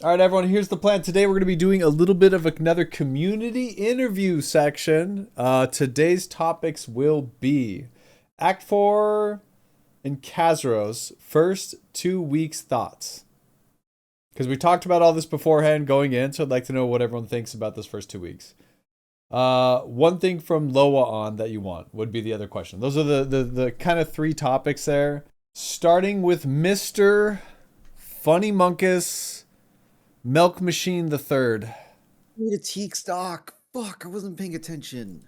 All right, everyone, here's the plan. Today we're going to be doing a little bit of another community interview section. Today's topics will be Act 4 and Kazeros' first 2 weeks thoughts. Because we talked about all this beforehand going in, so I'd like to know what everyone thinks about this first 2 weeks. One thing from LOAON that you want would be the other question. Those are the kind of 3 topics there. Starting with Mr. Funnymonkas Milk Machine the Third. Need a teak stock. Fuck, I wasn't paying attention.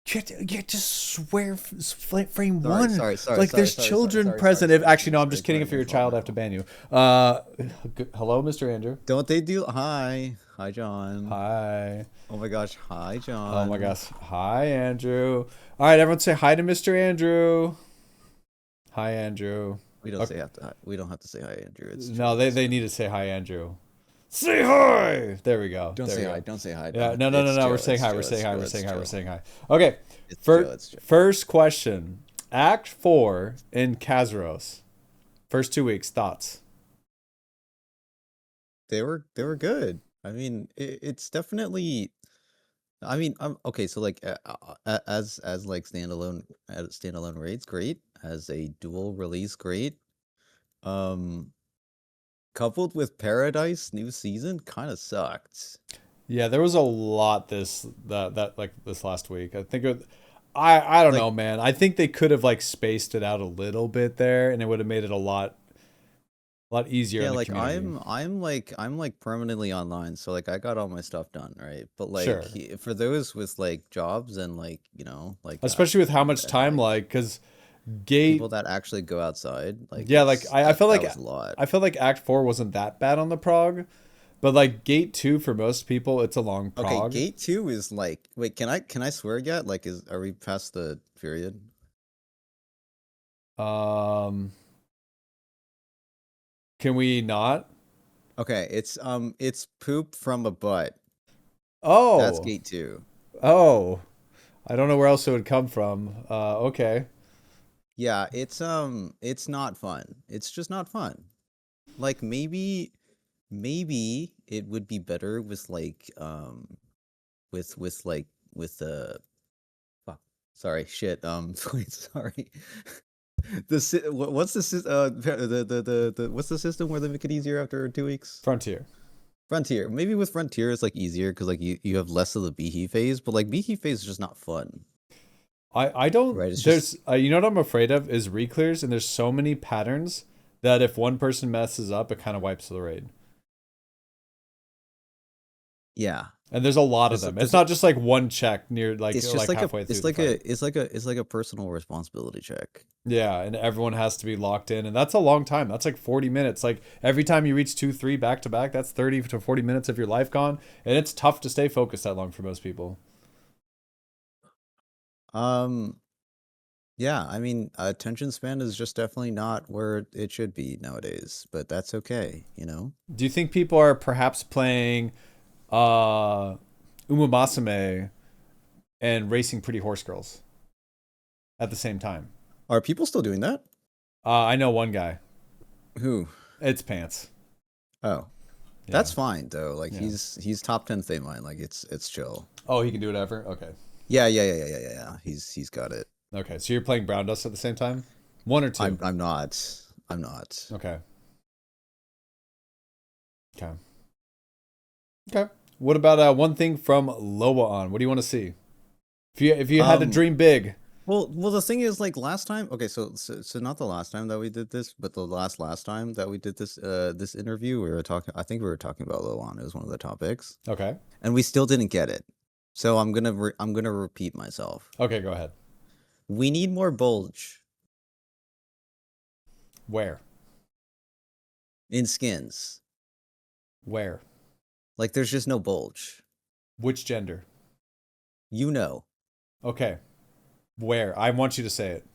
Just swear frame one. Sorry. Like there's children present. Actually, no, I'm just kidding. If you're a child, I have to ban you. Hello, Mr. Andrew. Don't they do? Hi, John. Hi. Oh my gosh, hi, John. Oh my gosh, hi, Andrew. All right, everyone, say hi to Mr. Andrew. Hi, Andrew. We don't We don't have to say hi, Andrew. No, they need to say hi, Andrew. Say hi. There we go. Don't say hi. Don't say hi. Yeah, no. We're saying hi. We're saying hi. Okay. First question. Act 4 in Kazeros. First 2 weeks. Thoughts? They were good. I mean, it's definitely. I mean, okay. So like, as like standalone raids, great. As a dual release, great. Coupled with Paradise new season kind of sucked. Yeah, there was a lot this last week. I think I don't know, man. I think they could have like spaced it out a little bit there, and it would have made it a lot easier. Yeah, in the like community. I'm like permanently online, so like I got all my stuff done, right? But like Sure. For those with like jobs and like like especially with how much time, like because people that actually go outside, like yeah, like I felt like was a lot. I felt like Act 4 wasn't that bad on the prog, but like Gate 2 for most people, it's a long prog. Okay, Gate 2 is like, wait, can I swear yet? Like, are we past the period? Can we not? Okay, it's poop from a butt. Oh, that's Gate 2. Oh, I don't know where else it would come from. Okay. Yeah, it's not fun. It's just not fun. Like maybe it would be better with like with fuck. Sorry, shit. Sorry. What's the system where they make it easier after 2 weeks? Frontier. Maybe with Frontier it's like easier because like you have less of the behe phase, but like behe phase is just not fun. I don't. Right, there's you know what I'm afraid of is reclears, and there's so many patterns that if one person messes up, it kind of wipes the raid. Yeah, and there's a lot of them. It's not just like one check near like it's just like halfway through. It's like a personal responsibility check. Yeah, and everyone has to be locked in, and that's a long time. That's like 40 minutes. Like every time you reach 2-3 back to back, that's 30 to 40 minutes of your life gone, and it's tough to stay focused that long for most people. Yeah, I mean, attention span is just definitely not where it should be nowadays, but that's okay, you know? Do you think people are perhaps playing Umamasame and Racing Pretty Horse Girls at the same time? Are people still doing that? I know one guy. Who? It's Pants. Oh. Yeah. That's fine though. Like he's top 10 Fame line. Like it's chill. Oh, he can do whatever? Okay. Yeah. He's got it. Okay, so you're playing Brown Dust at the same time? 1 or 2? I'm not. Okay. What about one thing from LOAON? What do you want to see? If you had to dream big. Well, the thing is, like last time. Okay, so not the last time that we did this, but the last time that we did this this interview, we were talking. I think we were talking about LOAON. It was one of the topics. Okay. And we still didn't get it. So I'm gonna repeat myself. Okay, go ahead. We need more bulge. Where? In skins. Where? Like there's just no bulge. Which gender? You know. Okay. Where? I want you to say it.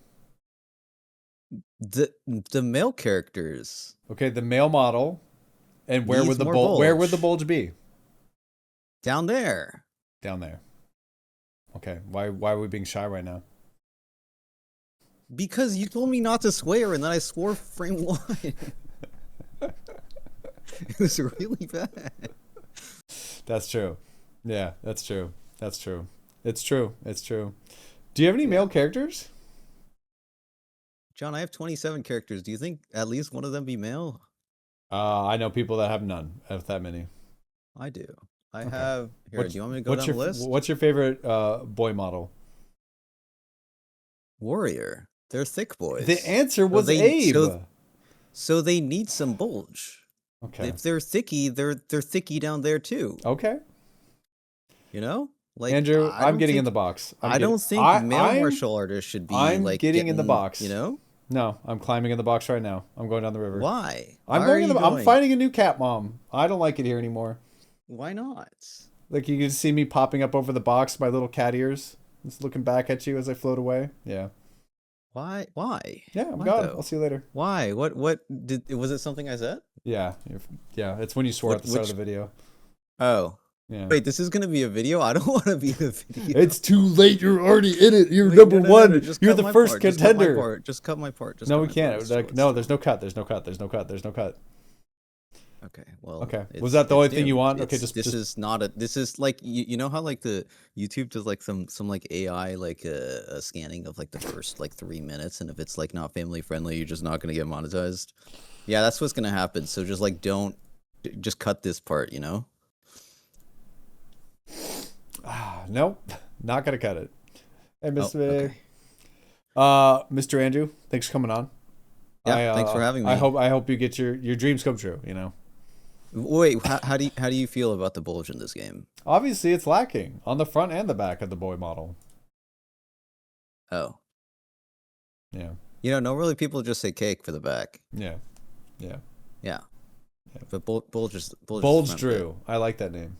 The male characters. Okay, the male model. And where would the bulge? Where would the bulge be? Down there. Down there. Okay. Why are we being shy right now? Because you told me not to swear, and then I swore frame one. It was really bad. That's true. Yeah, that's true. That's true. It's true. It's true. Do you have any Yeah. male characters? John, I have 27 characters. Do you think at least one of them be male? I know people that have none of that many. I do. I Okay. have here. Do you want me to go What's down your the list? what's your favorite boy model? Warrior. They're thick The boys. answer So was they Abe. so they need some bulge. Okay. If they're thicky, they're thicky down there too. Okay. You know? Like Andrew, I I'm don't getting in think the box. I don't think male martial artists should be I'm like getting in the box. you know? No, I'm climbing in the box right now. I'm going down the river. Why? I'm Why going are in the. you I'm going? finding a new cat mom. I don't like it here anymore. Why not? Like you can see me popping up over the box, my little cat ears, just looking back at you as I float away. Yeah. Why? Why? Yeah, I'm Why gone. though? I'll see you later. Why? What did was it something I said? Yeah. Yeah. It's when you swore at the start of Which the video. Oh. Yeah. Wait, this is gonna be a video? I don't want to be the video. It's too late. You're already in it. You're Wait, number no, one. just You're cut the my first part, just cut my contender. part, Just cut my part. Just No, cut we my can't. part. It's Like, cool, no, it's there's no cut. There's no cut. There's no cut. There's no cut. Okay, well, Okay. Was that the only thing you want? Okay, this is not a. This is like you know how like the YouTube does like some like AI like a scanning of like the first like 3 minutes, and if it's like not family friendly, you're just not gonna get monetized. Yeah, that's what's gonna happen. So just like don't just cut this part, you know. Nope. Not gonna cut it. Hey, Oh, okay. Mr. Andrew, thanks for coming on. Yeah, thanks for having me. I hope you get your dreams come true. You know. Wait, how do you feel about the bulge in this game? Obviously, it's lacking on the front and the back of the boy model. Oh, Yeah. you know, normally people just say cake for the back. Yeah. Yeah. Yeah, but bulge is the Bulge front bit. Drew. I like that name.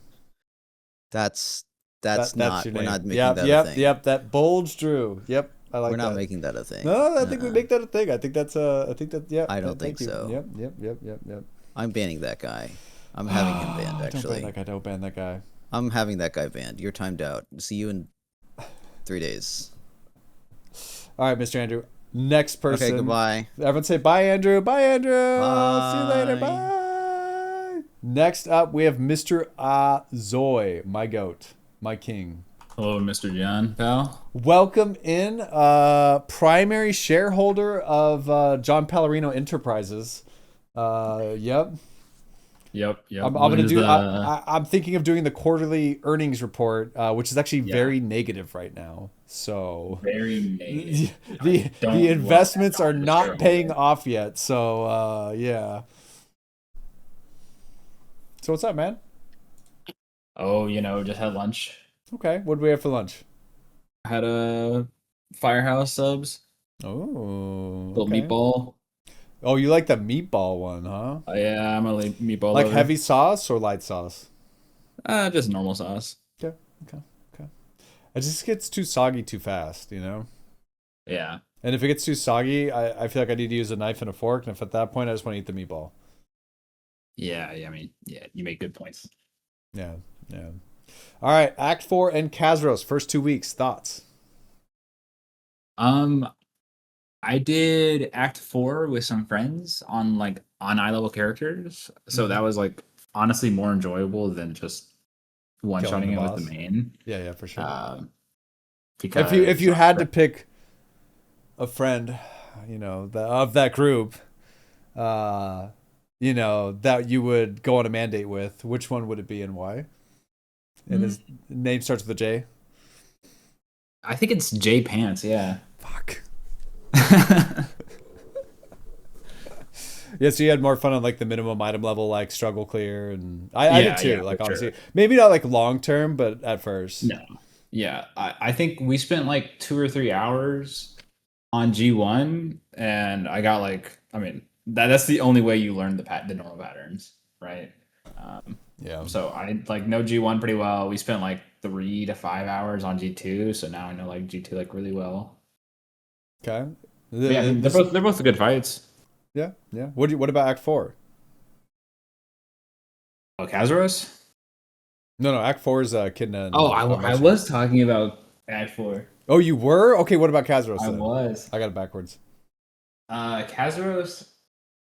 That's That's not. your We're name. not making Yep. that Yep. a thing. Yep. That Bulge Drew. Yep. I like We're that. not making that a thing. No, I think we make that a thing. I think that's I think that. Yeah. I don't thank think you. so. Yep. Yep. Yep. Yep. Yep. I'm banning that guy. I'm having him banned, Don't actually. ban that guy. Don't ban that guy. I'm having that guy banned. You're timed out. See you in 3 days. All right, Mr. Andrew. Next person. Okay, goodbye. Everyone say bye, Andrew. Bye, Andrew. Bye. See you later. Bye. Next up, we have Mr. Azoy, my goat, my king. Hello, Mr. JOHNPAL. Welcome in, primary shareholder of JOHNPAL Enterprises. Yep. Yep. I'm gonna do. I'm thinking of doing the quarterly earnings report, which is actually very negative right now. So very negative. the investments are not paying off yet. So yeah. So what's up, man? Oh, just had lunch. Okay, what do we have for lunch? Had a Firehouse subs, Oh, little okay. meatball. Oh, you like the meatball one, huh? Yeah, I'm a meatball Like lover. heavy sauce or light sauce? Just normal sauce. Okay. It just gets too soggy too fast, you know? Yeah. And if it gets too soggy, I feel like I need to use a knife and a fork. And if at that point I just want to eat the meatball. Yeah. I mean, yeah, you make good points. Yeah. All right, Act 4 and Kazeros, first 2 weeks, thoughts? I did Act 4 with some friends on eye level characters, so that was honestly more enjoyable than just one shotting it with the main. Yeah, for sure. Because if you had to pick a friend, of that group, that you would go on a mandate with, which one would it be and why? And his name starts with a J. I think it's J Pants. Yeah. Fuck. Yeah, so you had more fun on the minimum item level, struggle clear, and I did too. Yeah, honestly, sure. maybe not long term, but at first. No. Yeah, I think we spent 2 or 3 hours on G1, and I got that's the only way you learn the normal patterns, right? Yeah. So I know G1 pretty well. We spent 3 to 5 hours on G2, so now I know G2 really well. Okay. Yeah, they're both good fights. Yeah. What about Act 4? Oh, Kazeros? No, Act 4 is Kidna. And, I was talking about Act 4. Oh, you were? Okay, what about Kazeros? I was. I got it backwards. Kazeros.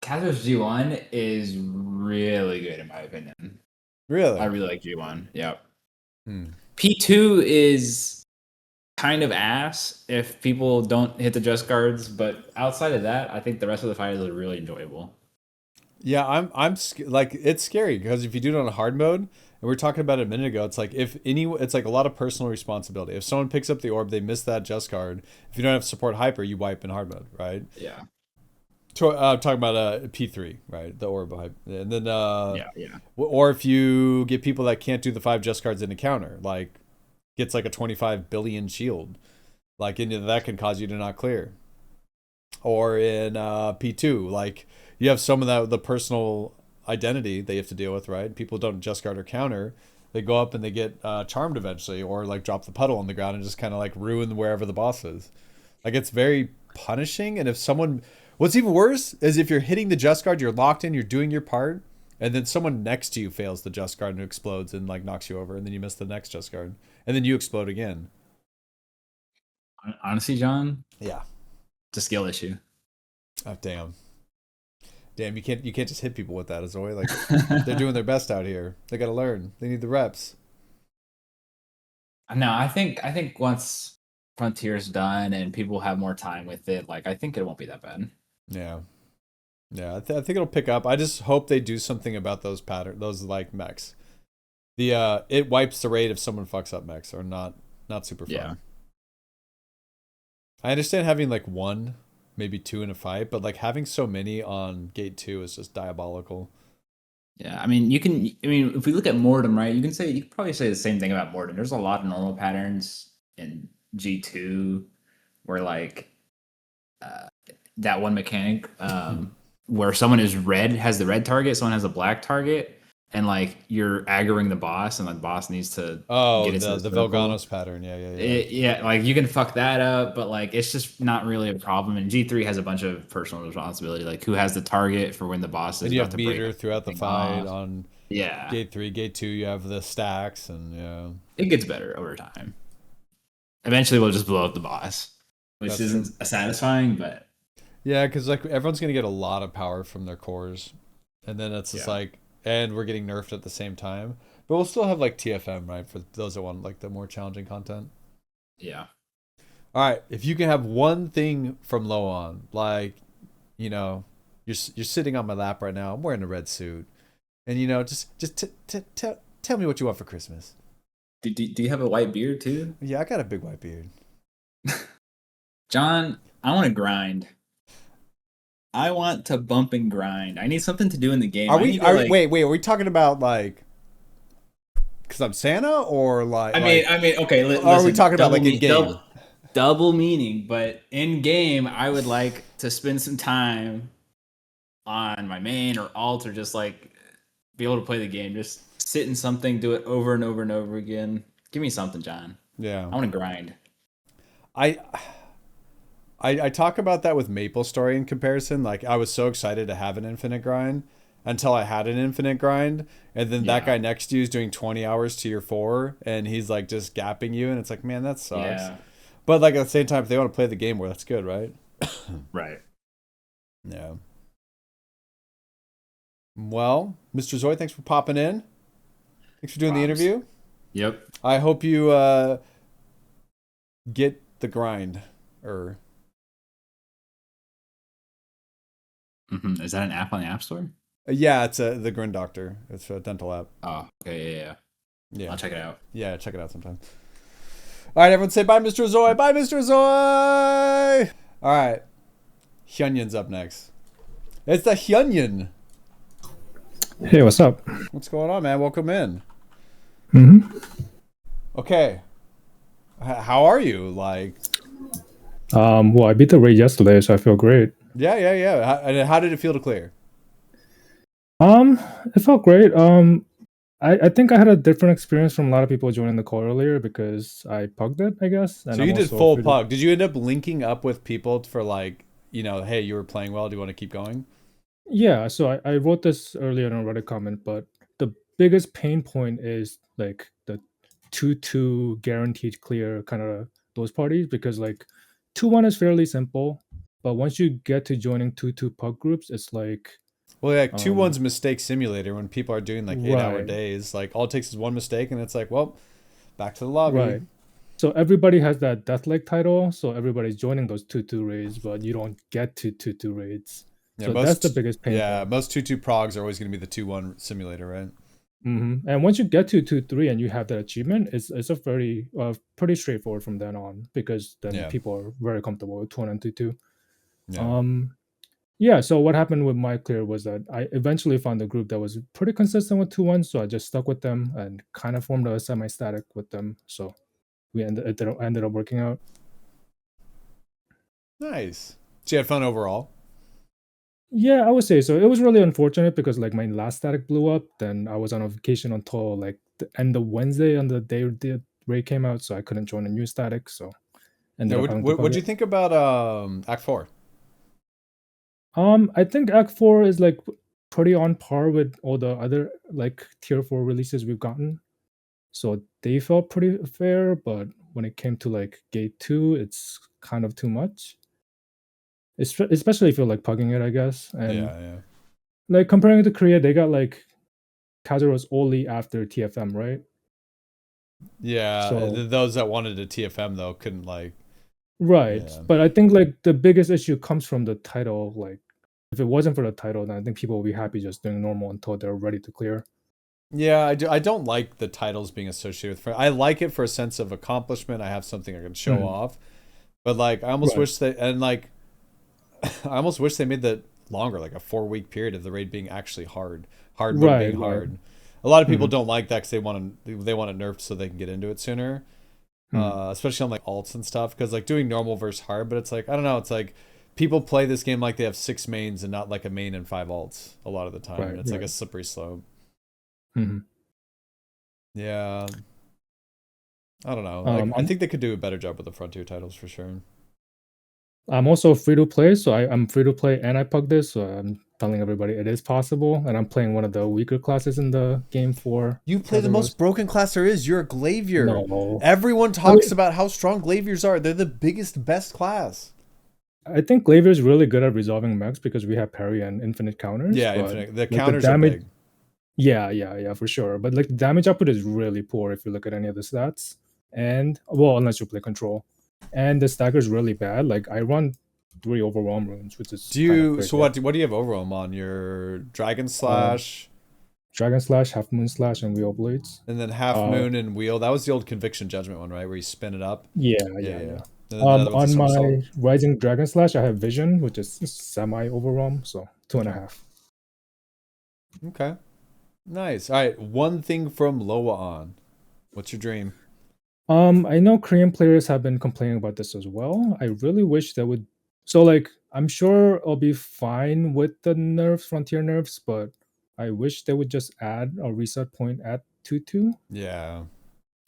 Kazeros G1 is really good in my opinion. Really? I really like G1. Yep. Hmm. P2 is kind of ass if people don't hit the just guards, but outside of that, I think the rest of the fighters are really enjoyable. Yeah, like it's scary because if you do it on a hard mode, and we were talking about it a minute ago, it's like it's like a lot of personal responsibility. If someone picks up the orb, they miss that just guard. If you don't have support hyper, you wipe in hard mode, right? Yeah. Talking about P3, right? The orb hype, and then Yeah. or if you get people that can't do the 5 just guards in a counter, like gets like a 25 billion shield, like into that can cause you to not clear. Or in P2, like you have some of that the personal identity they have to deal with, right? People don't just guard or counter. They go up and they get charmed eventually, or like drop the puddle on the ground and just kind of like ruin wherever the boss is. Like it's very punishing. And if someone, what's even worse is if you're hitting the just guard, you're locked in, you're doing your part, and then someone next to you fails the just guard and explodes and like knocks you over, and then you miss the next just guard, and then you explode again. Honestly, John, Yeah. it's a skill issue. Oh damn. Damn, you can't just hit people with that, Azoy. Like they're doing their best out here. They gotta learn. They need the reps. No, I think once Frontier's done and people have more time with it, like I think it won't be that bad. Yeah. Yeah, I think it'll pick up. I just hope they do something about those like mechs. The it wipes the raid if someone fucks up mechs, or not super fun. Yeah. I understand having like 1, maybe 2 in a fight, but like having so many on gate 2 is just diabolical. Yeah, I mean, if we look at Mortem, right, you could probably say the same thing about Mortem. There's a lot of normal patterns in G2 where like that one mechanic where someone has the red target, someone has a black target, and like you're aggroing the boss, and the boss needs to Oh, get into the Velganos pattern. Yeah. Like you can fuck that up, but like it's just not really a problem. And G3 has a bunch of personal responsibility, like who has the target for when the boss is And you about have to meter break throughout the fight off. on Yeah, gate 3, gate 2. You have the stacks, and yeah, it gets better over time. Eventually, we'll just blow up the boss, which That's isn't satisfying, but yeah, because like everyone's gonna get a lot of power from their cores, and then it's just Yeah. like, and we're getting nerfed at the same time. But we'll still have like TFM, right, for those that want like the more challenging content. yeah. All right, if you can have one thing from LOAON, like, you know, you're sitting on my lap right now. I'm wearing a red suit, and you know, just tell me what you want for Christmas. Do you have a white beard too, Yeah, I got a big white beard. John? I want to grind. I want to bump and grind. I need something to do in the game. Wait, are we talking about like because I'm Santa, or like I mean, okay. are we talking about like in game? Double meaning, but in game, I would like to spend some time on my main or alt, or just like be able to play the game. Just sit in something, do it over and over and over again. Give me something, John. Yeah, I want to grind. I talk about that with MapleStory in comparison. Like I was so excited to have an infinite grind until I had an infinite grind, and then that Yeah. guy next to you is doing 20 hours to your 4, and he's like just gapping you, and it's like, man, that sucks. Yeah. But like at the same time, if they want to play the game more, that's good, right? Right. Yeah. Well, Mr. Zoy, thanks for popping in. Thanks for doing the Props. interview. Yep. I hope you get the grind. Is that an app on the App Store? Yeah, it's the Grind Doctor. It's a dental app. Oh, okay. Yeah. Yeah. I'll check it out. Yeah, check it out sometime. All right, everyone say bye, Mr. Zoy. Bye, Mr. Zoy. All right. Hyunion's up next. It's the Hyunion. Hey, what's up? What's going on, man? Welcome in. Okay. How are you? Like, Well, I beat the raid yesterday, so I feel great. yeah. How did it feel to clear? It felt great. I think I had a different experience from a lot of people joining the call earlier because I pugged it, I guess. And So you did full pug. Did you end up linking up with people for like, you know, hey, you were playing well. Do you want to keep going? Yeah, so I wrote this earlier in a Reddit comment, but the biggest pain point is like the 2-2 guaranteed clear kind of those parties, because like 2-1 is fairly simple. But once you get to joining 2-2 pug groups, it's like Well, like 2-1's mistake simulator when people are doing like 8-hour right, days. Like all it takes is one mistake, and it's like, well, back to the lobby. right. So everybody has that death leg title, so everybody's joining those 2-2 raids, but you don't get to 2-2 raids. Yeah, So that's the biggest pain. Yeah, most 2-2 progs are always going to be the 2-1 simulator, right? And once you get to 2-3 and you have that achievement, it's a very pretty straightforward from then on, because then people are very comfortable with 2-1 and 2-2. Yeah. So what happened with my clear was that I eventually found a group that was pretty consistent with 2-1, so I just stuck with them and kind of formed a semi-static with them. So we ended up working out. Nice. So you had fun overall? Yeah, I would say so. It was really unfortunate because like my last static blew up. Then I was on a vacation until like the end of Wednesday on the day the raid came out, so I couldn't join a new static. So what'd you think about Act 4? I think Act 4 is like pretty on par with all the other like tier 4 releases we've gotten. So they felt pretty fair, but when it came to like Gate 2, it's kind of too much. Especially if you're like pugging it, I guess. And like comparing it to Korea, they got like Kazeros only after TFM, right? Yeah, so, those that wanted a TFM though couldn't like. Right, but I think like the biggest issue comes from the title. Like, if it wasn't for the title, then I think people would be happy just doing normal until they're ready to clear. Yeah, I don't like the titles being associated with. I like it for a sense of accomplishment. I have something I can show off, but like I almost wish they I almost wish they made that longer, like a 4-week period of the raid being actually hard being hard. A lot of people don't like that because they want it nerfed so they can get into it sooner, especially on like alts and stuff. Because like doing normal versus hard, but it's like I don't know. It's like people play this game like they have 6 mains and not like a main and 5 alts a lot of the time. And it's like a slippery slope. Yeah, I don't know. Like, I think they could do a better job with the Frontier titles for sure. I'm also free to play, so I'm free to play and I pug this, so I'm telling everybody it is possible, and I'm playing one of the weaker classes in the game for. You play the most broken class there is. You're a Glavier. No. Everyone talks about how strong Glaviers are. They're the biggest, best class. I think Glavier is really good at resolving mechs because we have parry and infinite counters. Yeah, infinite. The counters are big. Yeah, for sure. But like the damage output is really poor if you look at any of the stats. And well, unless you play control. And the stagger is really bad. Like I run 3 overwhelm runes, which is so what do you have overwhelm on? Your Dragon Slash, Half Moon Slash, and Wheel Blades. And then Half Moon and Wheel. That was the old Conviction Judgment one, right? Where you spin it up. Yeah. On my Rising Dragon Slash, I have Vision, which is semi overwhelm, so 2.5. Okay. Nice. All right. One thing from LOAON. What's your dream? I know Korean players have been complaining about this as well. I really wish they would. So like, I'm sure I'll be fine with the nerfs, frontier nerfs, but I wish they would just add a reset point at 2-2. Yeah.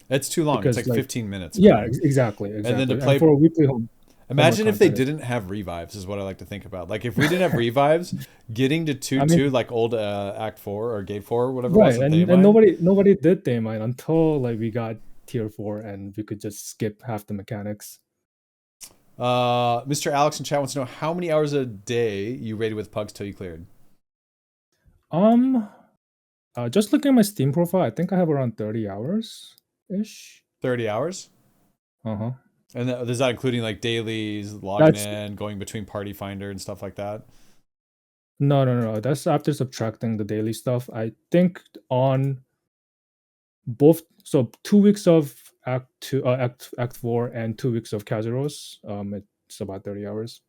It's too long. Because, it's like 15 minutes. Yeah, exactly. And then to play for a weekly home. Imagine if they didn't have revives, is what I like to think about. Like if we didn't have revives, getting to 2-2 like old Act 4 or Gate 4 or whatever. Right, and nobody did Daemine until like we got Tier 4 and we could just skip half the mechanics. Mr. Alex in chat wants to know how many hours a day you raided with pugs till you cleared. Just looking at my Steam profile, I think I have around 30 hours ish. 30 hours? Uh-huh. And is that including like dailies, logging in, going between Party Finder and stuff like that? No. That's after subtracting the daily stuff. I think on both, so 2 weeks of Act 4 and 2 weeks of Kazeros, it's about 30 hours.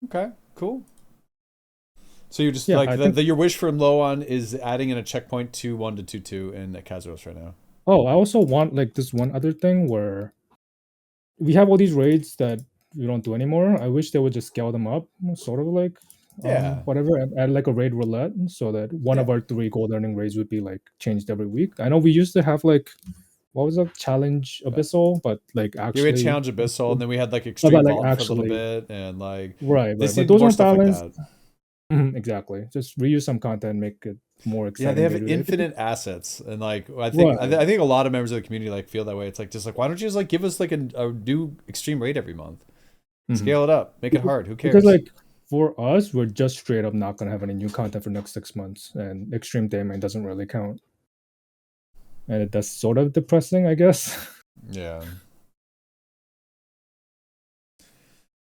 Okay, cool. So you're just your wish from LOAON is adding in a checkpoint 2-1 to 2-2 in Kazeros right now. Oh, I also want like this one other thing where we have all these raids that we don't do anymore. I wish they would just scale them up, sort of like whatever, and add like a raid roulette so that one of our 3 gold earning raids would be like changed every week. I know we used to have like, what was it, Challenge Abyssal, but like actually we had Challenge Abyssal, and then we had like Extreme Vault for a little bit, and like right. But those aren't balanced. Like exactly. Just reuse some content, make it more Yeah, exciting. they have gate related. infinite assets, and like I think Right. I think a lot of members of the community like feel that way. It's like just like why don't you just like give us like a new extreme raid every month, Mhm. scale it up, make it hard. Who cares? Because like for us, we're just straight up not gonna have any new content for next 6 months, and extreme daemon doesn't really count, and that's sort of depressing, I guess. Yeah.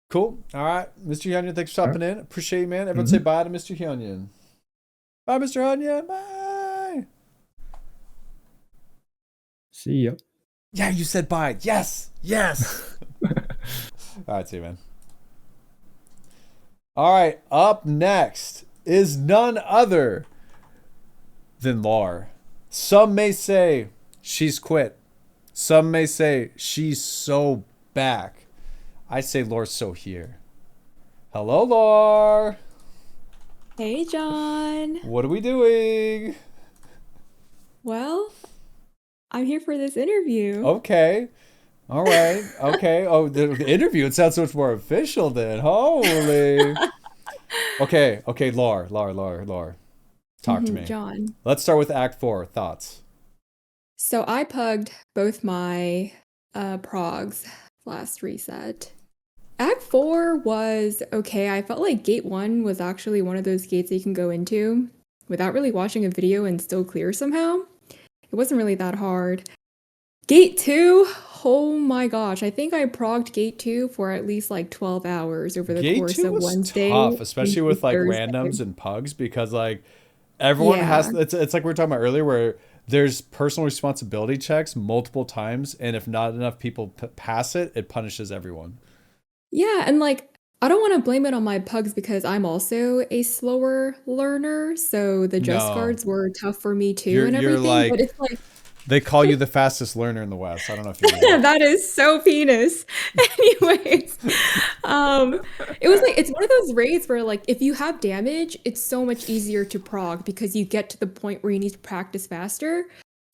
Cool. All right, Mr. Hyunion, thanks for stopping in. Appreciate you, man. Everyone say bye to Mr. Hyunion. Bye, Mr. Hyunion. Bye. See ya. Yeah, you said bye. Yes. Yes. All right, see you, man. All right, up next is none other than Laur. Some may say she's quit. Some may say she's so back. I say Laur's so here. Hello, Laur. Hey, John. What are we doing? Well, I'm here for this interview. Okay. All right. Okay. Oh, the interview. It sounds so much more official then. Holy. Okay. Okay. Laur. Talk to me. John. Let's start with Act 4. Thoughts? So I pugged both my progs last reset. Act 4 was okay. I felt like Gate 1 was actually one of those gates that you can go into without really watching a video and still clear somehow. It wasn't really that hard. Gate 2, oh my gosh. I think I progged Gate 2 for at least like 12 hours over the Gate course 2 of was Wednesday. tough, especially into with like Thursday. randoms and pugs, because like everyone Yeah. has it's like we were talking about earlier where there's personal responsibility checks multiple times, and if not enough people pass it, it punishes everyone. Yeah, and like I don't want to blame it on my pugs because I'm also a slower learner, so the just No. guards were tough for me too You're and everything. like- But it's like They call you the fastest learner in the West. I don't know if you know that. that is so penis. Anyways, it was like it's one of those raids where like if you have damage, it's so much easier to prog because you get to the point where you need to practice faster.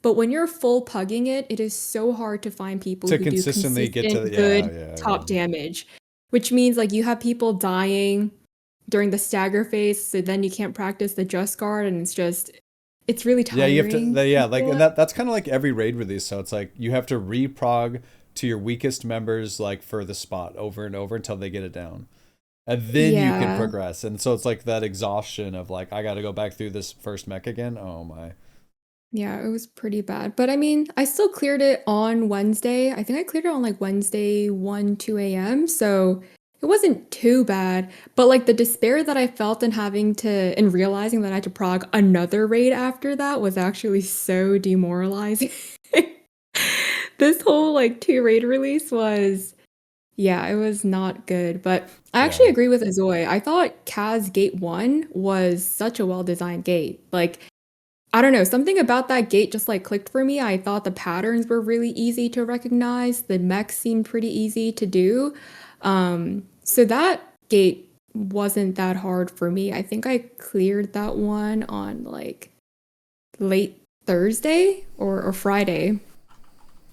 But when you're full pugging it, it is so hard to find people To who consistently do get to consistent, the- good yeah. top damage, which means like you have people dying during the stagger phase, so then you can't practice the just guard, and it's really Yeah, tiring. you have to. Yeah, like, Yeah. and that's kind of like every raid release. So it's like you have to reprog to your weakest members, like for the spot over and over until they get it down, and then you can Yeah. progress. And so it's like that exhaustion of like I got to go back through this first mech again. Oh my. Yeah, it was pretty bad. But I mean, I still cleared it on Wednesday. I think I cleared it on like Wednesday 1, 2 a.m. So it wasn't too bad. But like the despair that I felt in and realizing that I had to prog another raid after that was actually so demoralizing. This whole like 2 raid release yeah, it was not good. But I actually Yeah. agree with Azoy. I thought Kaz Gate 1 was such a well-designed gate. Like, I don't know, something about that gate just like clicked for me. I thought the patterns were really easy to recognize. The mechs seemed pretty easy to do. So that gate wasn't that hard for me. I think I cleared that one on like late Thursday or Friday.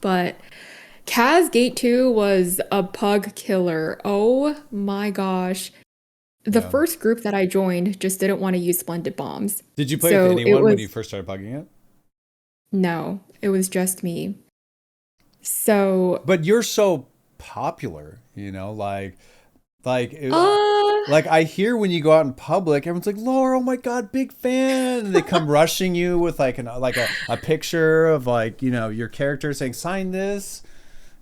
But Kaz Gate 2 was a pug killer. Oh my gosh. The Yeah. first group that I joined just didn't want to use splendid bombs. Did you play So with it anyone when was- you first started pugging it? No, it was just me. So, But you're so popular, like uh, like I hear when you go out in public, everyone's like, "Laur, oh my god, big fan!" And they come rushing you with like a picture of like your character saying, "Sign this."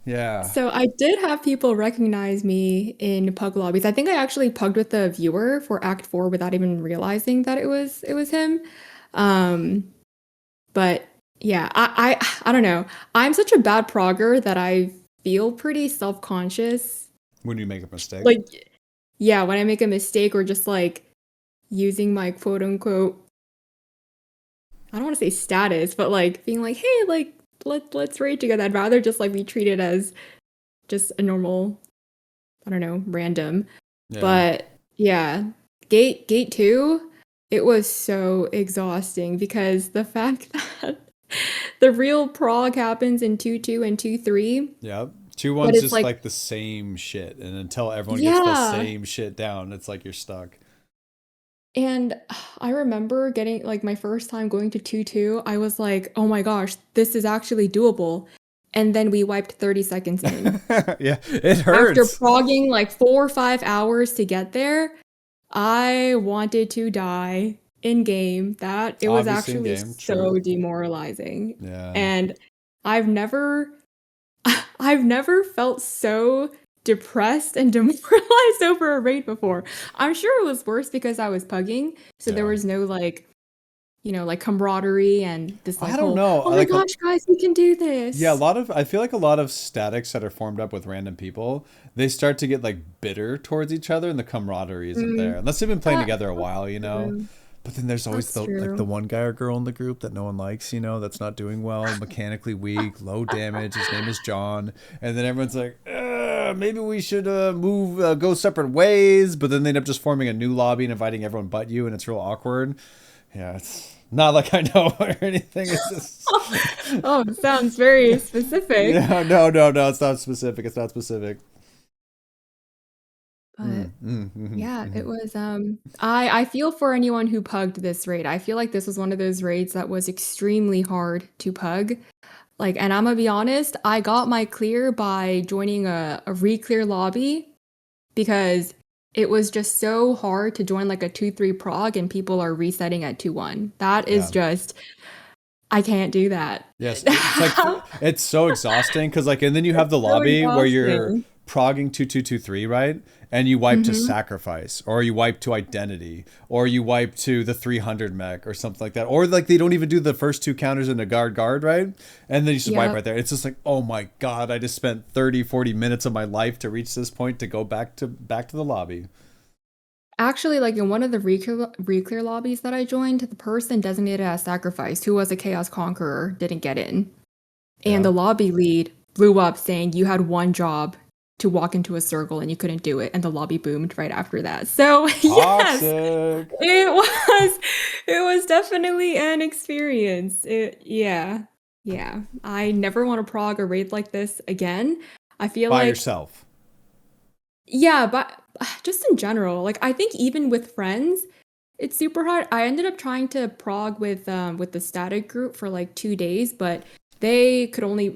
Yeah. so I did have people recognize me in pug lobbies. I think I actually pugged with a viewer for Act 4 without even realizing that it was him. But yeah, I don't know. I'm such a bad progger that I feel pretty self-conscious. When you make a mistake. Like, yeah, when I make a mistake or just like using my quote unquote, I don't want to say status, but like being like, hey, like let's raid together. I'd rather just like be treated as just a normal, I don't know, random. Yeah. But yeah, Gate 2, it was so exhausting because the fact that the real prog happens in 2-2 and 2-3. Yeah. 2-1's But it's just like- like the same shit, and until everyone gets the Yeah. same shit down, it's like you're stuck. And I remember getting like my first time going to 2-2, I was like, oh my gosh, this is actually doable. And then we wiped 30 seconds in. Yeah, it After hurts. progging like 4 or 5 hours to get there, I wanted to die in game. That it was Obviously in actually game, so true. demoralizing. Yeah. And I've never I've never felt so depressed and demoralized over a raid before. I'm sure it was worse because I was pugging, so there Yeah. was no like, like camaraderie and this like I don't whole, know. oh my Like, gosh, guys, we can do this. yeah, I feel like a lot of statics that are formed up with random people, they start to get like bitter towards each other, and the camaraderie isn't there unless they've been playing together a while, you know. true. But then there's always That's the true. one guy or girl in the group that no one likes, you know, that's not doing well, mechanically weak, low damage. His name is John, and then everyone's like, maybe we should go separate ways. But then they end up just forming a new lobby and inviting everyone but you, and it's real awkward. Yeah, it's not like I know or anything. It's just Oh, it sounds very specific. yeah, no, it's not specific. It's not specific. But yeah, it was I feel for anyone who pugged this raid. I feel like this was one of those raids that was extremely hard to pug. Like, and I'm gonna be honest, I got my clear by joining a re-clear lobby because it was just so hard to join like a 2-3 prog and people are resetting at 2-1. That is just I can't do that. Yes, it's like it's so exhausting because like, and then you have the so lobby where you're exhausting. progging 2-2-2-3, right? And you wipe to sacrifice, or you wipe to identity, or you wipe to the 300 mech or something like that, or like they don't even do the first 2 counters in a guard, right? And then you just wipe right there. It's just like, oh my god, I just spent 30-40 minutes of my life to reach this point to go back to the lobby. Actually, like in one of the re-clear lobbies that I joined, the person designated as sacrifice, who was a Chaos Conqueror, didn't get in. And the lobby lead blew up saying you had one job to walk into a circle and you couldn't do it. And the lobby boomed right after that. So yes, Toxic. it was definitely an experience. Yeah. I never want to prog a raid like this again. I feel By like yourself. yeah, but just in general, like I think even with friends, it's super hard. I ended up trying to prog with the static group for like 2 days, but they could only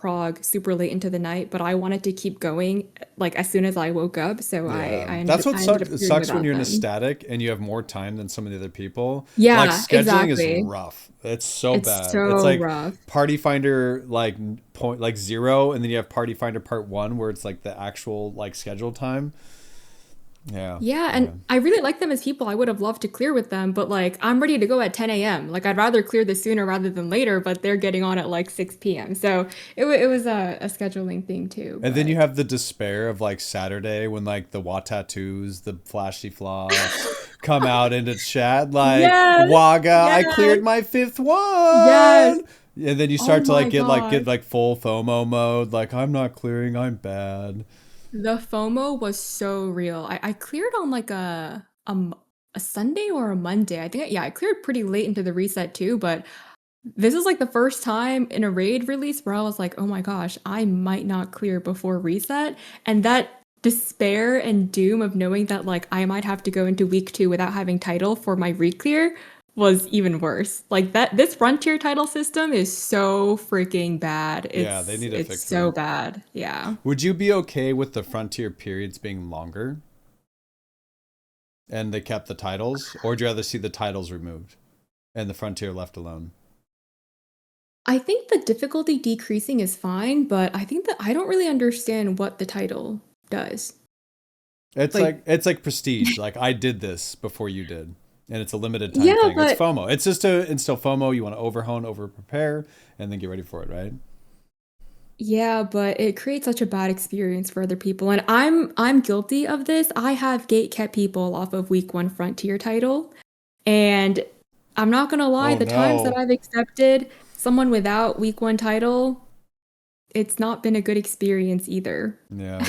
prog super late into the night. But I wanted to keep going like as soon as I woke up, so I That's what I ended sucks. up It clearing sucks when without you're in a them. static and you have more time than some of the other people. Yeah, like scheduling exactly. is rough. It's so It's bad. so It's like rough. Party Finder like point like 0, and then you have Party Finder Part 1 where it's like the actual like scheduled time. Yeah, and I really like them as people. I would have loved to clear with them, but like I'm ready to go at 10 a.m. Like I'd rather clear this sooner rather than later, but they're getting on at like 6 p.m. So it was a scheduling thing too. And then but- you have the despair of like Saturday when like the Wa tattoos, the flashy floss come out into chat like Yes, Waga, I yes. cleared my 5th one. Yes. And then you start to like my get God. like full FOMO mode, like I'm not clearing, I'm bad. The FOMO was so real. I cleared on like a Sunday or a Monday. I think I cleared pretty late into the reset too, but this is like the first time in a raid release where I was like, oh my gosh, I might not clear before reset. And that despair and doom of knowing that like I might have to go into week 2 without having title for my re-clear was even worse. Like this frontier title system is so freaking bad. Yeah, they need to it's fix so it. bad. Yeah. Would you be okay with the frontier periods being longer? And they kept the titles? Or would you rather see the titles removed and the frontier left alone? I think the difficulty decreasing is fine, but I think that I don't really understand what the title does. It's Like- like it's like prestige. Like I did this before you did. And it's a limited time Yeah, thing. but- It's FOMO. It's just to instill FOMO. You want to overhone, over prepare, and then get ready for it, right? Yeah, but it creates such a bad experience for other people, and I'm guilty of this. I have gate kept people off of week 1 frontier title, and I'm not gonna lie, Oh, the times that no. I've accepted someone without week 1 title, it's not been a good experience either. Yeah.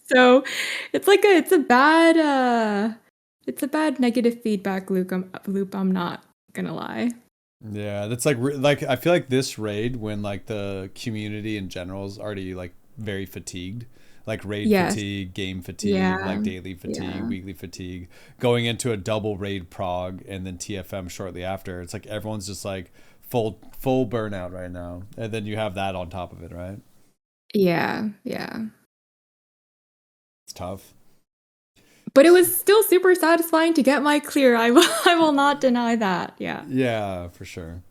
So it's like it's a bad negative feedback loop. I'm not gonna lie. Yeah, that's like I feel like this raid when like the community in general is already like very fatigued. like raid Yes. fatigue, game fatigue, Yeah. like daily fatigue, Yeah. weekly fatigue, going into a double raid prog and then TFM shortly after. It's like everyone's just like full burnout right now, and then you have that on top of it, right? Yeah. It's tough. But it was still super satisfying to get my clear. I will not deny that. Yeah. Yeah, for sure.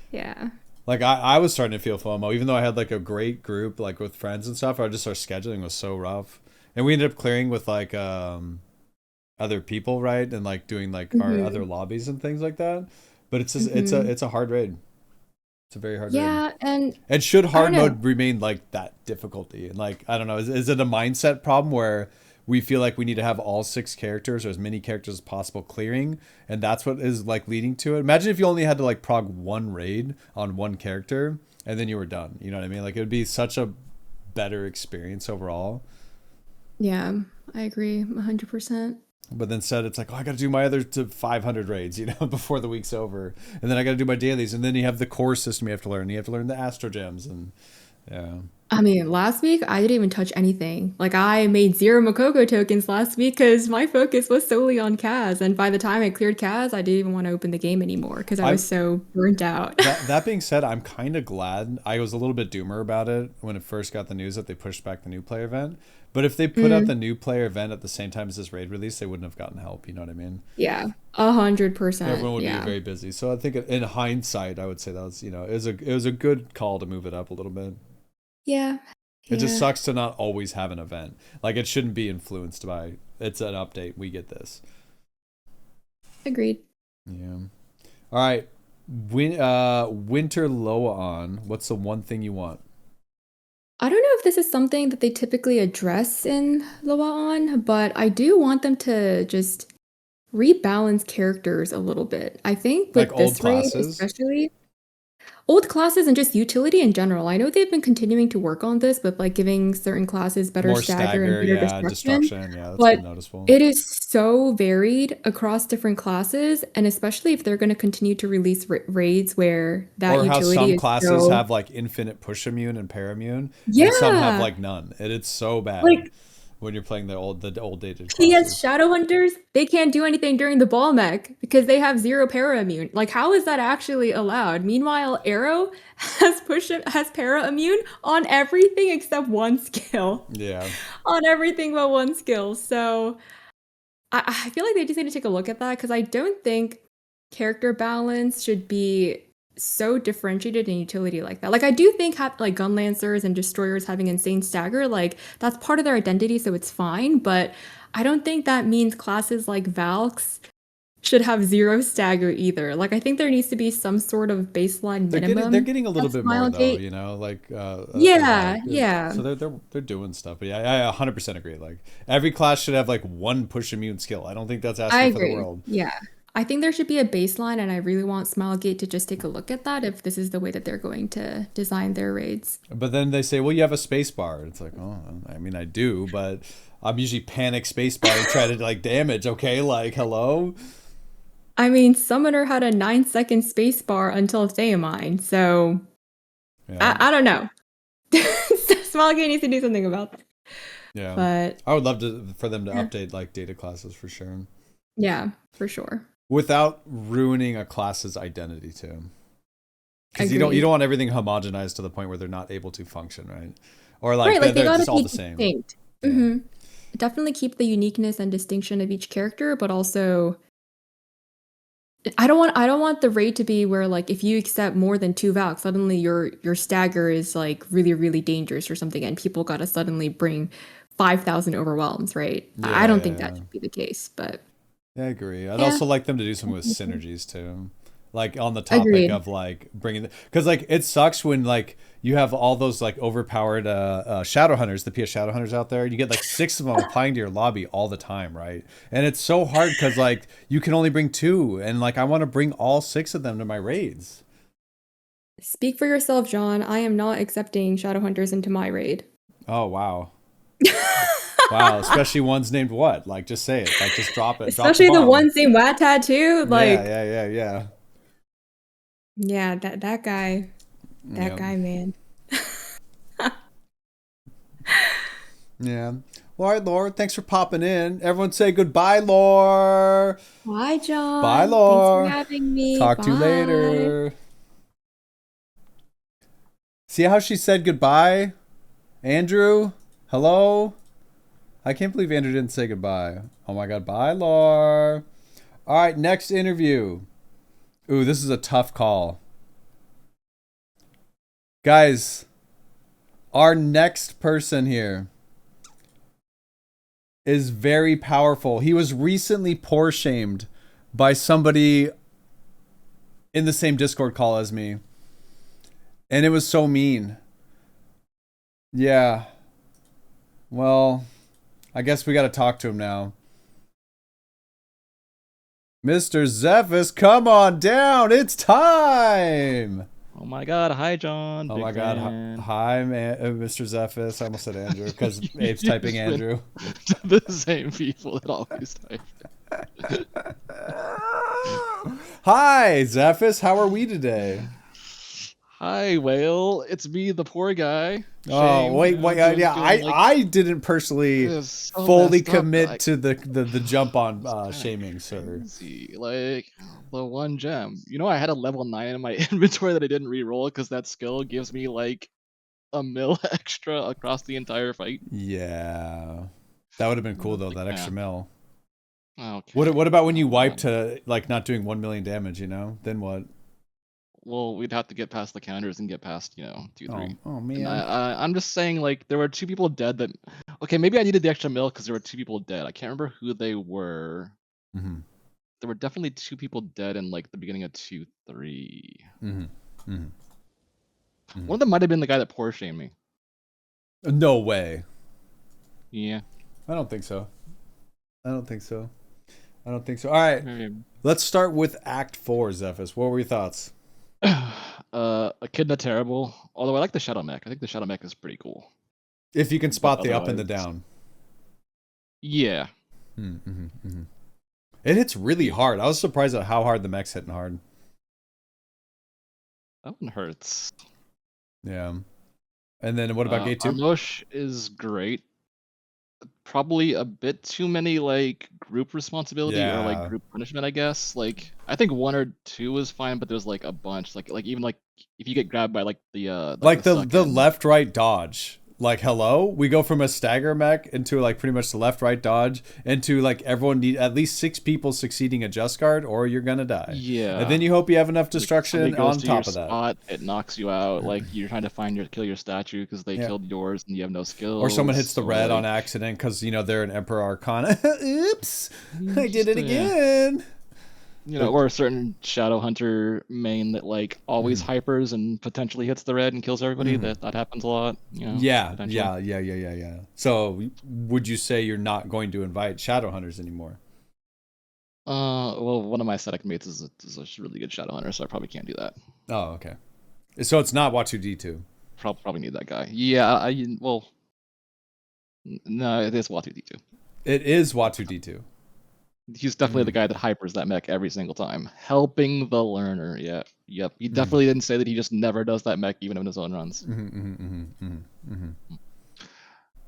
Yeah. Like I was starting to feel FOMO, even though I had like a great group, like with friends and stuff. Our scheduling was so rough, and we ended up clearing with like other people, right, and like doing like our other lobbies and things like that. But it's just it's a hard raid. It's a very hard raid. Yeah, and should hard I don't know. mode remain like that difficulty? And like I don't know, is it a mindset problem where we feel like we need to have all 6 characters or as many characters as possible clearing, and that's what is like leading to it? Imagine if you only had to like prog one raid on one character and then you were done. You know what I mean? Like it would be such a better experience overall. Yeah, I agree 100%. But then instead it's like, oh, I got to do my other 500 raids, you know, before the week's over, and then I got to do my dailies, and then you have the core system you have to learn. You have to learn the Astro Gems, and yeah. I mean, last week I didn't even touch anything. Like I made 0 Mahrkoh tokens last week because my focus was solely on Kaz, and by the time I cleared Kaz, I didn't even want to open the game anymore because I was so burnt out. That being said, I'm kind of glad. I was a little bit doomer about it when it first got the news that they pushed back the new player event. But if they put out the new player event at the same time as this raid release, they wouldn't have gotten help. You know what I mean? Yeah, 100%. Everyone would be very busy. So I think in hindsight, I would say that was, you know, it was a good call to move it up a little bit. Yeah. It just sucks to not always have an event. Like it shouldn't be influenced by it's an update. We get this. Agreed. Yeah. All right. Winter LOAON. What's the one thing you want? I don't know if this is something that they typically address in LOAON, but I do want them to just rebalance characters a little bit. I think with Like this old raid, classes? especially old classes and just utility in general. I know they've been continuing to work on this with like giving certain classes better More stagger and stagger, better yeah, destruction. Yeah, that's but been noticeable. it is so varied across different classes, and especially if they're going to continue to release raids where that or how utility some is classes so... have like infinite push immune and para immune, Yeah. and some have like none. And it's so bad. Like, when you're playing the old dated PS classes. Shadowhunters, they can't do anything during the ball mech because they have 0 para immune. Like, how is that actually allowed? Meanwhile, Arrow has para immune on everything except one skill. Yeah. On everything but one skill. So I feel like they just need to take a look at that because I don't think character balance should be so differentiated in utility like that. Like I do think like gun lancers and destroyers having insane stagger, like that's part of their identity, so it's fine. But I don't think that means classes like Valks should have 0 stagger either. Like I think there needs to be some sort of baseline minimum. They're getting a little bit more though, Smilegate. you know, like Yeah. So they're doing stuff. But yeah, I 100% agree. Like every class should have like one push immune skill. I don't think that's asking for the world. Yeah. I think there should be a baseline, and I really want Smilegate to just take a look at that if this is the way that they're going to design their raids. But then they say, well, you have a space bar. It's like, oh, I mean, I do, but I'm usually panic space bar and try to like damage. Okay, like, hello? I mean, Summoner had a 9-second space bar until Theomine, so Yeah. I don't know. Smilegate needs to do something about that. Yeah. But I would love for them to update like data classes for sure. Yeah, for sure. Without ruining a class's identity too. Because you don't want everything homogenized to the point where they're not able to function, right? Or like, right, they're gotta just all be the same. distinct. Yeah. Mm-hmm. Definitely keep the uniqueness and distinction of each character, but also I don't want the raid to be where like if you accept more than 2 Valks, suddenly your stagger is like really, really dangerous or something, and people gotta suddenly bring 5,000 overwhelms, right? I don't think that should be the case, but yeah, I agree. I'd also like them to do something with synergies too. Like on the topic Agreed. of like bringing, because like it sucks when like you have all those like overpowered shadow hunters, the PS shadow hunters out there. You get like 6 of them applying to your lobby all the time, right? And it's so hard because like you can only bring 2, and like I want to bring all 6 of them to my raids. Speak for yourself, John. I am not accepting shadow hunters into my raid. Oh wow. Wow, especially ones named what? Like, just say it. Like, just drop it. Especially drop the ones named Wat Tattoo. Like, yeah. Yeah, that guy. That guy, man. Yeah. Well, all right, Laur. Thanks for popping in. Everyone say goodbye, Laur. Bye, John. Bye, Thanks Laur. for having me. Talk to you Bye. later. See how she said goodbye? Andrew? Hello? I can't believe Andrew didn't say goodbye. Oh my god. Bye, Laur. All right, next interview. Ooh, this is a tough call. Guys, our next person here is very powerful. He was recently poor shamed by somebody in the same Discord call as me. And it was so mean. Yeah. Well, I guess we got to talk to him now. Mr. Xephis, come on down. It's time. Oh my god, hi John. Oh Big my god. fan. Hi, Mr. Xephis. I almost said Andrew because Abe's typing You've been Andrew. The same people that always type. Hi, Xephis. How are we today? Hi, Whale. It's me, the poor guy. Oh, Shame. wait. Yeah, Feeling like I didn't personally it's so fully messed up, commit like, to the jump on kinda shaming, sir. crazy. Like the one gem. You know, I had a level 9 in my inventory that I didn't re-roll because that skill gives me like a mil extra across the entire fight. Yeah. That would have been cool though, that extra mil. Okay. What about when you wipe to like not doing 1 million damage, you know? Then what? Well, we'd have to get past the counters and get past, 2, 3. Oh And man. I'm just saying, like, there were 2 people dead that. Okay, maybe I needed the extra mil because there were 2 people dead. I can't remember who they were. Mhm. There were definitely 2 people dead in like the beginning of 2-3. Mhm. Mhm. One of them might have been the guy that poor shamed me. No way. Yeah. I don't think so. All right. Let's start with Act 4, Xephis. What were your thoughts? Echidna terrible. Although I like the Shadow Mech. I think the Shadow Mech is pretty cool. If you can spot the up and the otherwise- down. Yeah. It hits really hard. I was surprised at how hard the mech's hitting hard. That one hurts. Yeah. And then what about Gate 2? Armosh is great. Probably a bit too many like group responsibility or Yeah. like group punishment, I guess. Like I think 1 or 2 was fine, but there's like a bunch. Like even like if you get grabbed by like the the left right dodge. Like hello, we go from a stagger mech into like pretty much the left right dodge into like everyone need at least 6 people succeeding a just guard or you're gonna die. Yeah. And then you hope you have enough Like, destruction somebody goes on to top your of that. spot, it knocks you out. Like you're trying to kill your statue because they Yeah. killed yours and you have no skills. Or someone hits the red on like, accident because you know they're an Emperor Arcana. Oops, I did it Yeah. again. or a certain Shadow Hunter main that like always hypers and potentially hits the red and kills everybody. That happens a lot. Yeah. potentially. So would you say you're not going to invite Shadow Hunters anymore? Well, one of my static mates is a really good Shadow Hunter, so I probably can't do that. Oh, okay. So it's not Watu D2. Probably need that guy. Yeah, no, it is Watu D2. It is Watu D2. He's definitely the guy that hypers that mech every single time, helping the learner. Yeah, yep. He definitely didn't say that he just never does that mech even in his own runs.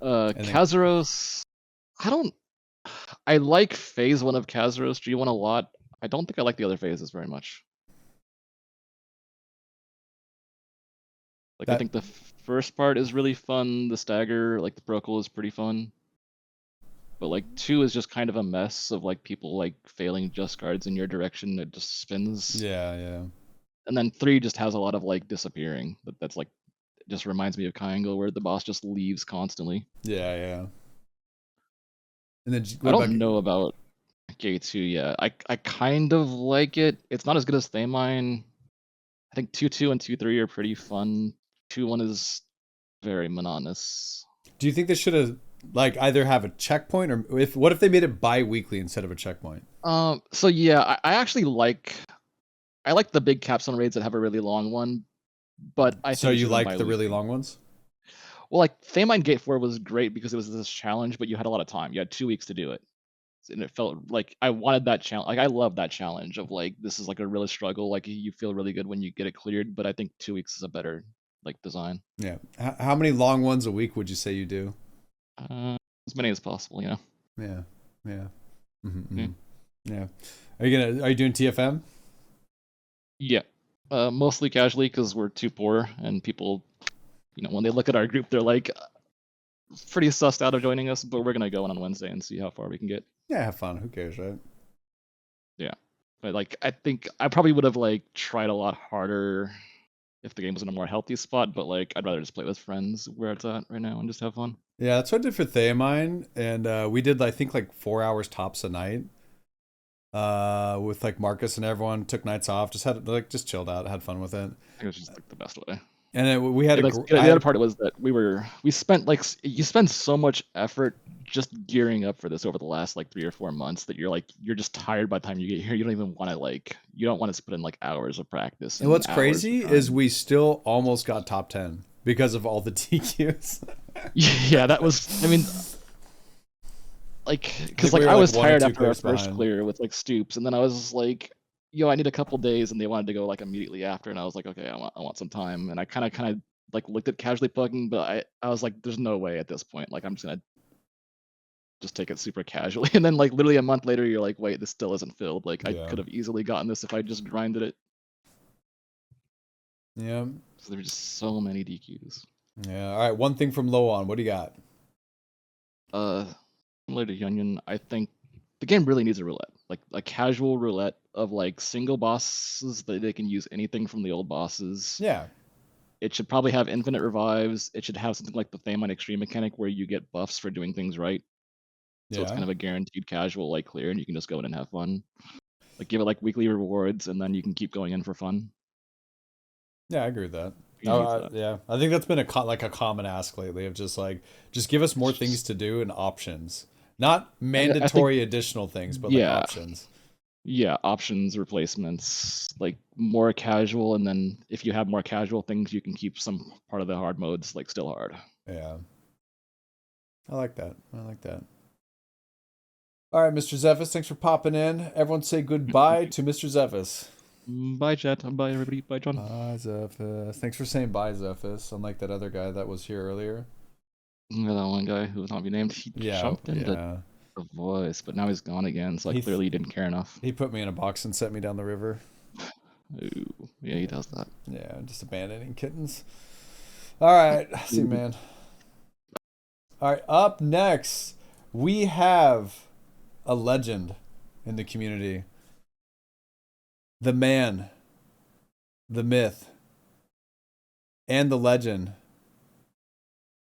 Kazeros, I like phase 1 of Kazeros G1 a lot. I don't think I like the other phases very much. Like I think the first part is really fun. The stagger, like the Brokel, is pretty fun. But like 2 is just kind of a mess of like people like failing just guards in your direction. It just spins. Yeah. And then 3 just has a lot of like disappearing. That's like it just reminds me of Triangle where the boss just leaves constantly. Yeah. And then I don't know about Gate 2 yet. I kind of like it. It's not as good as Thamine. I think 2-2 and 2-3 are pretty fun. 2-1 is very monotonous. Do you think they should have like either have a checkpoint or what if they made it bi-weekly instead of a checkpoint? So yeah, I actually like the big capstone raids that have a really long one, but I think So you like the bi-weekly. really long ones? Well, like Thamine Gate 4 was great because it was this challenge, but you had a lot of time. You had 2 weeks to do it. And it felt like I wanted that challenge. Like I love that challenge of like this is like a really struggle. Like you feel really good when you get it cleared, but I think 2 weeks is a better like design. Yeah. How many long ones a week would you say you do? As many as possible, you know. Yeah. Yeah. Yeah. Yeah. Are you doing TFM? Yeah. Mostly casually because we're too poor, and people, you know, when they look at our group, they're like pretty sussed out of joining us. But we're gonna go in on Wednesday and see how far we can get. Yeah, have fun. Who cares, right? Yeah. But like, I think I probably would have like tried a lot harder if the game was in a more healthy spot. But like, I'd rather just play with friends where it's at right now and just have fun. Yeah, that's what I did for Theamine, and we did I think like 4 hours tops a night. With like Marcus and everyone, took nights off, just chilled out, had fun with it. I think it was just like the best way. And we had the other part was that we spent like you spend so much effort just gearing up for this over the last like 3 or 4 months that you're just tired by the time you get here. You don't even want to you don't want to put in like hours of practice. And what's crazy is we still almost got top 10 because of all the DQs. Yeah, that was. I mean, like, because like I was tired after our first clear with like Stoops, and then I was just like, yo, I need a couple days, and they wanted to go like immediately after, and I was like, okay, I want some time, and I kind of like looked at casually plugging, but I was like, there's no way at this point, like I'm just gonna just take it super casually, and then like literally a month later, you're like, wait, this still isn't filled. Like I could have easily gotten this if I just grinded it. Yeah. So there's just so many DQs. Yeah. All right. One thing from LOAON. What do you got? Similar to Hyunion, I think the game really needs a roulette, like a casual roulette of like single bosses that they can use anything from the old bosses. Yeah. It should probably have infinite revives. It should have something like the Theamine Extreme mechanic where you get buffs for doing things right. So it's kind of a guaranteed casual like clear, and you can just go in and have fun. Like give it like weekly rewards, and then you can keep going in for fun. Yeah, I agree with that. Yeah, I think that's been a common ask lately of just give us more things to do and options, not mandatory additional things, but like options. Yeah, options, replacements, like more casual, and then if you have more casual things, you can keep some part of the hard modes like still hard. Yeah, I like that. All right, Mr. Xephis, thanks for popping in. Everyone say goodbye to Mr. Xephis. Bye, chat. Bye, everybody. Bye, John. Bye, Xephis. Thanks for saying bye, Xephis. Unlike that other guy that was here earlier. Yeah, that one guy who was not be named. He jumped into the voice, but now he's gone again. So clearly he didn't care enough. He put me in a box and sent me down the river. Ooh, yeah, he does that. Yeah, just abandoning kittens. All right, see you, man. All right, up next we have a legend in the community. The man, the myth, and the legend,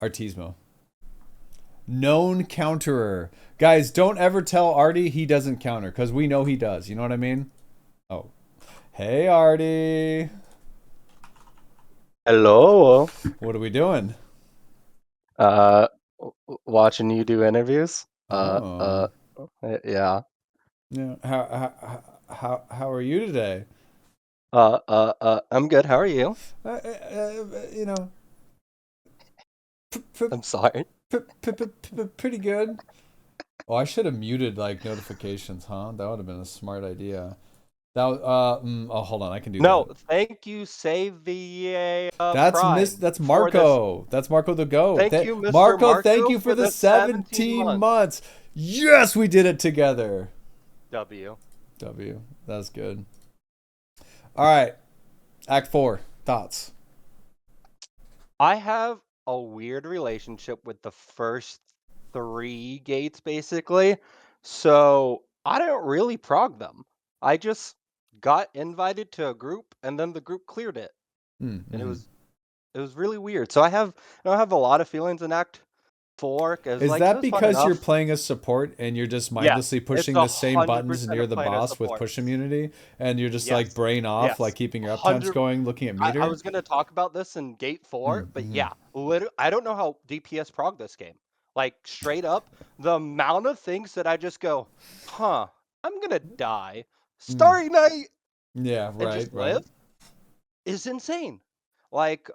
Artismo. Known counterer. Guys, don't ever tell Arti he doesn't counter, because we know he does. You know what I mean? Oh. Hey, Arti. Hello. What are we doing? Watching you do interviews. Yeah. Yeah. How are you today? I'm good. How are you? You know. I'm sorry. Pretty good. Oh, I should have muted like notifications, huh? That would have been a smart idea. That hold on, I can do that. No, thank you. Save the That's Mahrkoh. That's Mahrkoh the GOAT. Thank you, Mr. Mahrkoh, thank you for the 17 months. Yes, we did it together. W. That's good. All right. Act 4. Thoughts. I have a weird relationship with the first 3 gates, basically. So I don't really prog them. I just got invited to a group, and then the group cleared it, and it was really weird. So I don't have a lot of feelings in Act 4. Is that because you're playing a support and you're just mindlessly pushing the same buttons near the boss with push immunity, and you're just like brain off, like keeping your uptimes going, looking at meter? I was going to talk about this in Gate 4, but yeah, I don't know how DPS prog this game. Like, straight up, the amount of things that I just go, I'm going to die. Starry Night! Yeah, and just live is insane. Like,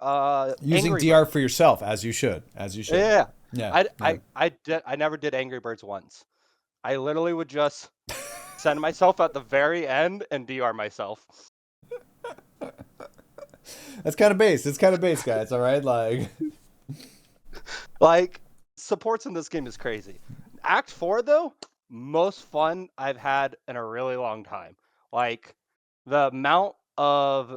using DR for yourself, as you should. Yeah. I never did Angry Birds once. I literally would just send myself at the very end and DR myself. That's kind of base. It's kind of base, guys. All right, like supports in this game is crazy. Act 4 though, most fun I've had in a really long time. Like the amount of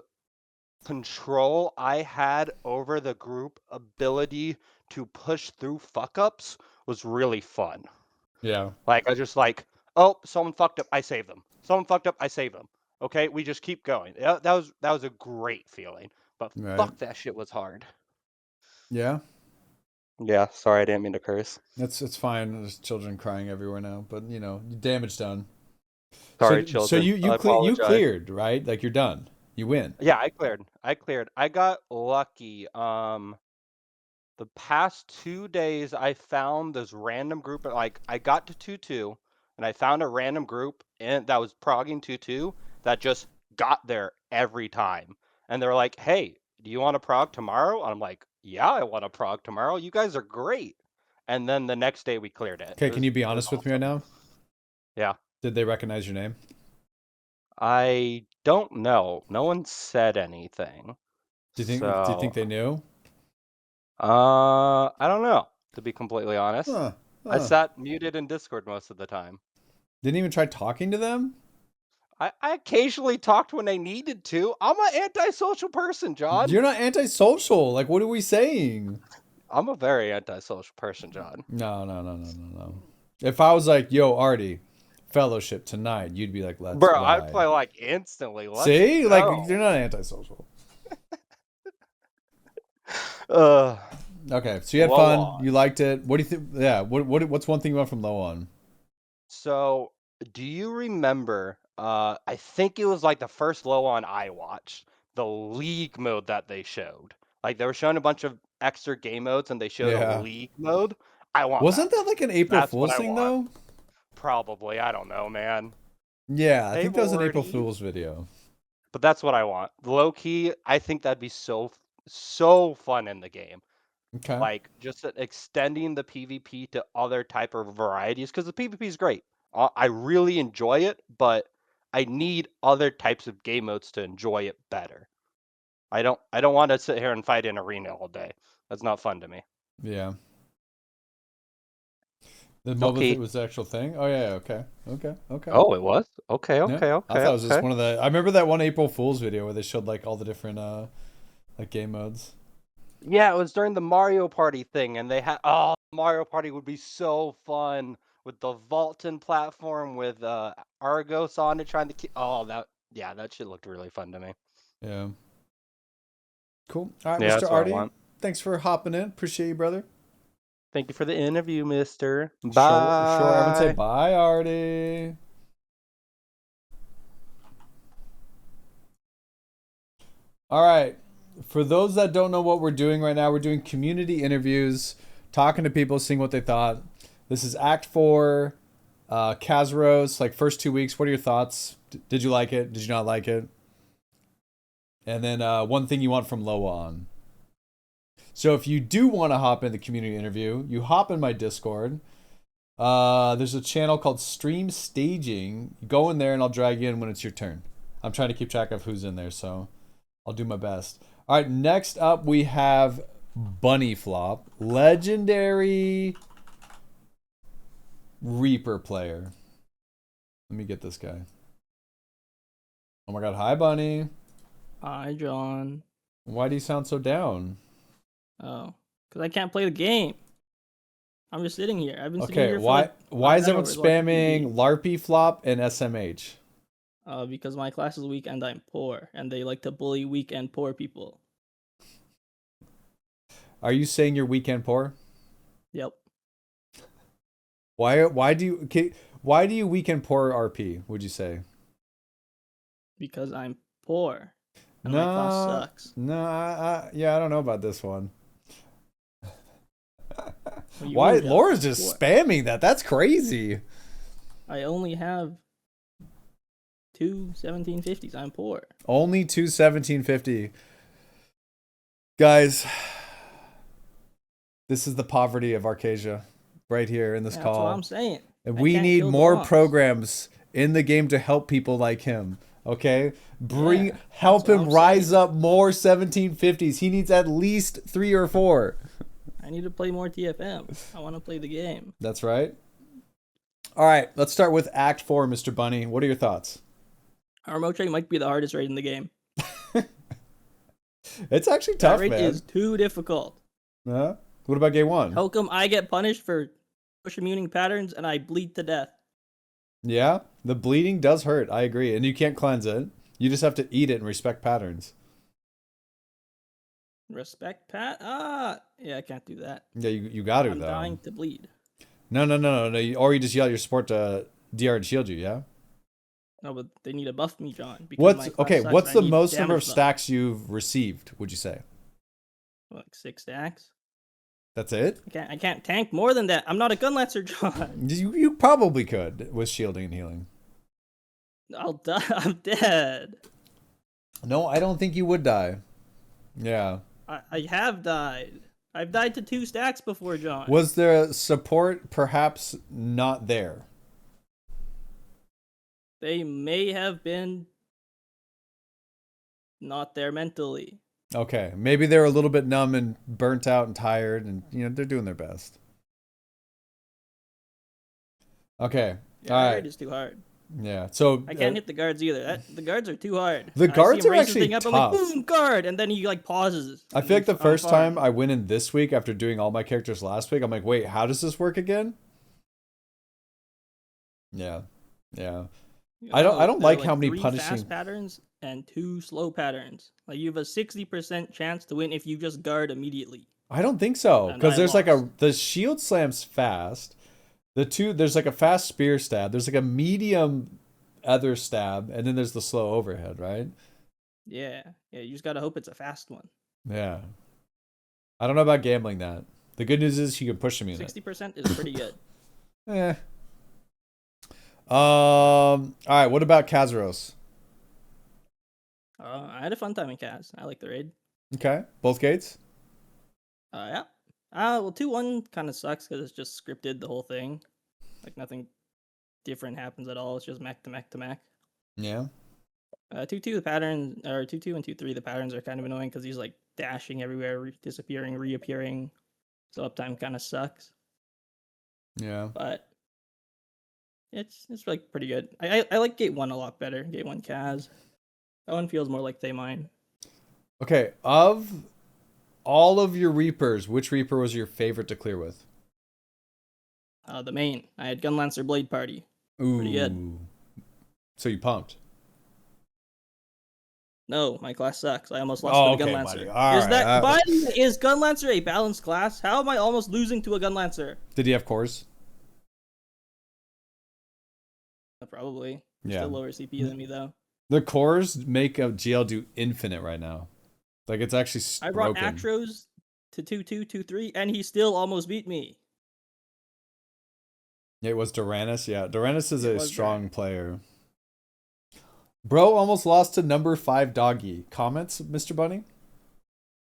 control I had over the group ability to push through fuck ups was really fun. Yeah. Like I just like, oh, someone fucked up, I save them. Someone fucked up, I save them. Okay, we just keep going. That was a great feeling. But Right. fuck, that shit was hard. Yeah. Yeah, sorry, I didn't mean to curse. It's fine. There's children crying everywhere now, but damage done. Sorry, so, children. So you I you apologize. cleared, right? Like you're done. You win. Yeah, I cleared. I got lucky. The past 2 days I found this random group. Like I got to 2-2, and I found a random group that was progging 2-2 that just got there every time. And they're like, "Hey, do you want to prog tomorrow?" And I'm like, "Yeah, I want to prog tomorrow. You guys are great." And then the next day we cleared it. Okay, can you be honest with me right now? Yeah. Did they recognize your name? I don't know. No one said anything. Do you think they knew? I don't know, to be completely honest. I Huh. sat muted in Discord most of the time. Didn't even try talking to them? I occasionally talked when I needed to. I'm an antisocial person, John. You're not antisocial. Like, what are we saying? I'm a very antisocial person, John. No. If I was like, yo, Arti, fellowship tonight, you'd be like, let's Bro, ride. I'd play like instantly. Let's See? go. Like, you're not antisocial. Okay, so you had fun. LOAON. You liked it. What do you think? Yeah, what's one thing you want from LOAON? So, do you remember, I think it was like the first LOAON I watched, the League mode that they showed. Like, they were showing a bunch of extra game modes, and they showed a League mode. I want Wasn't that like an April That's Fool's what I thing, want. though? Probably. I don't know, man. Yeah, I They've think that was an April already- Fool's video. But that's what I want. Low key, I think that'd be so fun in the game. Okay. Like just extending the PvP to other type of varieties, because the PvP is great. I really enjoy it, but I need other types of game modes to enjoy it better. I don't want to sit here and fight in arena all day. That's not fun to me. Yeah. The MOBA Okay. thing was the actual thing? Oh, yeah, okay. Oh, it was? Okay. Yeah. I thought it was just one of the... I remember that one April Fool's video where they showed like all the different like game modes. Yeah, it was during the Mario Party thing, and they had Mario Party would be so fun with the Vaulton platform with Argos on it trying to keep. That shit looked really fun to me. Yeah. Cool. All right, Yeah, Mr. that's what I Arti, want. thanks for hopping in. Appreciate you, brother. Thank you for the interview, Mister. Sure, Bye. everyone say bye, Arti. All right. For those that don't know what we're doing right now, we're doing community interviews, talking to people, seeing what they thought. This is Act 4, Kazeros, like first 2 weeks. What are your thoughts? Did you like it? Did you not like it? And then one thing you want from LOAON. So if you do want to hop in the community interview, you hop in my Discord. There's a channel called Stream Staging. Go in there and I'll drag you in when it's your turn. I'm trying to keep track of who's in there, so I'll do my best. All right, next up we have Bunnyflop, legendary Reaper player. Let me get this guy. Oh my god, hi Bunny. Hi, John. Why do you sound so down? Oh, because I can't play the game. I'm just sitting here. I've been sitting Okay, here for why like is 5 everyone hours watching spamming LARPy Flop and SMH? because my class is weak and I'm poor, and they like to bully weak and poor people. Are you saying you're weak and poor? Yep. Why do you weak and poor RP, would you say? Because I'm poor. And my class sucks. No, yeah, I don't know about this one. Well, you Why moved out Laura's just before. spamming that? That's crazy. I only have 2 1750s. I'm poor. Only 2 1750. Guys, this is the poverty of Arcasia right here in this That's call. what I'm saying. And I we can't need kill more dogs. programs in the game to help people like him. Okay? Yeah, Help that's what him I'm rise saying. up more 1750s. He needs at least 3 or 4. I need to play more TFM. I want to play the game. That's right. All right, let's start with Act 4, Mr. Bunny. What are your thoughts? Armoche might be the hardest raid in the game. It's actually That tough, raid man. is too difficult. What about Gate 1? How come I get punished for push immuning patterns and I bleed to death? Yeah, the bleeding does hurt. I agree. And you can't cleanse it. You just have to eat it and respect patterns. Respect Pat? Yeah, I can't do that. Yeah, you got to, I'm though. dying to bleed. No. Or you just yell at your support to DR and shield you, yeah? No, but they need to buff me, John. because my What's class okay? sucks, What's I the need most number of damage buff. stacks you've received? Would you say Like 6 stacks. that's it? I can't tank more than that. I'm not a gunlancer, John. You probably could with shielding and healing. I'll die. I'm dead. No, I don't think you would die. Yeah. I have died. I've died to 2 stacks before, John. Was there support perhaps not there? They may have been not there mentally. Okay, maybe they're a little bit numb and burnt out and tired, and they're doing their best. Okay, Yeah, all that right, raid is too hard. yeah. So I can't hit the guards either. The guards are too hard. The I see guards him are raise his actually thing up, I'm tough. like, boom, guard, and then he like pauses. I and feel like the he's on first fire. time I went in this week after doing all my characters last week, I'm like, wait, how does this work again? Yeah. I don't there are, like how many 3 punishing- fast patterns and 2 slow patterns. Like you have a 60% chance to win if you just guard immediately. I don't think so, And because I there's lost. the shield slam's fast. There's like a fast spear stab. There's like a medium other stab, and then there's the slow overhead, right? Yeah, you just gotta hope it's a fast one. Yeah. I don't know about gambling that. The good news is you can push them in it. 60% is pretty good. Eh. All right. What about Kazeros? I had a fun time in Kaz. I like the raid. Okay, both gates. Yeah. Well, 2-1 kind of sucks because it's just scripted the whole thing. Like nothing different happens at all. It's just mech to mech to mech. Yeah. 2-2 the pattern, or 2-2 and 2-3 the patterns are kind of annoying because he's like dashing everywhere, disappearing, reappearing. So uptime kind of sucks. Yeah. But it's like pretty good. I like Gate 1 a lot better. Gate 1 Kaz. That one feels more like they mine. Okay. Of all of your Reapers, which Reaper was your favorite to clear with? The main. I had Gunlancer Blade Party. Ooh. Pretty good. So you pumped. No, my class sucks. I almost lost Oh, to the okay, Gunlancer. buddy. All Is right, that by the way, is Gunlancer a balanced class? How am I almost losing to a Gunlancer? Did he have cores? Probably. Yeah. Still lower CP than me though. The cores make a GL do infinite right now. Like it's actually I brought broken. Actros to 2-2, 2-3, and he still almost beat me. It was Doranus. Yeah, Doranus is It a was strong player. Bro almost lost to number 5 Doggy. Comments, Mr. Bunny?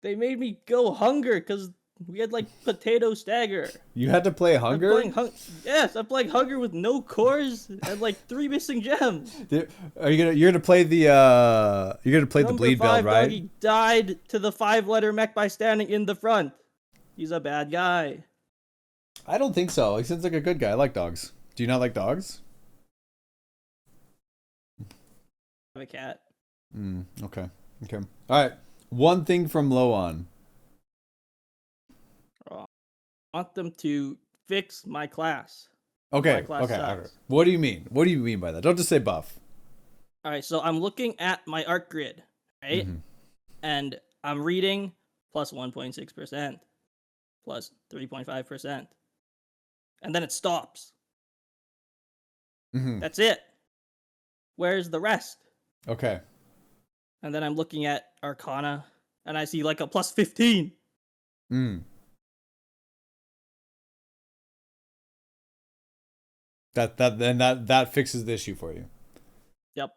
They made me go Hunger because we had like Potato Stagger. You had to play Hunger? Yes, I'm playing Hunger with no cores and like 3 missing gems. You're gonna play the Number bleed 5 build, right? Doggy died to the 5-letter mech by standing in the front. He's a bad guy. I don't think so. He seems like a good guy. I like dogs. Do you not like dogs? I have a cat. Okay. All right. One thing from LOAON. I want them to fix my class. Okay. My class Okay. sucks. What do you mean? What do you mean by that? Don't just say buff. All right, so I'm looking at my art grid, right? And I'm reading plus 1.6%, plus 3.5%. And then it stops. That's it. Where's the rest? Okay. And then I'm looking at Arcana, and I see like a plus 15. That fixes the issue for you. Yep.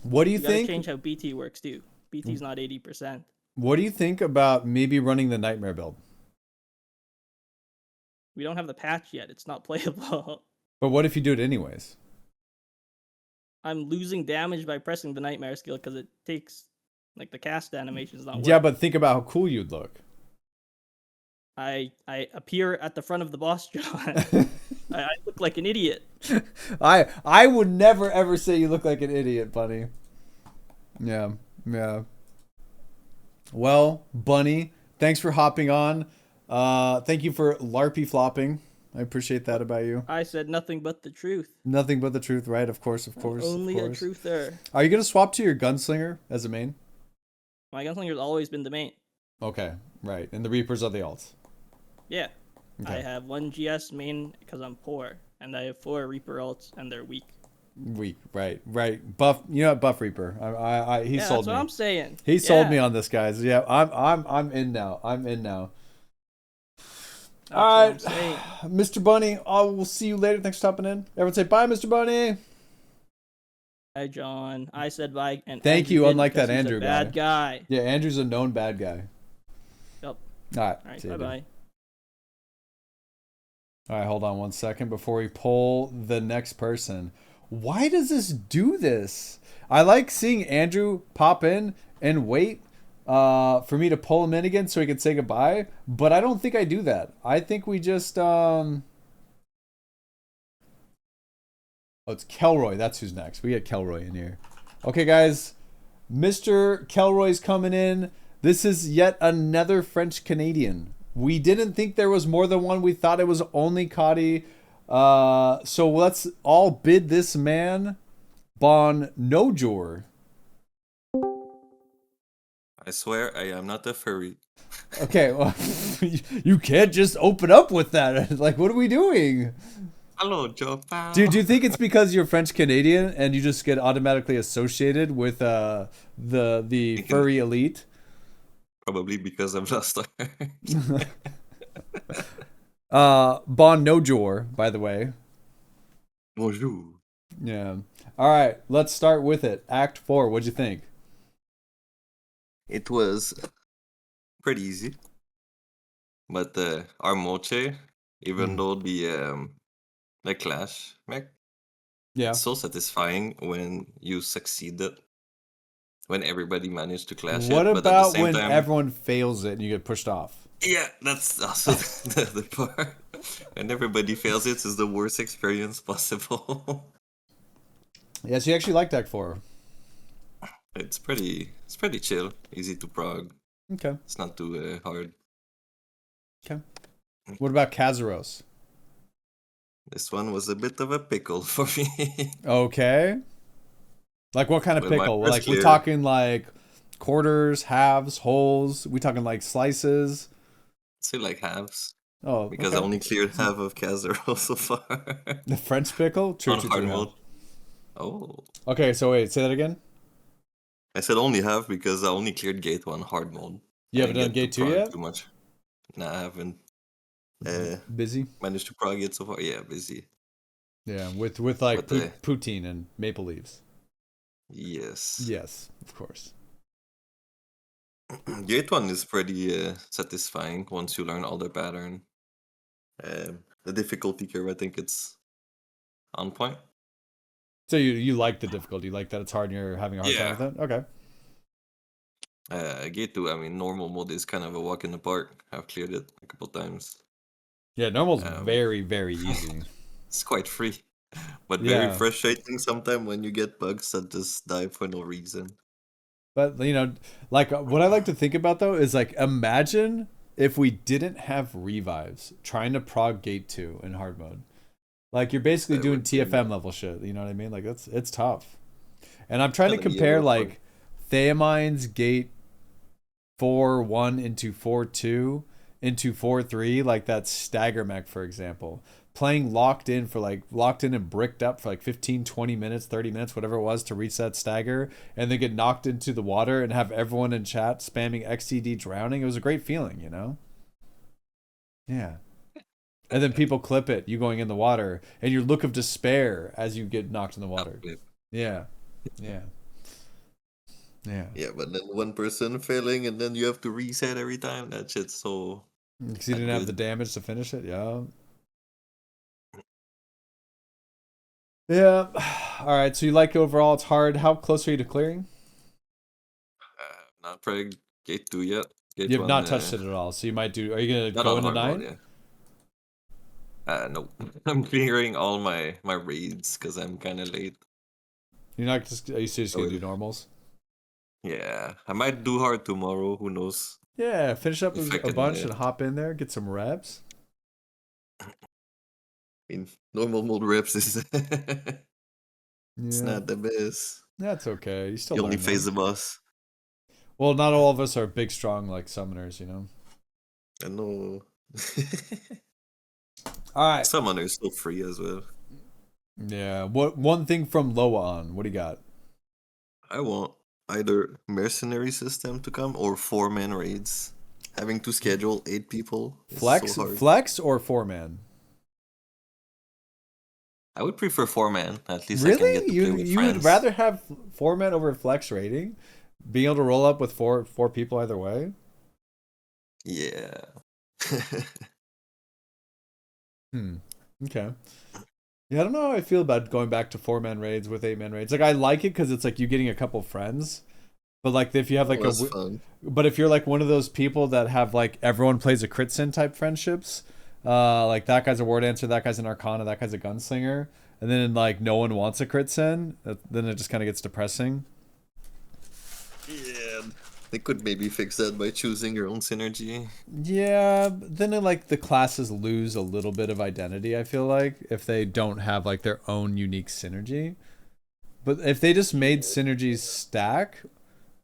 What do you gotta think? change how BT works too. BT's not 80%. What do you think about maybe running the Nightmare build? We don't have the patch yet. It's not playable. But what if you do it anyways? I'm losing damage by pressing the Nightmare skill because it takes, like, the cast animation's not working. Yeah, but think about how cool you'd look. I appear at the front of the boss, John. I look like an idiot. I would never ever say you look like an idiot, Bunny. Yeah, yeah. Well, Bunny, thanks for hopping on. Thank you for LARPy flopping. I appreciate that about you. I said nothing but the truth. Nothing but the truth, right? Of course, of course. Only of course. a truther. Are you gonna swap to your gunslinger as a main? My gunslinger's always been the main. Okay, right. And the Reapers are the alts. Yeah. Okay. I have 1 GS main because I'm poor, and I have 4 Reaper alts, and they're weak. Weak, right. Buff, you know, Buff Reaper. He sold that's me. what I'm saying. He sold me on this, guys. Yeah, I'm in now. I'm in now. All right, Mr. Bunny. We'll see you later. Thanks for stopping in. Everyone say bye, Mr. Bunny. Bye, John. I said bye, and thank Andrew you. didn't Unlike because that he's Andrew a bad guy. Yeah, Andrew's a known bad guy. Yep. All right. All right. See you, Bye dude. bye. All right, hold on 1 second before we pull the next person. Why does this do this? I like seeing Andrew pop in and wait for me to pull him in again so he can say goodbye, but I don't think I do that. I think we just oh, it's Kelroy. That's who's next. We get Kelroy in here. Okay, guys. Mr. Kelroy's coming in. This is yet another French Canadian. We didn't think there was more than one. We thought it was only Cotty. So let's all bid this man bon nojour. I swear I am not a furry. Okay, well, you can't just open up with that. Like, what are we doing? Hello, Johpal. Do you think it's because you're French Canadian and you just get automatically associated with the furry elite? Probably because I'm Lost Ark. Bon nojour, by the way. Bonjour. Yeah. All right, let's start with it. Act 4. What'd you think? It was pretty easy, but our moche, even though the clash mech, Yeah. it's so satisfying when you succeeded. When everybody managed to clash What it, but at the about same when time, everyone fails it and you get pushed off? yeah, that's also the part. When everybody fails it is the worst experience possible. Yeah, so you actually liked Act 4. It's pretty chill, easy to prog. Okay. It's not too hard. Okay. What about Kazeros? This one was a bit of a pickle for me. Okay. Like what kind of With my pickle? first Like we're clear- talking like quarters, halves, wholes. We talking like slices. Say like halves, Oh, because okay. I only cleared half of Kazeros so far. The French pickle. True, On true, hard true. mode. Oh, Okay, so wait, say that again. I said only half because I only cleared gate 1 hard mode. You I haven't didn't done get gate to 2 prog yet? Too much. Nah, I haven't. Busy. Managed to prog it so far. Yeah, busy. Yeah, with like But, poutine and maple leaves. Yes. Yes, of course. Gate 1 is pretty satisfying once you learn all the pattern. The difficulty curve, I think it's on point. So you like the difficulty, you like that it's hard and you're having a hard Yeah. time with it? Okay. Gate 2, I mean, normal mode is kind of a walk in the park. I've cleared it a couple times. Yeah, normal's Um, very, very easy. It's quite free, but Yeah. very frustrating sometimes when you get bugs that just die for no reason. But you know, like what I like to think about though is like imagine if we didn't have revives trying to prog gate 2 in hard mode. Like you're basically That doing would be- TFM level shit, you know what I mean? Like it's tough. And I'm trying to Gonna be a compare rough one. like Theamine's gate 4-1 into 4-2 into 4-3, like that stagger mech, for example. Playing locked in and bricked up for like 15, 20 minutes, 30 minutes, whatever it was to reach that stagger, and then get knocked into the water and have everyone in chat spamming XTD drowning. It was a great feeling, you know? Yeah. And then people clip it, you going in the water, and your look of despair as you get knocked in the water. Yeah. Yeah. Yeah. Yeah, but then one person failing and then you have to reset every time. That shit's so. Because you didn't have the damage to finish it. Yeah. Yeah. All right. So you like overall it's hard. How close are you to clearing? Not probably gate 2 yet. Gate You have not one, touched it at all, so you might do. Are you gonna Not go on into hard 9? mode, yeah. No. I'm clearing all my raids because I'm kind of late. You're not just. Are you just I gonna do will. normals? Yeah, I might do hard tomorrow. Who knows? Yeah, finish up If I a can, bunch and hop in there, get some reps. I mean, normal mode reps is it's Yeah, not the best. that's okay. You still You only learn face them. the boss. Well, not all of us are big, strong like summoners, you know. I know. All right. Summoner is still free as well. Yeah. What one thing from LOAON? What do you got? I want either mercenary system to come or 4-man raids. Having to schedule 8 people is Flex, so hard. flex, or 4-man? I would prefer 4-man. At least I can Really? get to play with You friends. would rather have 4-man over flex rating? Being able to roll up with four people either way? Yeah. Okay. Yeah, I don't know how I feel about going back to 4-man raids with 8-man raids. Like, I like it because it's like you getting a couple friends. But like if you have like That's fun. but if you're like one of those people that have like everyone plays a crit sin type friendships, like that guy's a war dancer, that guy's an arcana, that guy's a gunslinger, and then like no one wants a crit sin, then it just kind of gets depressing. Yeah. They could maybe fix that by choosing your own synergy. Yeah, then like the classes lose a little bit of identity, I feel like, if they don't have like their own unique synergy. But if they just made synergies stack,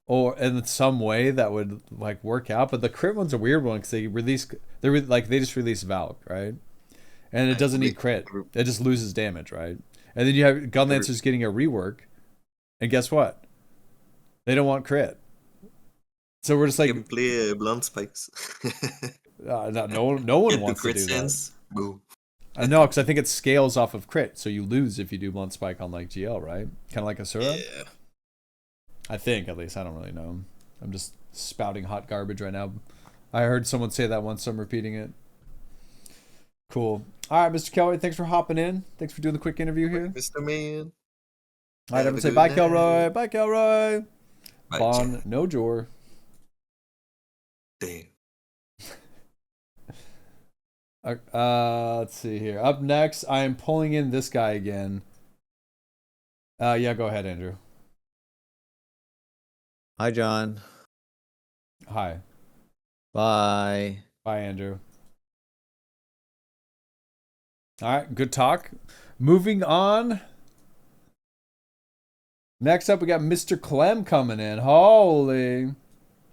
or in some way that would like work out. But the crit one's a weird one because they just release Valk, right? And it doesn't need crit. It just loses damage, right? And then you have Gunlancers getting a rework, and guess what? They don't want crit. So we're just like, You can play blunt spikes. no one Get wants to crit do sense. that. Boom. I know, because I think it scales off of crit, so you lose if you do blunt spike on like GL, right? Kind of like Asura. Yeah. I think, at least. I don't really know. I'm just spouting hot garbage right now. I heard someone say that once, so I'm repeating it. Cool. All right, Mr. Kelroy, thanks for hopping in. Thanks for doing the quick interview here. Mr. Man. All right, I'm going to say bye, Kelroy. Bye, Kelroy. Bye, Bon Jack. no jor. Damn. Let's see here. Up next, I am pulling in this guy again. Yeah, go ahead, Andrew. Hi, John. Hi. Bye. Bye, Andrew. All right, good talk. Moving on. Next up, we got Mr. Clem coming in. Holy.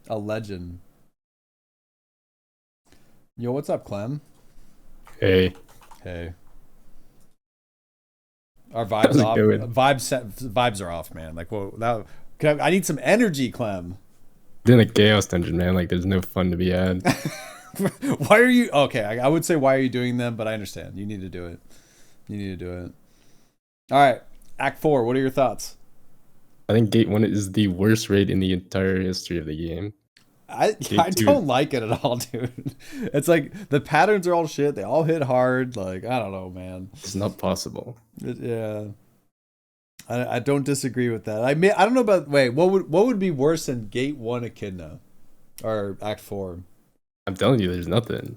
A legend. Yo, what's up, Clem? Hey. Hey. Our How's vibes it off. going? Vibes are off, man. Like, whoa, that. I need some energy, Clem. Then a chaos dungeon, man. Like, there's no fun to be had. Why are you okay? I would say why are you doing them, but I understand. You need to do it. You need to do it. All right, Act 4. What are your thoughts? I think Gate 1 is the worst raid in the entire history of the game. I Gate 2. don't like it at all, dude. It's like the patterns are all shit. They all hit hard. Like, I don't know, man. It's not possible. Yeah. I don't disagree with that. I don't know about what would be worse than Gate 1 Echidna or Act 4? I'm telling you, there's nothing.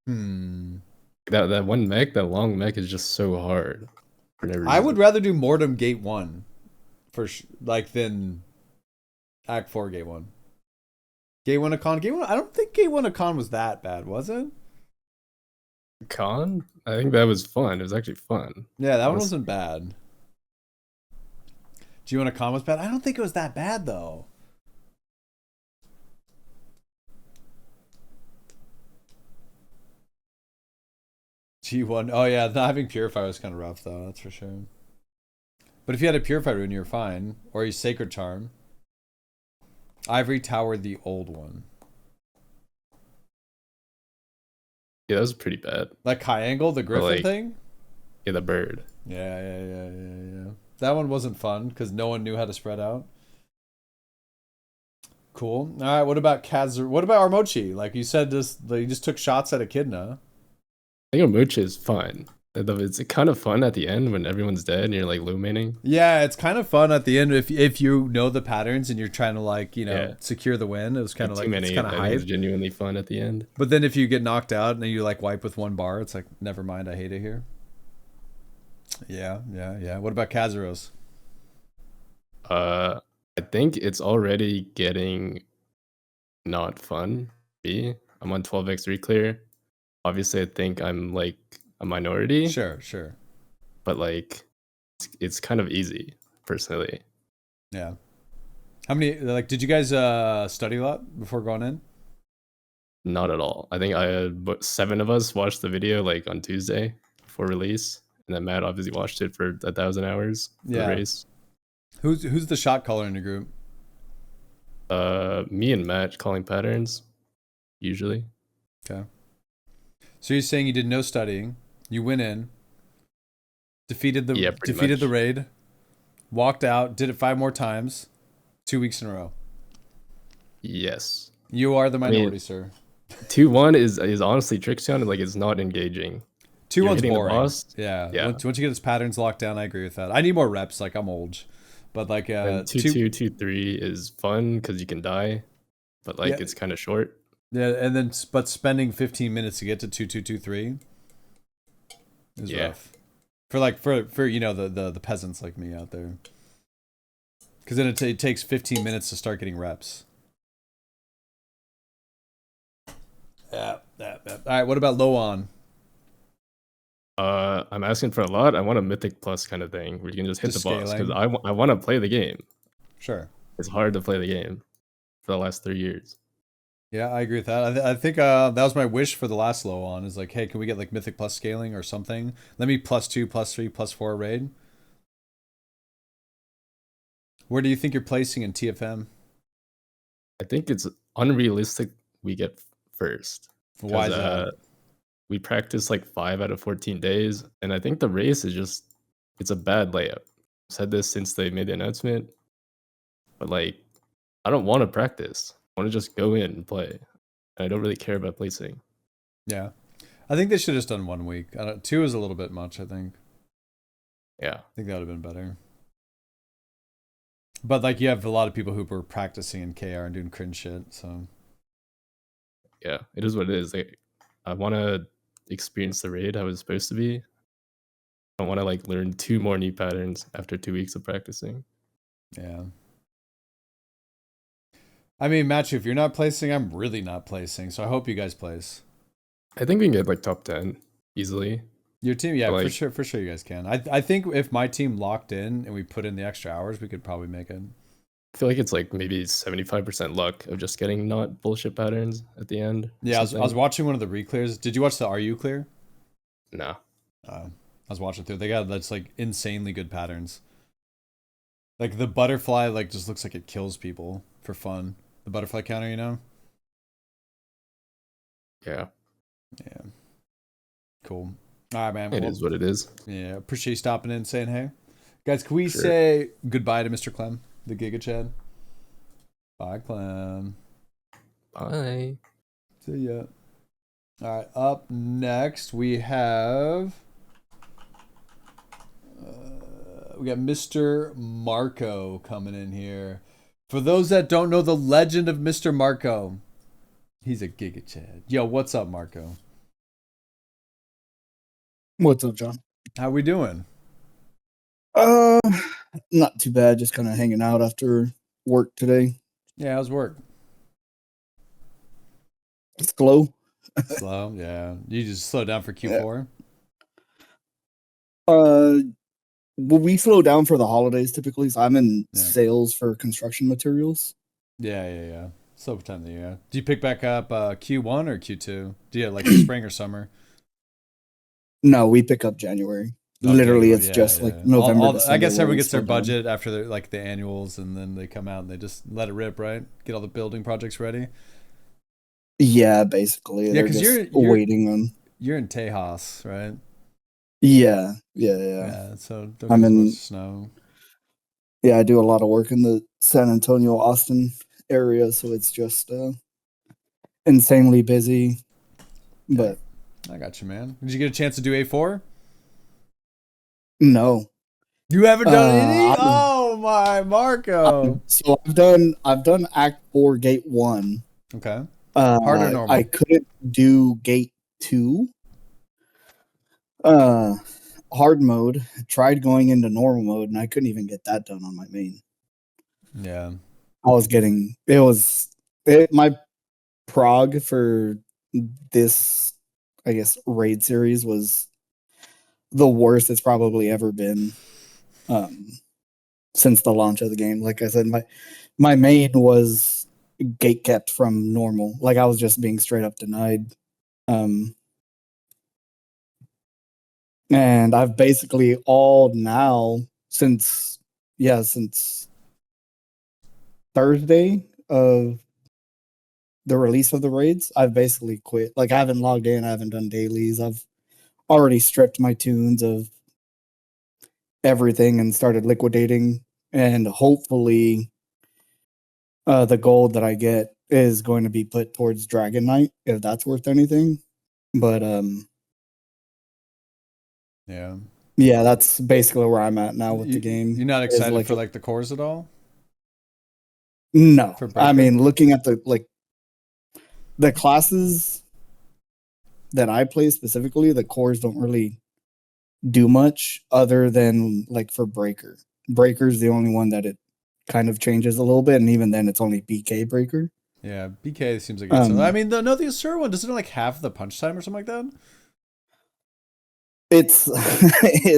That one mech, that long mech, is just so hard. For no reason. I would rather do Mortem Gate 1 than Act 4 Gate 1. Gate 1 Econ. Gate 1. I don't think Gate 1 Econ was that bad, was it? Con? I think that was fun. It was actually fun. Yeah, that one wasn't bad. G1 Econ was bad. I don't think it was that bad though. G1. Oh yeah, not having Purify was kind of rough though. That's for sure. But if you had a Purify rune, you're fine. Or a Sacred Charm. Ivory Tower, the old one. Yeah, that was pretty bad. Like High Angle, the Griffin thing? Yeah, the bird. Yeah. That one wasn't fun because no one knew how to spread out. Cool. All right, what about Kazer? What about Armochi? Like you said, you just took shots at Echidna. I think Omocha is fine. It's kind of fun at the end when everyone's dead and you're like low maining. Yeah, it's kind of fun at the end if you know the patterns and you're trying to like Yeah. secure the win. It was kind of Too like many. it's kind of I think it's hype. genuinely fun at the end. But then if you get knocked out and then you like wipe with one bar, it's like never mind. I hate it here. Yeah. What about Kazeros? I think it's already getting not fun. I'm on 12x3 clear. Obviously, I think I'm like a minority. Sure. But like, it's kind of easy, personally. Yeah. How many like did you guys study a lot before going in? Not at all. I think I had 7 of us watched the video like on Tuesday before release, and then Matt obviously watched it for 1,000 hours for the race. Who's the shot caller in the group? Me and Matt calling patterns, usually. Okay. So you're saying you did no studying, you went in, defeated the raid, walked out, did it 5 more times, 2 weeks in a row. Yes. You are the minority, sir. 2-1 is honestly Trickstown, like it's not engaging. 2-1's boring. Yeah. Once you get his patterns locked down, I agree with that. I need more reps. Like I'm old, but like 2-2, 2-3 is fun because you can die, but like it's kind of short. Yeah, and then but spending 15 minutes to get to 2-2-2-3 is rough. For you know the peasants like me out there. Because then it takes 15 minutes to start getting reps. Yeah. All right, what about LOAON? I'm asking for a lot. I want a Mythic Plus kind of thing where you can just hit the boss because scaling. I want to play the game. Sure. It's hard to play the game for the last 3 years. Yeah, I agree with that. I think that was my wish for the last LOAON is like, hey, can we get like Mythic Plus scaling or something? Let me +2, +3, +4 raid. Where do you think you're placing in TFM? I think it's unrealistic we get first. Why is that? We practice like 5 out of 14 days, and I think the race is it's a bad layout. I've said this since they made the announcement, but like, I don't want to practice. I want to just go in and play. And I don't really care about placing. Yeah. I think they should have just done 1 week. 2 is a little bit much, I think. Yeah. I think that would have been better. But like you have a lot of people who were practicing in KR and doing cringe shit, so yeah, it is what it is. Like, I want to experience the raid how it's supposed to be. I want to like learn 2 more new patterns after 2 weeks of practicing. Yeah. I mean, Matthew, if you're not placing, I'm really not placing. So I hope you guys place. I think we can get like top 10 easily. Your team, yeah, like, for sure you guys can. I think if my team locked in and we put in the extra hours, we could probably make it. I feel like it's like maybe 75% luck of just getting not bullshit patterns at the end. Yeah, I was watching one of the reclears. Did you watch the RU clear? No. I was watching through. They got that's like insanely good patterns. Like the butterfly, like just looks like it kills people for fun. The butterfly counter, you know? Yeah. Yeah. Cool. All right, man. It is what it is. Yeah, appreciate you stopping in and saying hey. Guys, can we say goodbye to Mr. Clem, the Giga Chad? Bye, Clem. Bye. See ya. All right, up next we have... we got Mr. Mahrkoh coming in here. For those that don't know the legend of Mr. Mahrkoh, he's a Giga Chad. Yo, what's up, Mahrkoh? What's up, John? How we doing? Not too bad. Just kind of hanging out after work today. Yeah, how's work? Slow. Slow, yeah. You just slow down for Q4? Well, we slow down for the holidays typically. So I'm in sales for construction materials. Yeah. Slow time of the year. Do you pick back up Q1 or Q2? Do you like spring or summer? No, we pick up January. Oh, Literally, it's just like November. I guess everyone gets their budget after like the annuals, and then they come out and they just let it rip, right? Get all the building projects ready. Yeah, basically. Yeah, because you're waiting on. You're in Tejas, right? Yeah. So I'm in snow. Yeah, I do a lot of work in the San Antonio, Austin area, so it's just insanely busy. But I got you, man. Did you get a chance to do A4? No. You haven't done any? I've- Oh my, Mahrkoh. So I've done Act 4 Gate 1. Okay. Hard or normal? I couldn't do Gate 2. Hard mode. Tried going into normal mode, and I couldn't even get that done on my main. Yeah. My prog for this, I guess, raid series was the worst it's probably ever been since the launch of the game. Like I said, my main was gate kept from normal. Like I was just being straight up denied. And I've basically all now since Thursday of the release of the raids, I've basically quit. Like I haven't logged in, I haven't done dailies. I've already stripped my tunes of everything and started liquidating, and hopefully the gold that I get is going to be put towards Dragon Knight if that's worth anything. But yeah, that's basically where I'm at now with the game. You're not excited for like the cores at all? No. I mean, looking at the classes that I play specifically, the cores don't really do much other than like for Breaker. Breaker's the only one that it kind of changes a little bit, and even then it's only BK Breaker. Yeah, BK seems like it's I mean, the Azur one, doesn't it like half the punch time or something like that? It's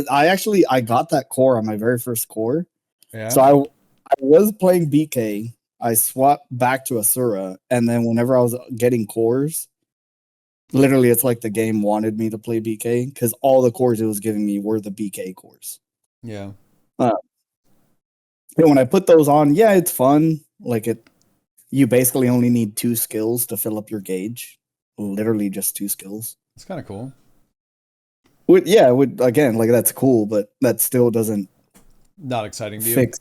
I got that core on my very first core. Yeah. So I was playing BK. I swapped back to Asura, and then whenever I was getting cores, literally it's like the game wanted me to play BK because all the cores it was giving me were the BK cores. Yeah. And when I put those on, yeah, it's fun. Like you basically only need 2 skills to fill up your gauge. Literally just 2 skills. It's kind of cool. Again, like that's cool, but that still doesn't not exciting to you. Fix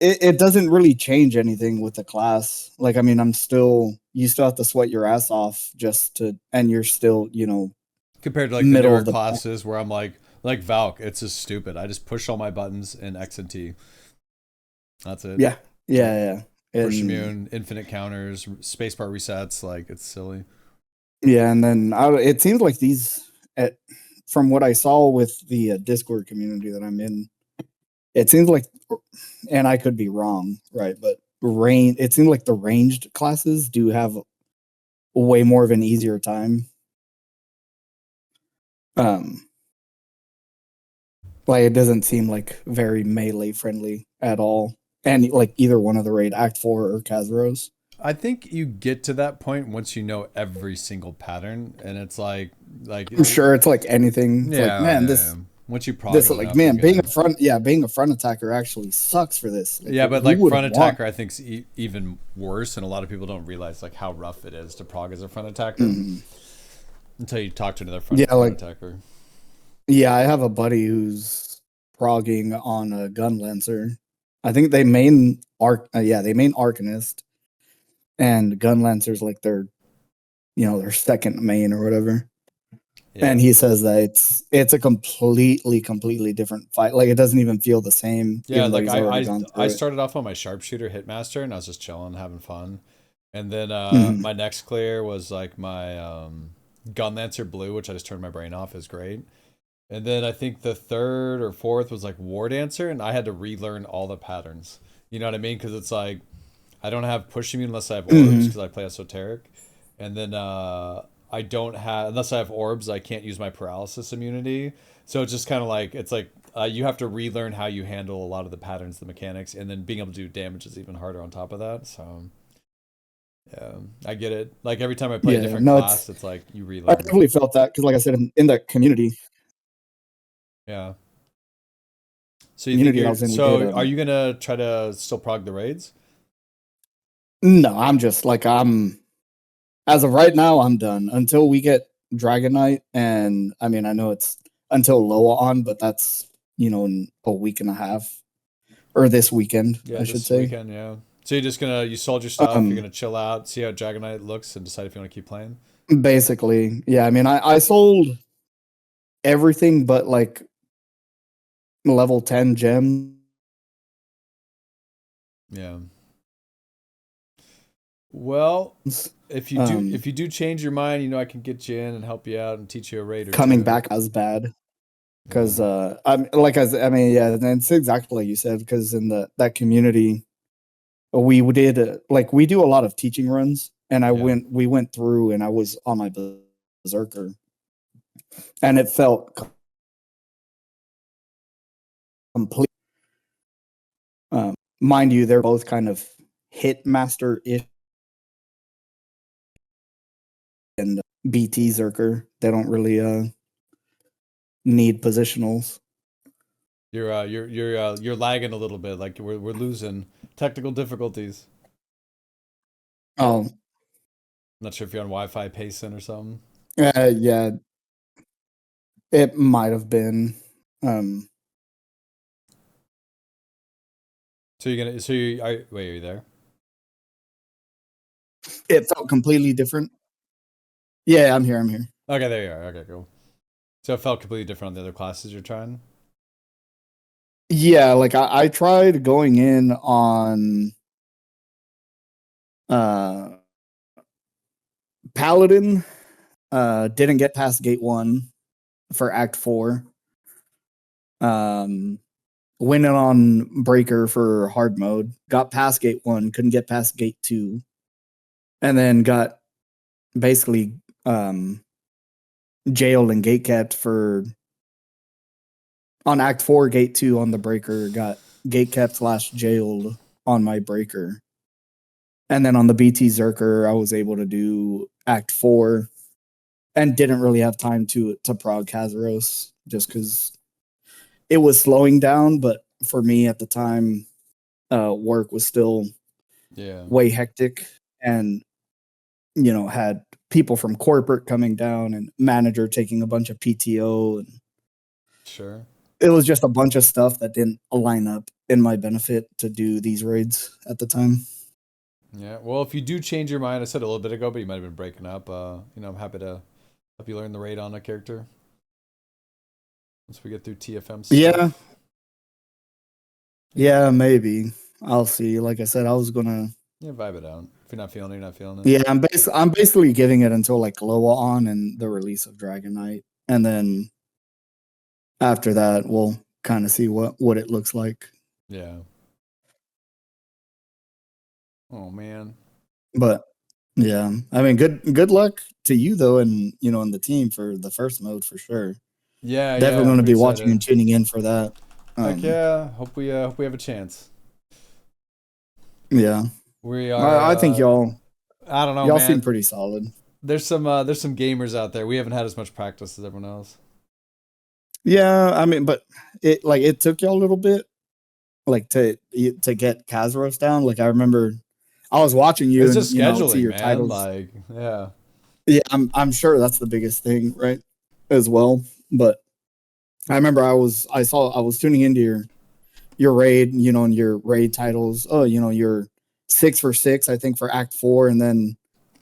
it doesn't really change anything with the class. Like, I mean, you still have to sweat your ass off and you're still, compared to like the newer classes where I'm like Valk, it's just stupid. I just push all my buttons in X and T. That's it. Yeah. Push immune, infinite counters, spacebar resets. Like, it's silly. Yeah, and then it seems like from what I saw with the Discord community that I'm in, it seems like, and I could be wrong, right? But it seems like the ranged classes do have way more of an easier time. Like it doesn't seem like very melee friendly at all, and like either one of the raid Act 4 or Kazeros. I think you get to that point once you know every single pattern, and it's like I'm sure it's like anything. It's like, man, once you this like, man, being a front attacker actually sucks for this. Like, yeah, but like front attacker, I think is even worse, and a lot of people don't realize like how rough it is to prog as a front attacker until you talk to another front attacker. Yeah, I have a buddy who's progging on a gun lancer. I think they main Arcanist. And Gun Lancer's like their second main or whatever. Yeah. And he says that it's a completely different fight. Like it doesn't even feel the same. Yeah, like I started off on my sharpshooter hitmaster and I was just chilling, having fun. And then my next clear was like my Gun Lancer blue, which I just turned my brain off, is great. And then I think the third or fourth was like War Dancer, and I had to relearn all the patterns. You know what I mean? Because it's like I don't have push immune unless I have orbs because I play esoteric, and then I don't have unless I have orbs. I can't use my paralysis immunity. So it's just kind of like you have to relearn how you handle a lot of the patterns, the mechanics, and then being able to do damage is even harder on top of that. So yeah, I get it. Like every time I play a different class, it's like you relearn. I definitely felt that because, like I said, in that community. Yeah. So are you gonna try to still prog the raids? No, I'm just like as of right now, I'm done until we get Dragon Knight, and I mean I know it's until LOAON, but that's in a week and a half or this weekend, I should say. Weekend, yeah. So you're just you sold your stuff, you're gonna chill out, see how Dragon Knight looks, and decide if you want to keep playing. Basically, yeah. I mean, I sold everything but like level 10 gems. Yeah. Well, if you do change your mind, you know I can get you in and help you out and teach you a raid or Coming two. back as bad. Because and it's exactly like you said, because in that community we did we do a lot of teaching runs, and we went through and I was on my berserker, and it felt complete. Mind you, they're both kind of hit master-ish and BT Zerker. They don't really need positionals. You're lagging a little bit. Like we're losing technical difficulties. Oh, I'm not sure if you're on Wi-Fi pacing or something. Yeah, it might have been. So you're gonna. So you wait. Are you there? It felt completely different. Yeah, I'm here. Okay, there you are. Okay, cool. So it felt completely different on the other classes you're trying. Yeah, like I tried going in on Paladin, didn't get past gate 1 for Act 4. Went in on Breaker for hard mode, got past gate 1, couldn't get past gate 2, and then got basically jailed and gate kept for on Act 4, gate 2 on the Breaker, got gate kept / jailed on my Breaker. And then on the BT Zerker, I was able to do Act 4 and didn't really have time to prog Kazeros just because it was slowing down. But for me at the time, work was still way hectic, and had people from corporate coming down and manager taking a bunch of PTO, and sure, it was just a bunch of stuff that didn't line up in my benefit to do these raids at the time. Yeah, well, if you do change your mind, I said a little bit ago, but you might have been breaking up. I'm happy to help you learn the raid on a character once we get through TFM stuff. Yeah, maybe I'll see. Like I said, I was gonna vibe it out. If you're not feeling it, you're not feeling it. Yeah, I'm basically giving it until LOAON and the release of Dragon Knight, and then after that, we'll kind of see what it looks like. Yeah. Oh man. But yeah, I mean, good luck to you though, and in the team for the first mode for sure. Yeah, definitely going to be watching and tuning in for that. Heck yeah! Hope we have a chance. Yeah, we are. I think y'all. I don't know. Y'all man. seem pretty solid. There's some gamers out there. We haven't had as much practice as everyone else. Yeah, I mean, but it took y'all a little bit, to get Kazeros down. Like I remember, I was watching you. It's just scheduling, see your man. titles. Yeah, I'm sure that's the biggest thing, right? As well, but I remember I was tuning into your raid, and your raid titles. Oh, you're 6 for 6, I think, for Act 4, and then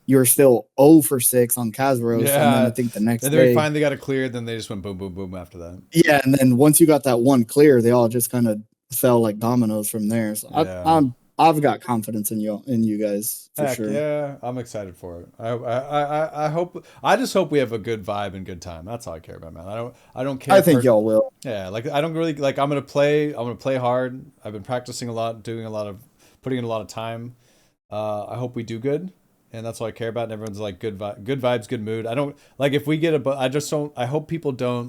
you're still 0 for 6 on Kazeros. Yeah, and then I think the next day, and then we finally got it cleared. Then they just went boom, boom, boom after that. Yeah, and then once you got that one clear, they all just kind of fell like dominoes from there. So yeah. I've got confidence in you guys for sure. Yeah, I'm excited for it. I just hope we have a good vibe and good time. That's all I care about, man. I don't care. I think y'all will. Yeah, I don't really I'm gonna play hard. I've been practicing a lot, putting in a lot of time. I hope we do good, and that's all I care about. And everyone's good vibes, good mood. I don't if we get I hope people don't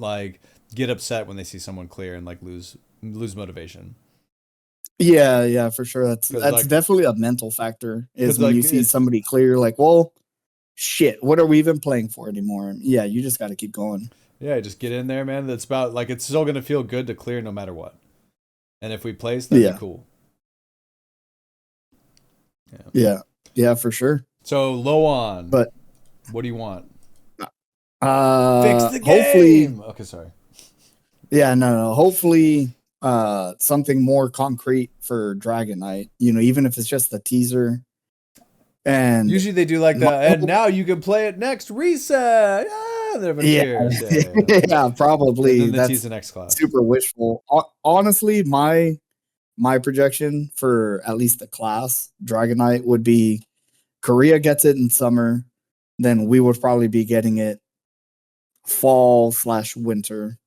get upset when they see someone clear and lose motivation. Yeah, for sure. That's definitely a mental factor. Is when you see somebody clear, well, shit, what are we even playing for anymore? Yeah, you just got to keep going. Yeah, just get in there, man. That's about it's still gonna feel good to clear no matter what. And if we place, that'd be cool. Yeah, for sure. So LOAON, but what do you want? Fix the game. Okay, sorry. Yeah, no. Hopefully, something more concrete for Dragon Knight. Even if it's just the teaser. And usually they do that. And now you can play it next reset. Yeah, cheers. yeah, probably. And then the That's T's the next class. super wishful. Honestly, my projection for at least the class Dragonite would be Korea gets it in summer, then we would probably be getting it fall/winter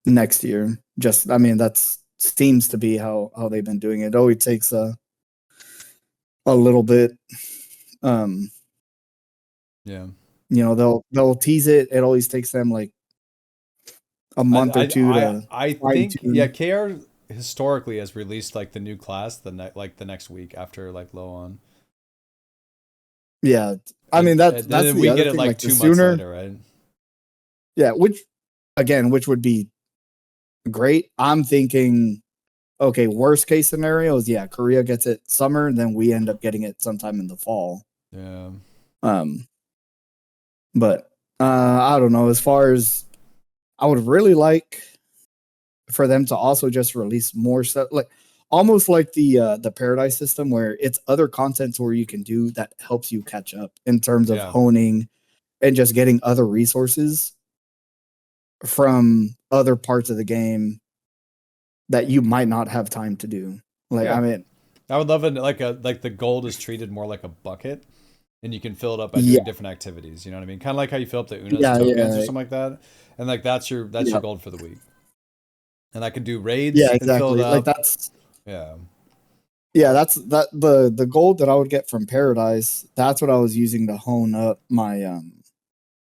next year. Just, I mean, that's seems to be how they've been doing it. It always takes a little bit. Yeah. You know, they'll tease it. It always takes them like a month or two to. I think KR historically has released like the new class the next week after like LOAON. Yeah, I mean that's the we other get it thing, like 2 months sooner, later, right? Yeah, which would be great. I'm thinking, okay, worst case scenarios, yeah, Korea gets it summer, and then we end up getting it sometime in the fall. Yeah. But I don't know. As far as I would really like for them to also just release more stuff, like almost like the Paradise system, where it's other content where you can do that helps you catch up in terms of honing and just getting other resources from other parts of the game that you might not have time to do. Like, I mean, I would love it like the gold is treated more like a bucket, and you can fill it up by doing different activities. You know what I mean? Kind of like how you fill up the Una's tokens or something like that. And like that's your gold for the week. And I can do raids. Yeah, exactly. exactly. Like that's that's the gold that I would get from Paradise. That's what I was using to hone up my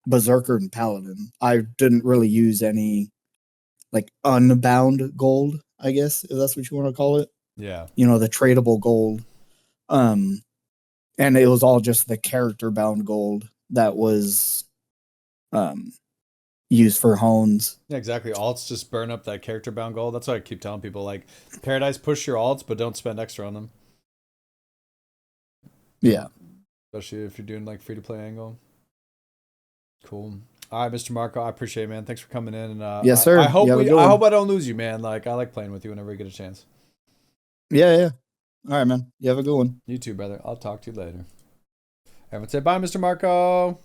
Berserker and Paladin. I didn't really use any like unbound gold, I guess, if that's what you want to call it. Yeah. You know, the tradable gold. And it was all just the character bound gold that was used for hones. Yeah, exactly. Alts just burn up that character bound gold. That's why I keep telling people, like, Paradise, push your alts, but don't spend extra on them. Yeah. Especially if you're doing like free to play angle. Cool. All right, Mr. Mahrkoh, I appreciate it, man. Thanks for coming in. And yes, sir. I hope I don't lose you, man. Like, I like playing with you whenever we get a chance. Yeah. All right, man. You have a good one. You too, brother. I'll talk to you later. Everyone say bye, Mr. Mahrkoh.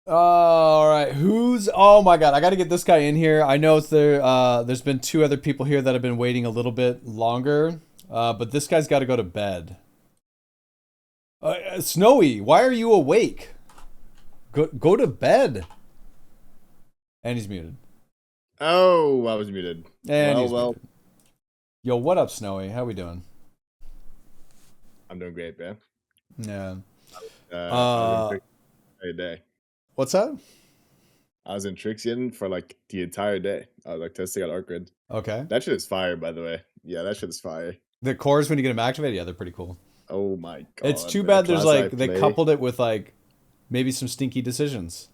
All right, oh my god, I got to get this guy in here. I know there's been 2 other people here that have been waiting a little bit longer, but this guy's got to go to bed. Snowy, why are you awake? Go to bed. And he's muted. Oh, I was muted. And muted. Yo, what up, Snowy? How we doing? I'm doing great, man. Yeah. Day. What's that? I was in Trixion for like the entire day. I was like testing out Arc Grid. Okay. That shit is fire, by the way. Yeah, that shit is fire. The cores, when you get them activated, yeah, they're pretty cool. Oh my god. It's too bad there's like they coupled it with like maybe some stinky decisions.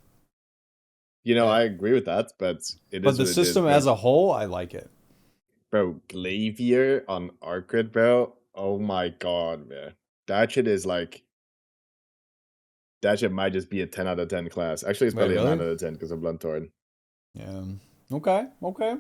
You know, I agree with that, but But the system as a whole, I like it. Bro, Glavier on Arc Grid, bro. Oh my god, man. That shit is like that shit might just be a 10 out of 10 class. Actually, it's probably a 9 out of 10 because of Blunt Torn. Yeah. Okay. Yeah,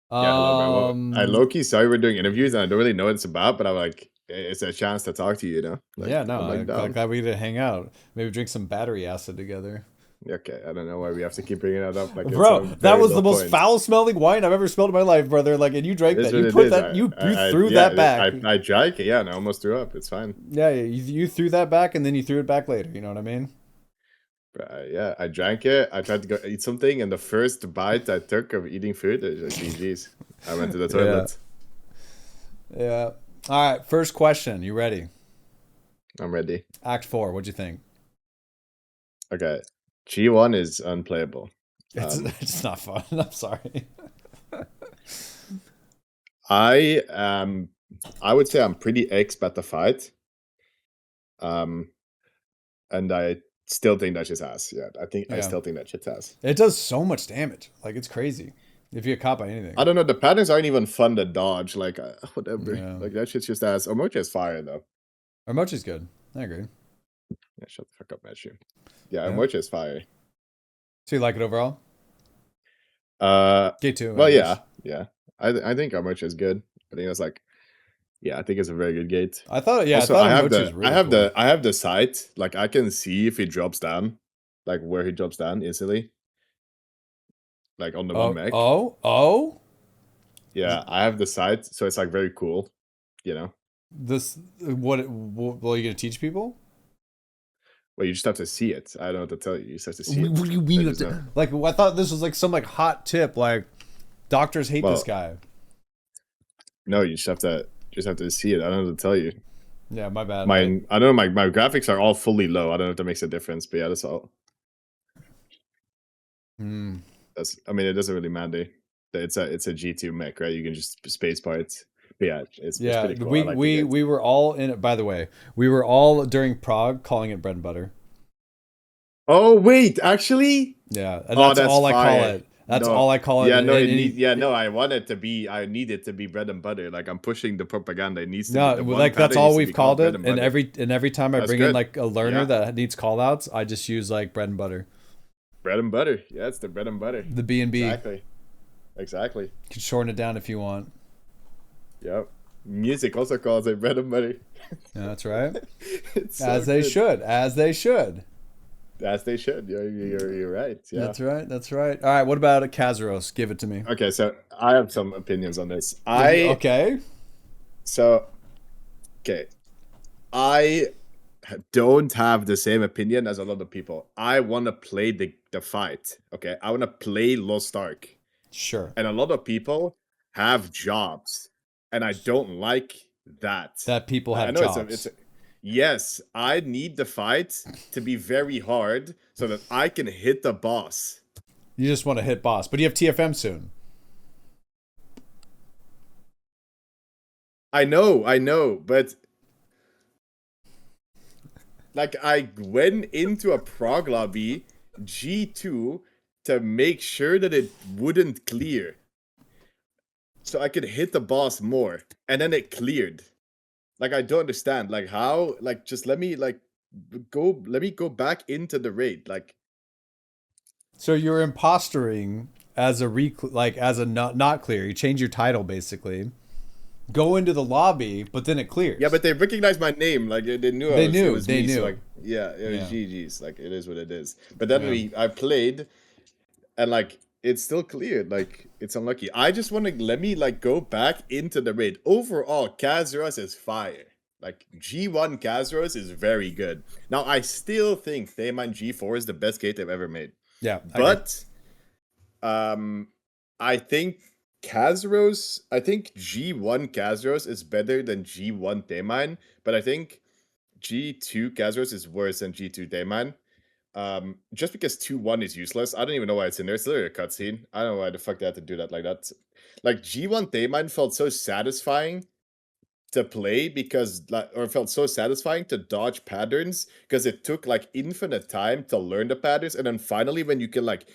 hello, bro. I low-key saw you were doing interviews, and I don't really know what it's about, but I'm like, it's a chance to talk to you, you know? Like, yeah, no, I'm glad we get to hang out. Maybe drink some battery acid together. Okay, I don't know why we have to keep bringing that up. Like, bro, that was the most foul-smelling wine I've ever smelled in my life, brother. Like, and you drank that. You put that. You threw that back. I drank it, yeah, and I almost threw up. It's fine. Yeah, you threw that back, and then you threw it back later. You know what I mean? Yeah, I drank it. I tried to go eat something, and the first bite I took of eating food, it was like, GG's. I went to the toilet. Yeah. All right, first question. You ready? I'm ready. Act 4. What'd you think? Okay. G1 is unplayable. It's not fun. I'm sorry. I would say I'm pretty exp the fight. And I still think that shit's ass. Yeah, I still think that shit's ass. It does so much damage. Like, it's crazy. If you get caught by anything. I don't know. The patterns aren't even fun to dodge. Like, whatever. Yeah. Like, that shit's just ass. Omochi is fire, though. Omochi's good. I agree. Yeah, shut the fuck up, Matthew. Yeah, Omochi is fire. So you like it overall? Gate 2. Well, yeah. I think Omochi is good. I think it's like Yeah, I think it's a very good gate. I thought, yeah, Also, I thought I have Emochi the was really I have cool. the I have the sight. Like I can see if he drops down, like where he drops down instantly. Like on the one mech. Oh. Yeah, I have the sight, so it's like very cool. You know. This what are you gonna teach people? Well, you just have to see it. I don't know what to tell you. You just have to see it. What do you mean? There's no- Like I thought this was like some like hot tip. Like doctors hate this Well, guy. No, you just have to see it. I don't know what to tell you. Yeah, my bad. I don't know. My graphics are all fully low. I don't know if that makes a difference, but yeah, that's all. That's. I mean, it doesn't really matter. It's a G2 mech, right? You can just spacebar it. But yeah, it's pretty cool. I like the gate. we were all in it. By the way, we were all during Prague calling it bread and butter. Oh wait, actually. Yeah, and that's all I call it. That's all I call it. Yeah, no, I want it to be. I need it to be bread and butter. Like I'm pushing the propaganda. It needs to. No, be the one like that's pattern all needs to we've be called bread it. and butter. And every time I That's bring in good. like a learner Yeah. that needs call outs, I just use like bread and butter. Bread and butter. Yeah, it's the bread and butter. The B&B. Exactly. You can shorten it down if you want. Yep. Music also calls it bread and butter. Yeah, that's right. It's so As they good. should. As they should. As they should. You're right. Yeah. That's right. That's right. All right. What about a Kazeros? Give it to me. Okay, so I have some opinions on this. Okay. So, okay, I don't have the same opinion as a lot of people. I want to play the fight. Okay, I want to play Lost Ark. Sure. And a lot of people have jobs, and I don't like that. That people I have know jobs. yes, I need the fight to be very hard so that I can hit the boss. You just want to hit boss, but you have TFM soon. I know, but like I went into a prog lobby G2 to make sure that it wouldn't clear. So I could hit the boss more. And then it cleared. Like I don't understand. Like how like just let me go back into the raid. Like So you're impostering as a as a not clear. You change your title basically. Go into the lobby, but then it clears. yeah, but they recognized my name. Like they knew They it knew, was they me. knew. So like yeah, it was Yeah. GG's. Like it is what it is. But then Yeah. I played and like it's still cleared. Like it's unlucky. I just want to let me like go back into the raid. Overall, Kazeros is fire. Like G1 Kazeros is very good. Now I still think Thaemon G4 is the best gate they've ever made. Yeah. But I think G1 Kazeros is better than G1 Thaemon, but I think G2 Kazeros is worse than G2 Thaemon. Just because 2-1 is useless. I don't even know why it's in there. It's literally a cutscene. I don't know why the fuck they had to do that like that. Like G1 Thaemon felt so satisfying to play because or felt so satisfying to dodge patterns because it took like infinite time to learn the patterns, and then finally when you can like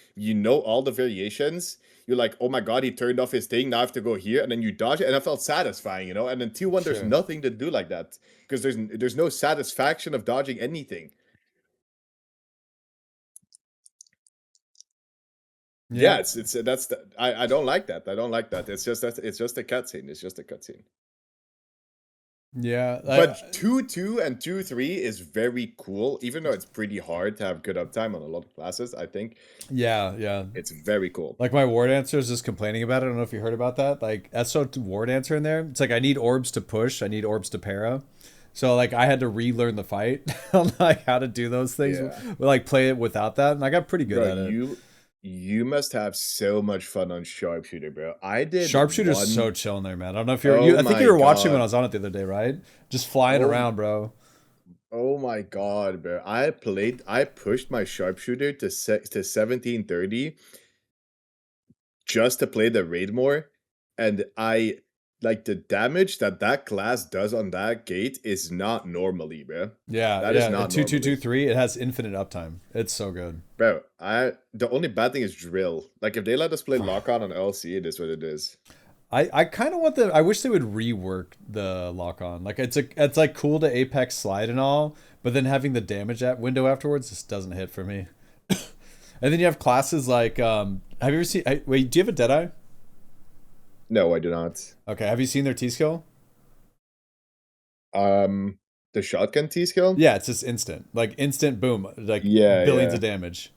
all the variations, you're like, oh my god, he turned off his thing, now I have to go here, and then you dodge it, and that felt satisfying, and then 2-1 there's Sure. nothing to do like that because there's no satisfaction of dodging anything. Yeah, I don't like that. I don't like that. It's just a cutscene. It's just a cutscene. Yeah. But 2-2 and 2-3 is very cool, even though it's pretty hard to have good uptime on a lot of classes, I think. Yeah. It's very cool. Like my ward answer is just complaining about it. I don't know if you heard about that. Like SO ward answer in there. It's like I need orbs to push. I need orbs to para. So like I had to relearn the fight on like how to do those things. Yeah. Like play it without that, and I got pretty good at it. You must have so much fun on Sharpshooter, bro. I did. Sharpshooter's so chill in there, man. I don't know if you're. Oh I think my you were watching when God. I was on it the other day, right? Just flying Oh. around, bro. Oh my god, bro. I pushed my Sharpshooter to 1730 just to play the raid more, and like the damage that class does on that gate is not normally, bro. Yeah, That is yeah. not 2-2-2-3. It has infinite uptime. It's so good. Bro, the only bad thing is drill. Like if they let us play lock-on LC, it is what it is. I kind of want I wish they would rework the lock on. Like it's like cool to Apex slide and all, but then having the damage at window afterwards just doesn't hit for me. And then you have classes like have you ever seen? Wait, do you have a Deadeye? No, I do not. Okay, have you seen their T skill? The shotgun T skill. Yeah, it's just instant, like instant boom, like Yeah, billions yeah. of damage.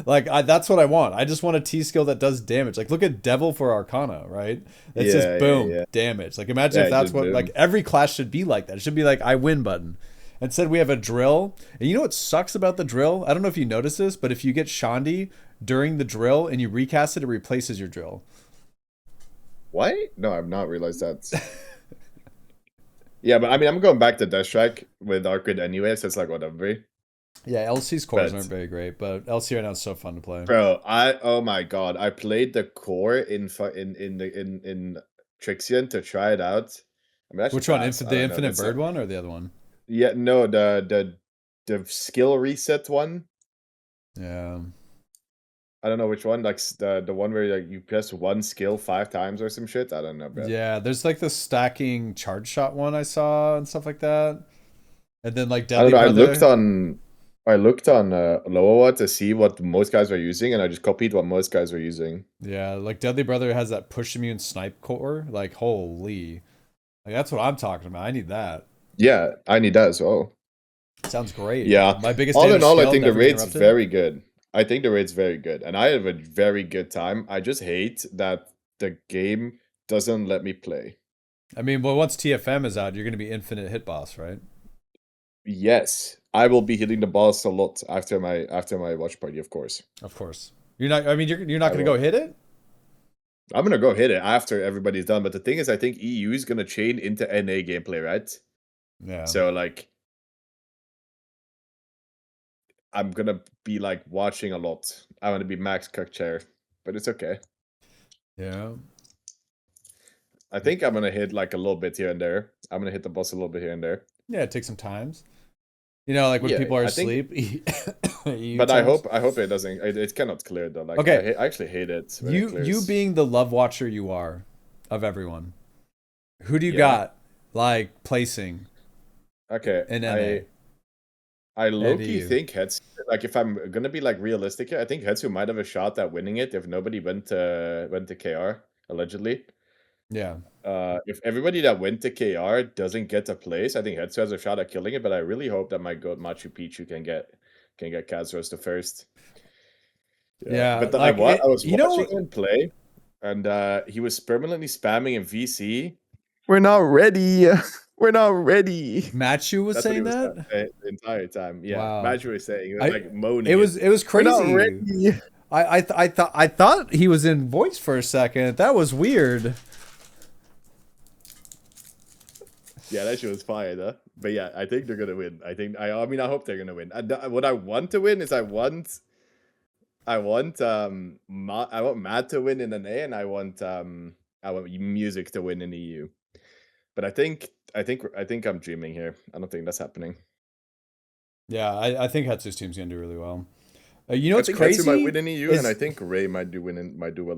Like that's what I want. I just want a T skill that does damage. Like look at Devil for Arcana, right? It's Yeah, just yeah, boom, yeah. damage. Like imagine Yeah, if that's just what like boom. every class should be like that. It should be like I win button. Instead we have a drill. And you know what sucks about the drill? I don't know if you noticed this, but if you get Shandi during the drill and you recast it, it replaces your drill. What? No, I've not realized that. Yeah, but I mean, I'm going back to Death Strike with Arcade anyway, so it's like whatever. Yeah, LC's cores But- aren't very great, but LC right now is so fun to play. Bro, oh my god, I played the core in Trixion to try it out. I mean, I should Which one? pass. I The don't know, Infinite that's Bird a- one or the other one? Yeah, no, the skill reset one. Yeah. I don't know which one. Like the one where like you press one skill 5 times or some shit. I don't know, bro. Yeah, there's like the stacking charge shot one I saw and stuff like that. And then like I don't Deadly know. Brother. I looked on LOAON to see what most guys were using, and I just copied what most guys were using. Yeah, like Deadly Brother has that push immune snipe core. Like holy, like that's what I'm talking about. I need that. Yeah, I need that as well. Sounds great. Yeah. My biggest All in damage all, I skill, think the never rate's interrupted. very good. I think the rate's very good, and I have a very good time. I just hate that the game doesn't let me play. I mean, well, once TFM is out, you're gonna be infinite hit boss, right? Yes, I will be hitting the boss a lot after my watch party, of course. Of course. You're not. I mean, you're not I gonna go will. hit it. I'm gonna go hit it after everybody's done, but the thing is, I think EU is gonna chain into NA gameplay, right? Yeah. So like, I'm gonna be like watching a lot. I'm gonna be max cook chair, but it's okay. Yeah. I think I'm gonna hit like a little bit here and there. I'm gonna hit the boss a little bit here and there. Yeah. It takes some times. You know, like when Yeah, people are I think- asleep. EU But I times. hope it doesn't. It cannot clear though. Like, Okay. I actually hate it. When it You clears. being the love watcher you are of everyone, who do you Yeah. got like placing Okay. in NA? I low-key EU. think Hetsu, like if I'm gonna be like realistic here, I think Hetsu might have a shot at winning it if nobody went to KR, allegedly. Yeah. If everybody that went to KR doesn't get a place, I think Hetsu has a shot at killing it, but I really hope that my goat Machu Picchu can get Kazeros to first. Yeah, But like, I was you know- watching him play, and he was permanently spamming in VC. We're not ready. We're not ready. Machu was That's what he saying was that. saying the entire time. Yeah, Wow. Machu was saying, he was I- like moaning. It was We're crazy. not ready. I thought he was in voice for a second. That was weird. Yeah, that shit was fire, though. But yeah, I think they're gonna win. I mean, I hope they're gonna win. What I want to win is I want Matt to win in NA, and I want Music to win in EU. But I think I'm dreaming here. I don't think that's happening. Yeah, I think Hetsu's team's gonna do really well. You know I what's think crazy? Hetsu might win in EU, is- and I think Ray might do well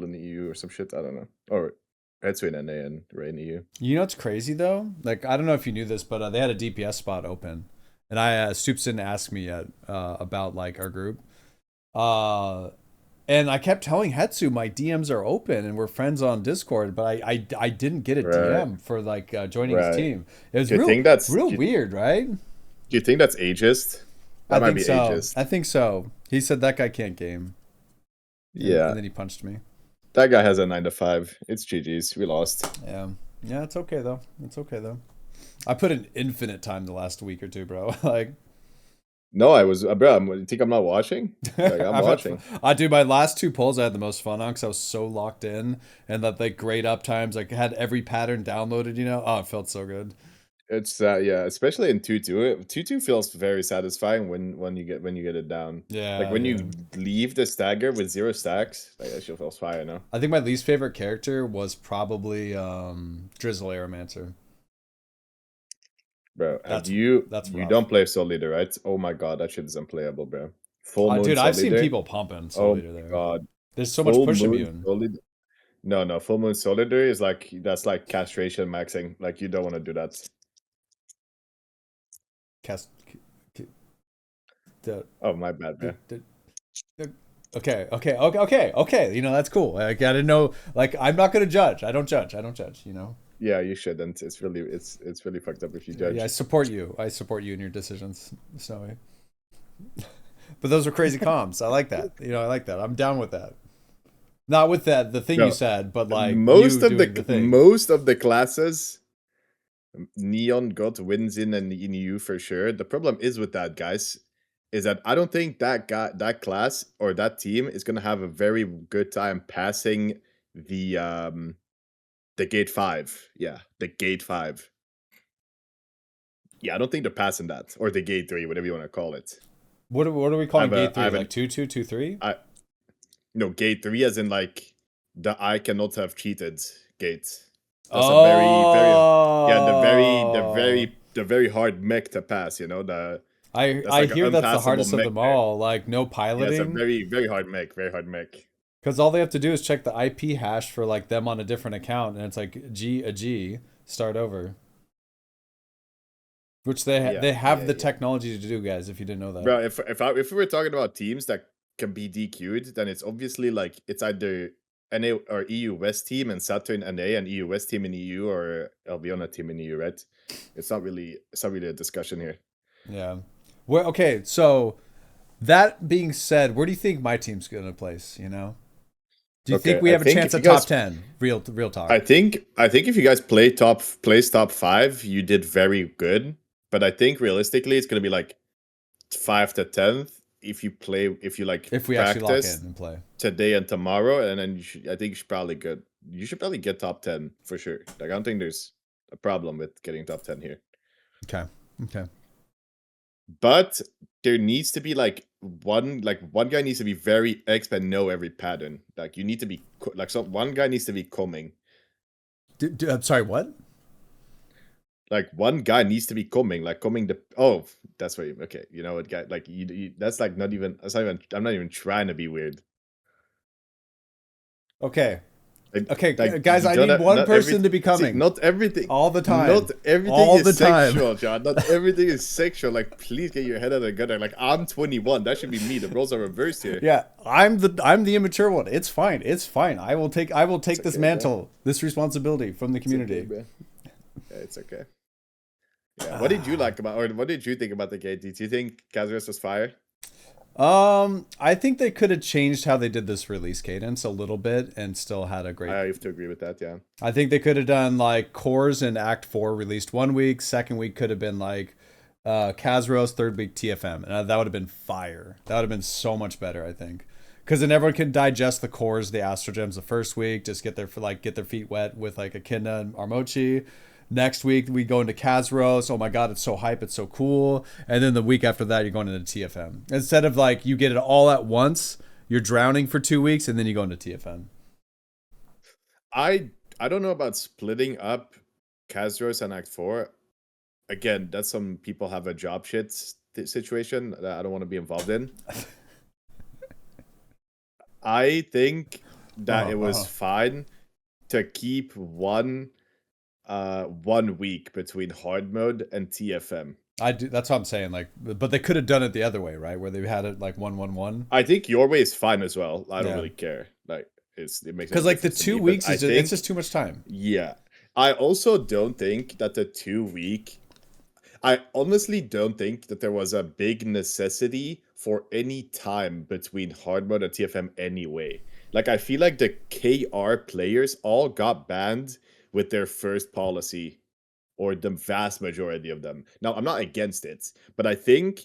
in the EU or some shit. I don't know. Or Hetsu in NA and Ray in EU. You know what's crazy though? Like I don't know if you knew this, but they had a DPS spot open, and I Stoops didn't ask me yet about like our group. And I kept telling Hetsu my DMs are open and we're friends on Discord, but I didn't get a Right. DM for like joining his Right. team. It was Do you real, think that's- real do you- weird, right? Do you think that's ageist? That I might think be so. ageist. I think so. He said that guy can't game. Yeah. And then he punched me. That guy has a 9 to 5. It's GG's. We lost. Yeah. Yeah, it's okay though. It's okay though. I put an infinite time the last week or two, bro. Like No, I was, bro. You think I'm not watching? Like, I'm I've had watching. fun. I do my last two polls. I had the most fun on because I was so locked in, and that like great up times. Like had every pattern downloaded. You know, oh, it felt so good. It's yeah, especially in 2-2. 2-2 feels very satisfying when you get it down. Yeah, Like when yeah. you leave the stagger with 0 stacks, like that shit feels fire, no? I think my least favorite character was probably Drizzle Aeromancer. Bro, That's you rough. don't play Soul Leader, right? Oh my god, that shit is unplayable, bro. Full Moon Dude, Soul I've seen Leader? people pumping Soul Oh Leader my there. god. There's so much Full push Moon immune. Soul Leader- No, Full Moon Soul Leader is that's like castration maxing. Like you don't want to do that. Cast. The, Oh my bad, man. Okay. You know, that's cool. Like I didn't know. Like I'm not gonna judge. I don't judge. You know. Yeah, you shouldn't. It's really fucked up if you judge. Yeah, I support you. I support you in your decisions, Snowy. But those are crazy comps. I like that. I like that. I'm down with that. Not with that the thing No, you said, but like most you of doing the thing. most of the classes, Neon God wins in an EU for sure. The problem is with that, guys, is that I don't think that class or that team is gonna have a very good time passing the gate 5. Yeah, the gate 5. Yeah, I don't think they're passing that, or the gate 3, whatever you want to call it. What are we calling gate 3? Like 2-2, 2-3? No, gate 3 as in like the I cannot have cheated gate. That's oh, the very hard mech to pass, The I hear that's the hardest of them all. Like no piloting. Yeah, it's a very, very hard mech, Because all they have to do is check the IP hash for like them on a different account, and it's like a G, start over. Which they have the technology to do, guys. If you didn't know that, bro. If we were talking about teams that can be DQ'd, then it's obviously like it's either NA or EU West team and Saturn NA and EU West team in EU or Albiona team in EU, right? It's not really a discussion here. Yeah. Well, okay. So that being said, where do you think my team's gonna place? Do you think we have a chance at top 10? Real talk. I think if you guys place top 5, you did very good. But I think realistically, it's gonna be like 5 to 10th if you actually lock in and play today and tomorrow, and then I think you should probably get top 10 for sure. Like I don't think there's a problem with getting top 10 here. Okay. But there needs to be one guy needs to be very expert and know every pattern. Like you need to be one guy needs to be coming. I'm sorry, what? Like one guy needs to be coming that's right. Okay, you know what, guy? Like that's like not even. I'm not even trying to be weird. Okay. Guys, I need one person to be coming. See, not everything. All the time. Not everything is sexual, John. Not everything is sexual. Like, please get your head out of the gutter. Like, I'm 21. That should be me. The roles are reversed here. Yeah, I'm the immature one. It's fine. I will take this mantle, this responsibility from the community. It's okay, yeah, it's okay. Yeah. What did you like about, or what did you think about the gate? Did you think Kazeros was fire? I think they could have changed how they did this release cadence a little bit and still had a great. I have to agree with that, yeah. I think they could have done like cores in Act 4 released 1 week, second week could have been like Kazeros, third week TFM, and that would have been fire. That would have been so much better, I think. Because then everyone can digest the cores, the Astro Gems the first week, just get their feet wet with like Echidna and Armochi. Next week, we go into Kazeros. Oh my god, it's so hype, it's so cool. And then the week after that, you're going into TFM. Instead of like, you get it all at once, you're drowning for 2 weeks, and then you go into TFM. I don't know about splitting up Kazeros and Act 4. Again, that's some people have a job shit situation that I don't want to be involved in. I think that it was fine to keep one week between hard mode and TFM. That's what I'm saying. Like, but they could have done it the other way, right? Where they had it like 1-1-1. I think your way is fine as well. I don't really care. Like, it makes because like the 2 weeks it's just too much time. Yeah, I also don't think that the 2 week. I honestly don't think that there was a big necessity for any time between hard mode and TFM anyway. Like, I feel like the KR players all got banned with their first policy, or the vast majority of them. Now, I'm not against it, but I think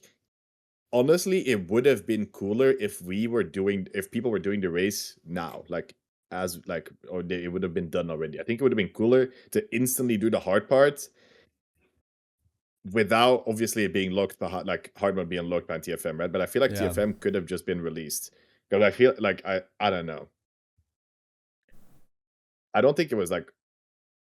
honestly it would have been cooler if people were doing the race now, it would have been done already. I think it would have been cooler to instantly do the hard part without obviously it being locked behind, like hard mode being locked by TFM, right? But I feel like TFM could have just been released, because I feel like I don't know. I don't think it was like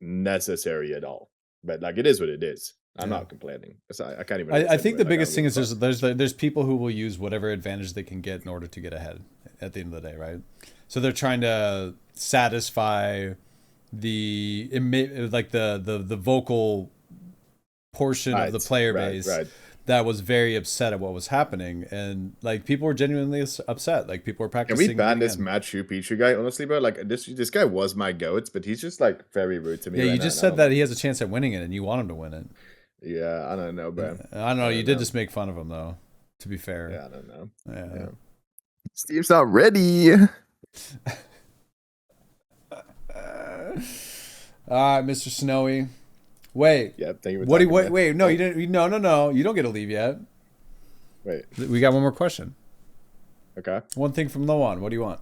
necessary at all, but like it is what it is. I'm not complaining. I can't even. I think the biggest thing is there's people who will use whatever advantage they can get in order to get ahead at the end of the day, right? So they're trying to satisfy the vocal portion of the player base that was very upset at what was happening, and like people were genuinely upset. Like people were Can practicing. we ban this again. Machu Picchu guy? Honestly, bro, like this guy was my goat, but he's just like very rude to me. Yeah, right you now, just and I said don't that like he has a this. chance at winning it, and you want him to win it. Yeah, I don't know, bro. I don't know. You don't did know. just make fun of him, though. To be fair. Yeah, I don't know. Yeah. Yeah. Steve's not ready. All right, Mr. Snowy. Wait. Yeah, thank you. What do you wait? No, you didn't. No. You don't get to leave yet. Wait. We got one more question. Okay. One thing from LOAON. What do you want?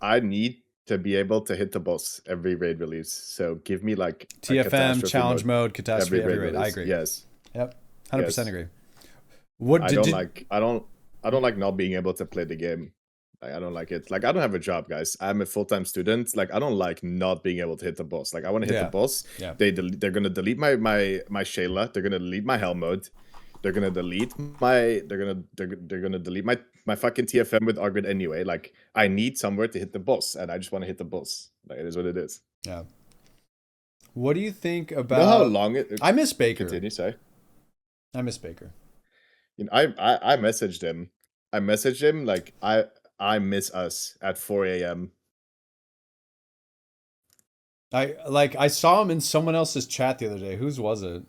I need to be able to hit the boss every raid release. So give me like a TFM, catastrophe challenge mode, catastrophe, every raid. I release. agree. Yes. Yep. 100% Yes. agree. What I don't like not being able to play the game. Like, I don't like it. Like I don't have a job, guys. I'm a full-time student. Like I don't like not being able to hit the boss. Like I want to hit the boss. Yeah. They're gonna delete my Shayla. They're gonna delete my Hell mode. They're gonna delete my delete my fucking TFM with Argrid anyway. Like I need somewhere to hit the boss, and I just want to hit the boss. Like it is what it is. Yeah. What do you think about? You know how long it? I miss Baker. Continue, sorry. I miss Baker. You know, I messaged him. I messaged him like I miss us at 4 a.m. I saw him in someone else's chat the other day. Whose was it?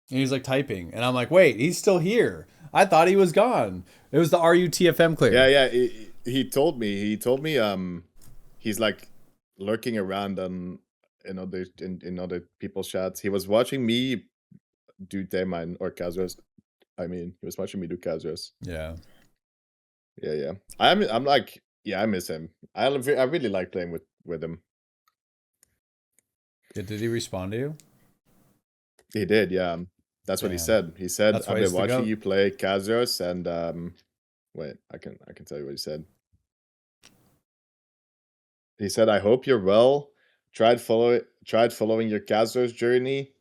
And he was like typing, and I'm like, wait, he's still here. I thought he was gone. It was the RUTFM clear. Yeah. He told me. He's like lurking around on in other people's chats. He was watching me do Daemon or Kazeros. I mean, he was watching me do Kazeros. Yeah. Yeah. I'm like, yeah, I miss him. I really like playing with him. Yeah, did he respond to you? He did, yeah. That's what he said. He said, That's I've why he's been the watching goat. you play Kazeros, and wait, I can tell you what he said. He said, I hope you're well. Tried following your Kazeros journey.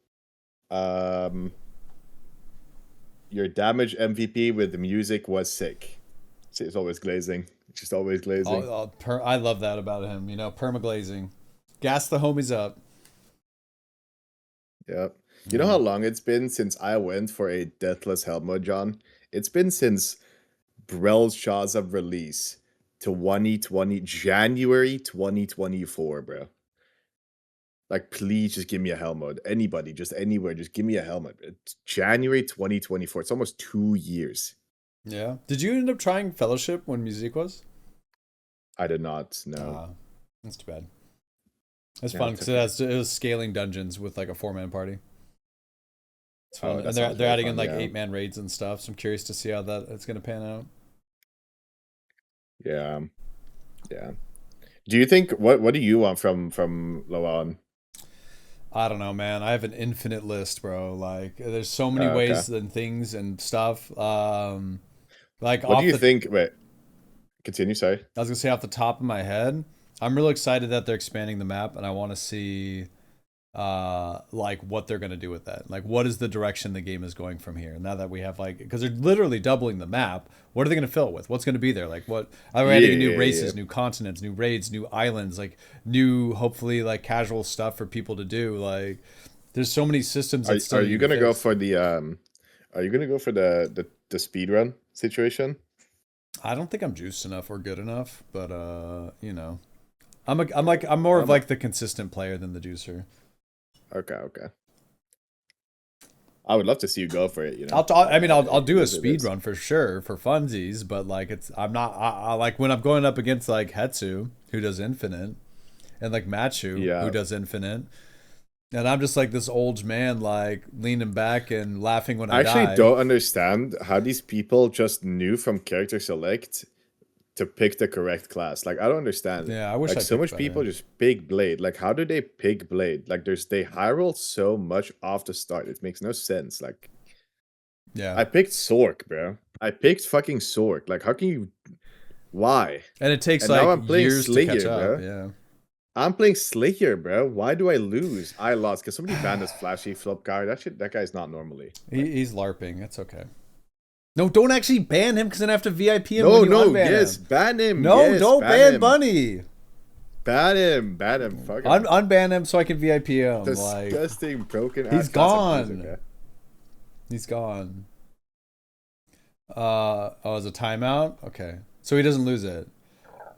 Your damage MVP with the music was sick. See, it's always glazing. It's just always glazing. I love that about him. You know, permaglazing. Gas the homies up. Yep. You know how long it's been since I went for a Deathless Helmet, John? It's been since Brel's Shaza release to January 2024, bro. Like, please just give me a helmet. Anybody, just anywhere, just give me a helmet. It's January 2024. It's almost 2 years. Yeah. Did you end up trying Fellowship when music was? I did not, no. That's too bad. It's fun because it was scaling dungeons with like a 4-man party. It's fun. And they're adding in like 8-man raids and stuff. So I'm curious to see how it's going to pan out. Yeah. Do you think what do you want from LOAON? I don't know, man. I have an infinite list, bro. Like there's so many ways and things and stuff. Like what do you think? Wait, continue. Sorry, I was gonna say off the top of my head, I'm really excited that they're expanding the map, and I want to see like what they're gonna do with that. Like what is the direction the game is going from here? Now that we have like, because they're literally doubling the map. What are they gonna fill it with? What's gonna be there? Like what are we adding new races, new continents, new raids, new islands, like new hopefully like casual stuff for people to do. Like there's so many systems. Are you gonna go for the Are you gonna go for the speed run situation? I don't think I'm juiced enough or good enough, but you know, I'm more of like the consistent player than the juicer. Okay. I would love to see you go for it. You know, I'll do a speed run for sure for funsies, but like I'm not I like when I'm going up against like Hetsu who does infinite, and like Machu who does infinite, and I'm just like this old man like leaning back and laughing when I die. I actually don't understand how these people just knew from character select to pick the correct class. Like I don't understand. Yeah, I wish like I so much better. people just pick Blade. Like how do they pick Blade? Like they high roll so much off the start. It makes no sense. Like yeah, I picked Sork, bro. I picked fucking Sork. Like how can you? Why? And it takes now like I'm playing years Slayer, to catch up. bro. Yeah. I'm playing Slayer, bro. Why do I lose? I lost because somebody banned this flashy flip card. That guy's not normally. He's LARPing. It's okay. No, don't actually ban him because then I have to VIP him. No, when you unban yes, him. ban him. No, yes, don't ban him. Bunny. Ban him. Fuck him. Unban him so I can VIP him. Disgusting, broken. He's ass gone. music, He's gone. It's a timeout? Okay. So he doesn't lose it.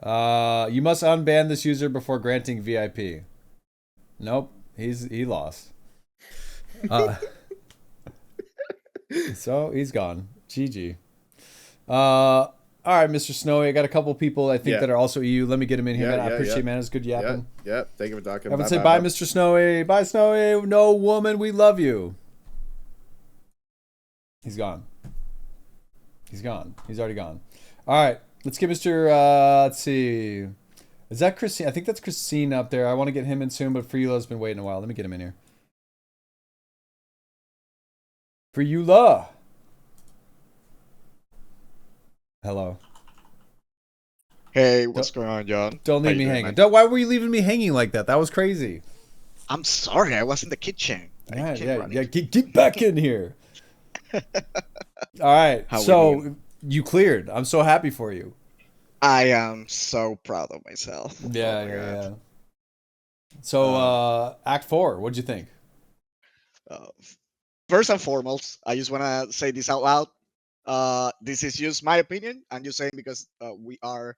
You must unban this user before granting VIP. Nope. He lost. So he's gone. GG. All right, Mr. Snowy. I got a couple people I think that are also EU. Let me get him in here, man. I appreciate, man. It's good yapping. Yeah. Thank you for talking. I would say bye, Mr. Snowy. Bye, Snowy. No woman, we love you. He's gone. He's gone. He's already gone. All right. Let's get Mr. Let's see. Is that Cracinee? I think that's Cracinee up there. I want to get him in soon, but Freela's been waiting a while. Let me get him in here. Freula. Hello. Hey, what's going on, John? Don't leave me hanging. Why were you leaving me hanging like that? That was crazy. I'm sorry, I was in the kitchen. Yeah. Get back in here. All right. So you cleared. I'm so happy for you. I am so proud of myself. Yeah. So Act 4, what'd you think? First and foremost, I just want to say this out loud. This is just my opinion. I'm just saying because we are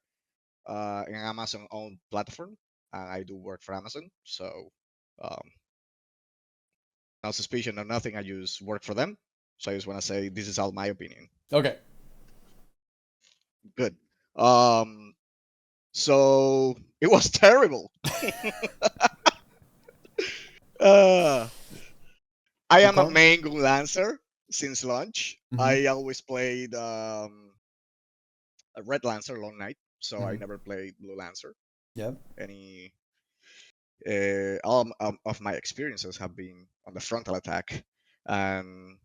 an Amazon-owned platform, and I do work for Amazon. So no suspicion or nothing. I just work for them. So I just want to say this is all my opinion. Okay. Good. So it was terrible. I am a main Gun Lancer since launch. I always played a Red Lancer Long Night, so I never played Blue Lancer. Yeah. All of my experiences have been on the frontal attack, and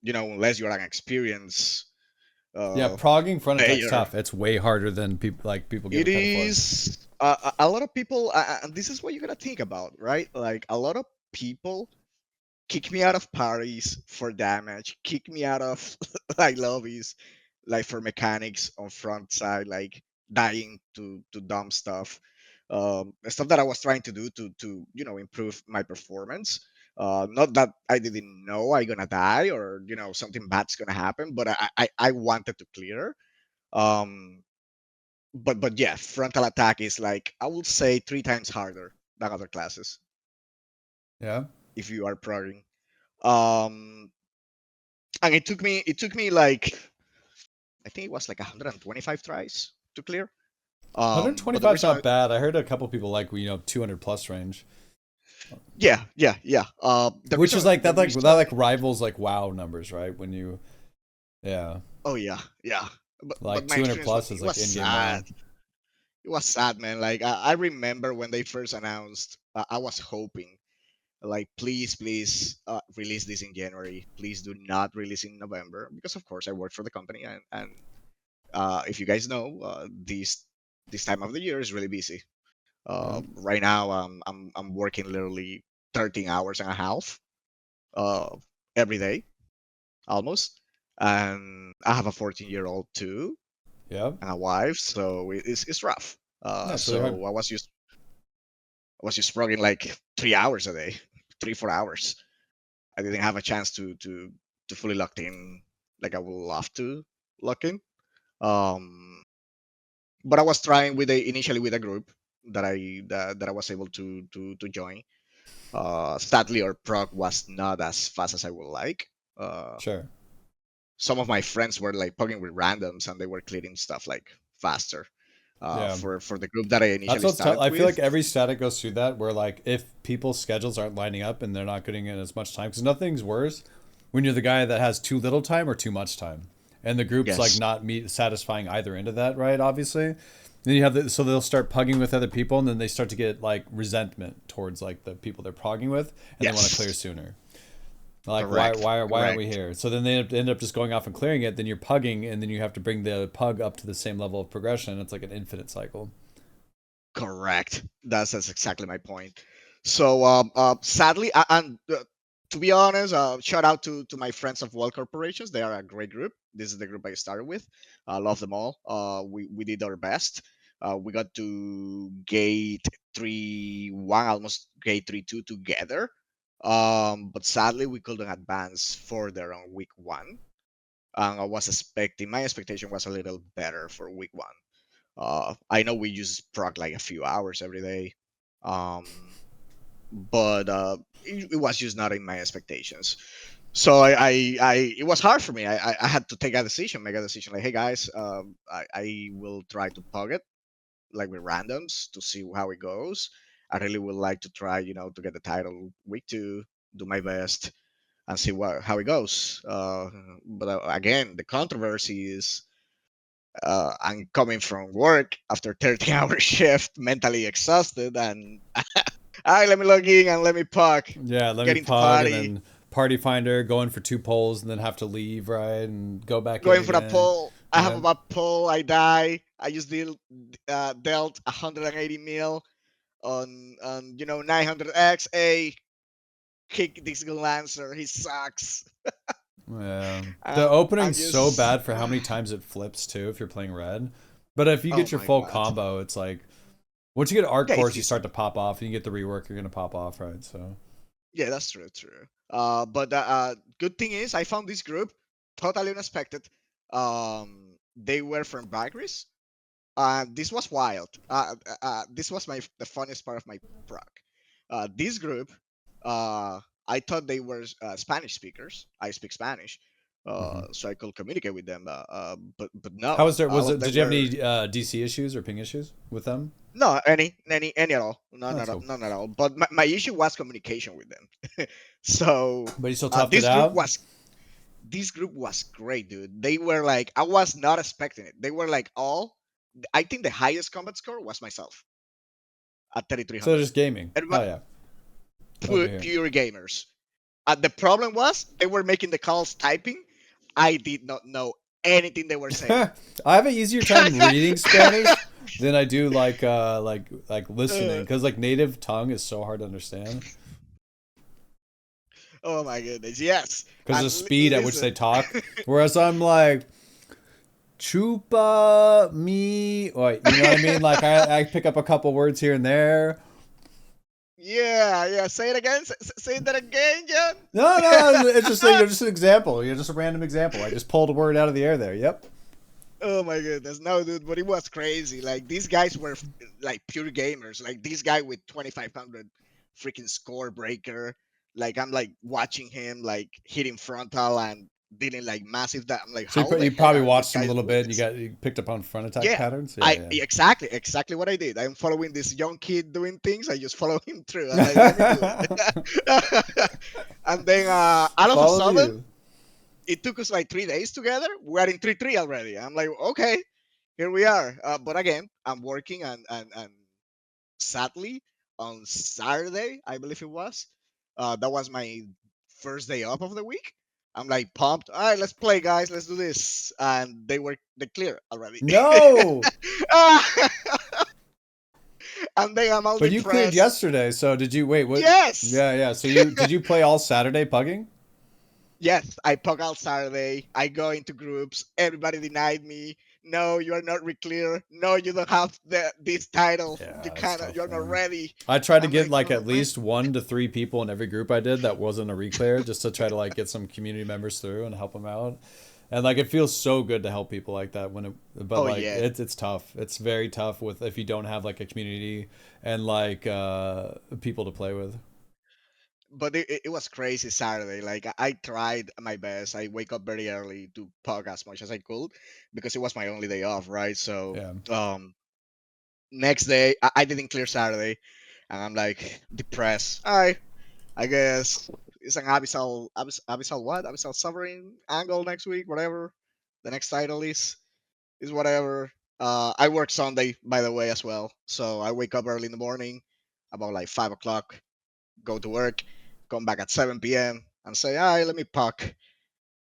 unless you're an experienced progging front attack's tough. It's way harder than people give it is. A lot of people, and this is what you gotta think about, right? Like a lot of people kick me out of parties for damage, kick me out of like lobbies, like for mechanics on front side, like dying to dumb stuff, stuff that I was trying to do to improve my performance. Not that I didn't know I gonna die or something bad's gonna happen, but I wanted to clear. But yeah, frontal attack is like I would say 3 times harder than other classes. Yeah. If you are progging. And it took me like I think it was like 125 tries to clear. 125 is not bad. I heard a couple people like 200 plus range. Yeah. Which is like that like rivals like WoW numbers, right? When you Oh yeah. But 200 plus is like in-game WoW. It was sad, man. Like I remember when they first announced, I was hoping, like, please, release this in January. Please do not release in November, because of course I work for the company, and if you guys know, this time of the year is really busy. Right now, I'm working literally 13 hours and a half, every day, almost, and I have a 14-year-old too. Yeah. And a wife, so it's rough. So I was just progging like 3 hours a day, 3-4 hours. I didn't have a chance to fully lock in like I would love to lock in. But I was trying initially with a group that I was able to join. Sadly, our prog was not as fast as I would like. Sure. Some of my friends were like pogging with randoms, and they were clearing stuff like faster. For the group that I initially started with. I feel like every static goes through that, where like if people's schedules aren't lining up and they're not getting in as much time, because nothing's worse when you're the guy that has too little time or too much time, and the group's like not satisfying either end of that, right? Obviously, then you have so they'll start pugging with other people, and then they start to get like resentment towards like the people they're progging with, and they want to clear sooner. Like, why aren't we here? So then they end up just going off and clearing it. Then you're pugging, and then you have to bring the pug up to the same level of progression. It's like an infinite cycle. Correct. That's exactly my point. So sadly, and to be honest, shout out to my friends of World Corporations. They are a great group. This is the group I started with. I love them all. We did our best. We got to gate 3-1, almost gate 3-2 together. But sadly, we couldn't advance further on week 1. My expectation was a little better for week 1. I know we just proc like a few hours every day, but it was just not in my expectations. So it was hard for me. I had to make a decision like, hey guys, I will try to pug it like with randoms to see how it goes. I really would like to try, to get the title week 2, do my best, and see how it goes. But again, the controversy is I'm coming from work after 13-hour shift, mentally exhausted, and let me log in and let me puck. Yeah, let get me into pug party. and then party finder, going for 2 polls and then have to leave, right? And go back Going in for again. a poll. I have Yeah. a bad poll. I die. I just dealt 180 mil on 900x. Kick this Lancer. He sucks. Yeah. The I'm opening's so just bad for how many times it flips too if you're playing red. But if you oh get your my full God. combo, it's like once you get arc Yeah, course, you start to pop off, and you get the rework, you're gonna pop off, right? So yeah, that's true. But good thing is I found this group totally unexpected. They were from Bagris. This was wild. This was the funniest part of my proc. This group, I thought they were Spanish speakers. I speak Spanish, so I could communicate with them. But no. how was there? Was it? They Did you have were any DC issues or ping issues with them? no any at all. None That's at cool. none at all. But my issue was communication with them. So But you still toughed this it group out. was great, dude. They were like, I was not expecting it. They were like I think the highest combat score was myself at 3,300. So just gaming. Oh yeah. Pure gamers. The problem was they were making the calls typing. I did not know anything they were saying. I have an easier time reading Spanish than I do like listening, because like native tongue is so hard to understand. Oh my goodness, yes. Because And the speed at which listen. they talk. Whereas I'm like, chupa me. Wait, you know what I mean? Like I pick up a couple words here and there. Yeah. Say it again. Say that again, John. No. It's just like, just an example. You're just a random example. I just pulled a word out of the air there. Yep. Oh my goodness, no, dude, but it was crazy. Like these guys were like pure gamers. Like this guy with 2,500 freaking score breaker. Like I'm like watching him like hitting frontal and dealing like massive. That I'm like, So how the you hell probably are these watched him a guys little doing bit. this? You picked up on front attack Yeah, patterns. exactly what I did. I'm following this young kid doing things. I just follow him through. I'm like, let me do it. And then all of a sudden, it took us like 3 days together. We're in 3-3 already. I'm like, okay, here we are. But again, I'm working and sadly on Saturday, I believe it was. That was my first day off of the week. I'm like pumped. All right, let's play, guys. Let's do this. And they clear already. No. And then I'm all But you depressed. cleared yesterday, so did you wait? What? Yes. Yeah. So did you play all Saturday pugging? Yes, I pug out Saturday. I go into groups. Everybody denied me. No, you are not clear. No, you don't have this title. Yeah, you're not ready. I tried to I'm get like, like at least 1 to 3 people in every group I did that wasn't a reclear, just to try to like get some community members through and help them out. And like it feels so good to help people like that it's tough. It's very tough if you don't have like a community and like people to play with. But it was crazy Saturday. Like I tried my best. I wake up very early to pug as much as I could because it was my only day off, right? So next day I didn't clear Saturday, and I'm like depressed. I guess it's an abyssal sovereign angle next week, whatever the next title is whatever. I work Sunday, by the way, as well. So I wake up early in the morning, about like 5 o'clock, go to work, come back at 7 p.m. and say, all right, let me puck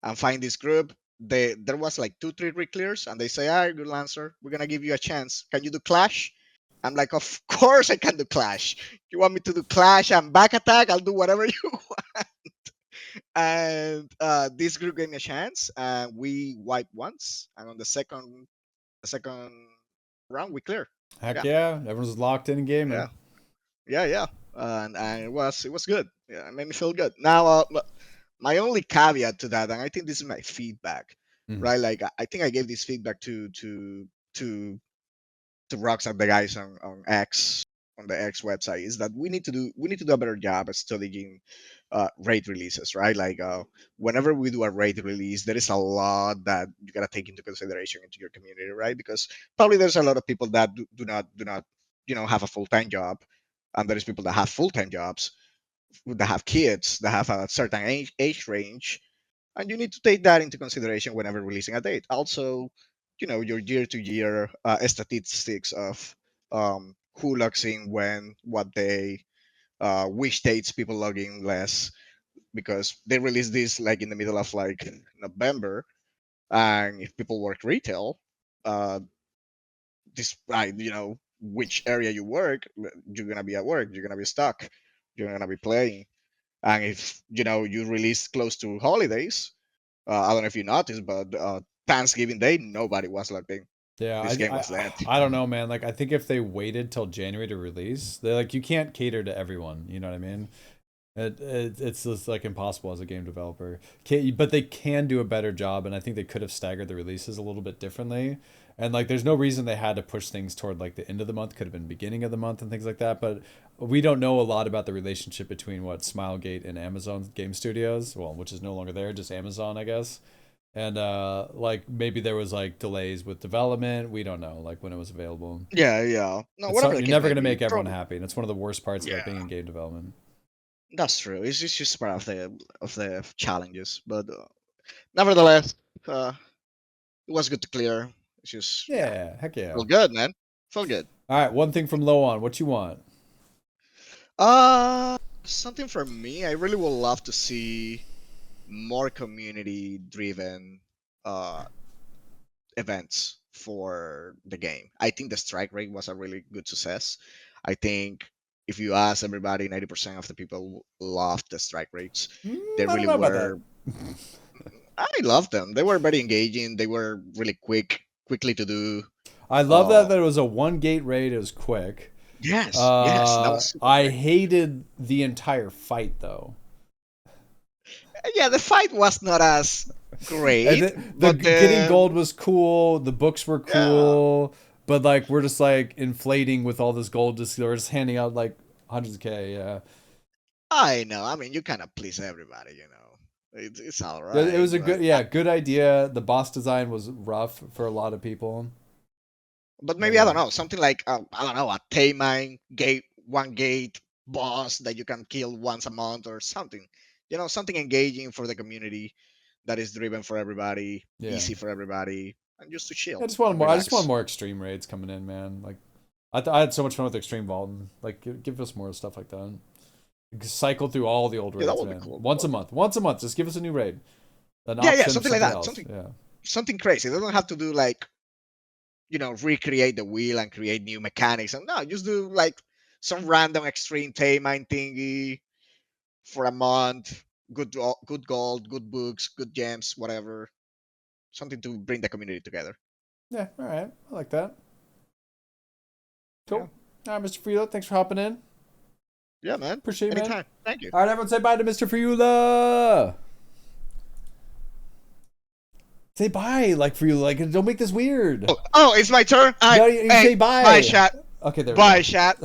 and find this group. There was like 2-3 reclears, and they say, all right, good Lancer, we're gonna give you a chance. Can you do Clash? I'm like, of course I can do Clash. You want me to do Clash and back attack? I'll do whatever you want. And this group gave me a chance, and we wiped once. And on the second round we clear. Heck yeah, everyone's locked in gaming. Yeah. And it was good. Yeah, it made me feel good. Now, my only caveat to that, and I think this is my feedback, right? Like I think I gave this feedback to Rocks and the guys on X, on the X website, is that we need to do a better job at studying raid releases, right? Like whenever we do a raid release, there is a lot that you gotta take into consideration into your community, right? Because probably there's a lot of people that do not have a full-time job, and there's people that have full-time jobs, that have kids, that have a certain age range, and you need to take that into consideration whenever releasing a date. Also, your year-to-year statistics of who logs in when, what day, which dates people log in less, because they release this like in the middle of like November, and if people work retail, despite which area you work, you're gonna be at work, you're gonna be stuck, you're gonna be playing. And if you release close to holidays, I don't know if you noticed, but Thanksgiving Day, nobody was logged in. Yeah, This game was dead. I don't know, man. Like, I think if they waited till January to release, they're like, you can't cater to everyone. You know what I mean? It's just like impossible as a game developer. But they can do a better job, and I think they could have staggered the releases a little bit differently. And like, there's no reason they had to push things toward like the end of the month. Could have been beginning of the month and things like that. But we don't know a lot about the relationship between Smilegate and Amazon Game Studios. Well, which is no longer there, just Amazon, I guess. And like maybe there was like delays with development. We don't know like when it was available. Yeah. No, You're never gonna make everyone happy, and it's one of the worst parts of being in game development. That's true. It's just part of the challenges, but nevertheless, it was good to clear. It's just heck yeah. Feel good, man. Feel good. All right, one thing from LOAON. What you want? Something for me. I really would love to see more community-driven events for the game. I think the strike rate was a really good success. I think if you ask everybody, 90% of the people loved the strike rates. They really were. I loved them. They were very engaging. They were really quickly to do. I love that it was a one gate raid. It was quick. Yes. That was I hated the entire fight though. Yeah, the fight was not as great. But getting gold was cool. The books were cool. But like we're just like inflating with all this gold. We're just handing out like hundreds of K. Yeah. I know. I mean, you kind of please everybody. It's all right. It was a good idea. The boss design was rough for a lot of people. But maybe I don't know, something like I don't know, a Taymine one gate boss that you can kill once a month or something. Something engaging for the community that is driven for everybody, easy for everybody, and just to chill. I just want more extreme raids coming in, man. Like I had so much fun with Extreme Vault. Like give us more stuff like that. Cycle through all the old raids, that would man. Be cool. Once a month. Just give us a new raid. Something like that. Something crazy. They don't have to do like, recreate the wheel and create new mechanics. And no, just do like some random extreme Taymine thingy for a month. Good gold, good books, good gems, whatever. Something to bring the community together. Yeah, all right. I like that. Cool. Yeah. All right, Mr. Freeula, thanks for hopping in. Yeah, man. Appreciate it, Anytime. man. Thank you. All right, everyone say bye to Mr. Freeula. Say bye, like Freeula. Like, don't make this weird. Oh, it's my turn? No, you say bye. Bye, chat. Okay, there we Bye, go. chat.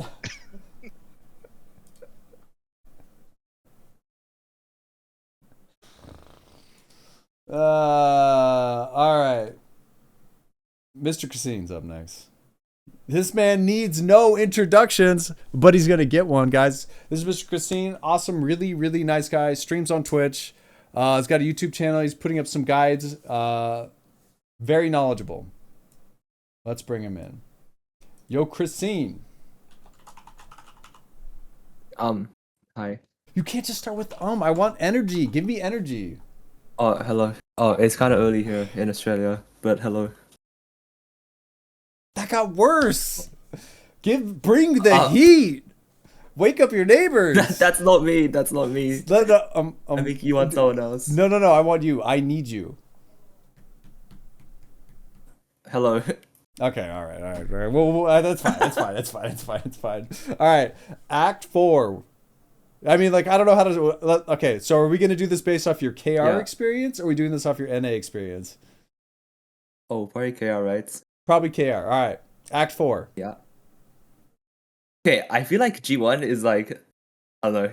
All right. Mr. Cracinee's up next. This man needs no introductions, but he's going to get one, guys. This is Mr. Cracinee. Awesome, really, really nice guy. Streams on Twitch. He's got a YouTube channel. He's putting up some guides. Very knowledgeable. Let's bring him in. Yo, Cracinee. Hi. You can't just start with I want energy. Give me energy. Oh, hello. Oh, it's kind of early here in Australia, but hello. That got worse. Bring the heat. Wake up your neighbors. That's not me. That's not me. I think you want someone else. No. I want you. I need you. Hello. Okay, all right, all right, all right. Well, that's fine. That's fine. That's fine. It's fine. It's fine. All right, Act 4. I mean, like, I don't know how to. Okay, so are we gonna do this based off your KR Yeah. experience, or are we doing this off your NA experience? Oh, probably KR, right? Probably KR. All right, Act 4. Yeah. Okay, I feel like G1 is like, I don't know.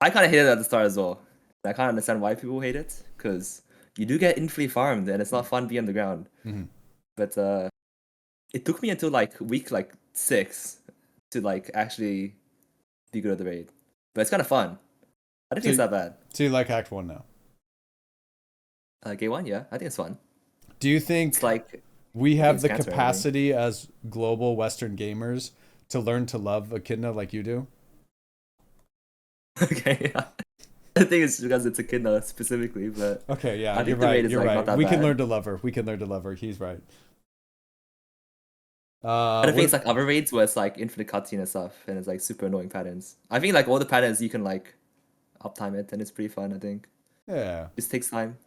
I kind of hate it at the start as well. I can't understand why people hate it, because you do get infinitely farmed and it's not fun being on the ground. Mhm. But it took me until like week like 6 to like actually be good at the raid. But it's kind of fun. I don't think it's that bad. So you like Act 1 now? Gay 1, yeah, I think it's fun. Do you think It's like we have it's the cancer, I think. capacity as global Western gamers to learn to love Echidna like you do? Okay, yeah. I think it's because it's a kid now specifically, but Okay, yeah, I think you're the right. raid is You're like not right. that We can bad. learn to love her. We can learn to love her. He's right. I don't What think it's like other raids where it's like infinite cutscene and stuff, and it's like super annoying patterns. I think like all the patterns you can like uptime it, and it's pretty fun. I think Yeah. just takes time.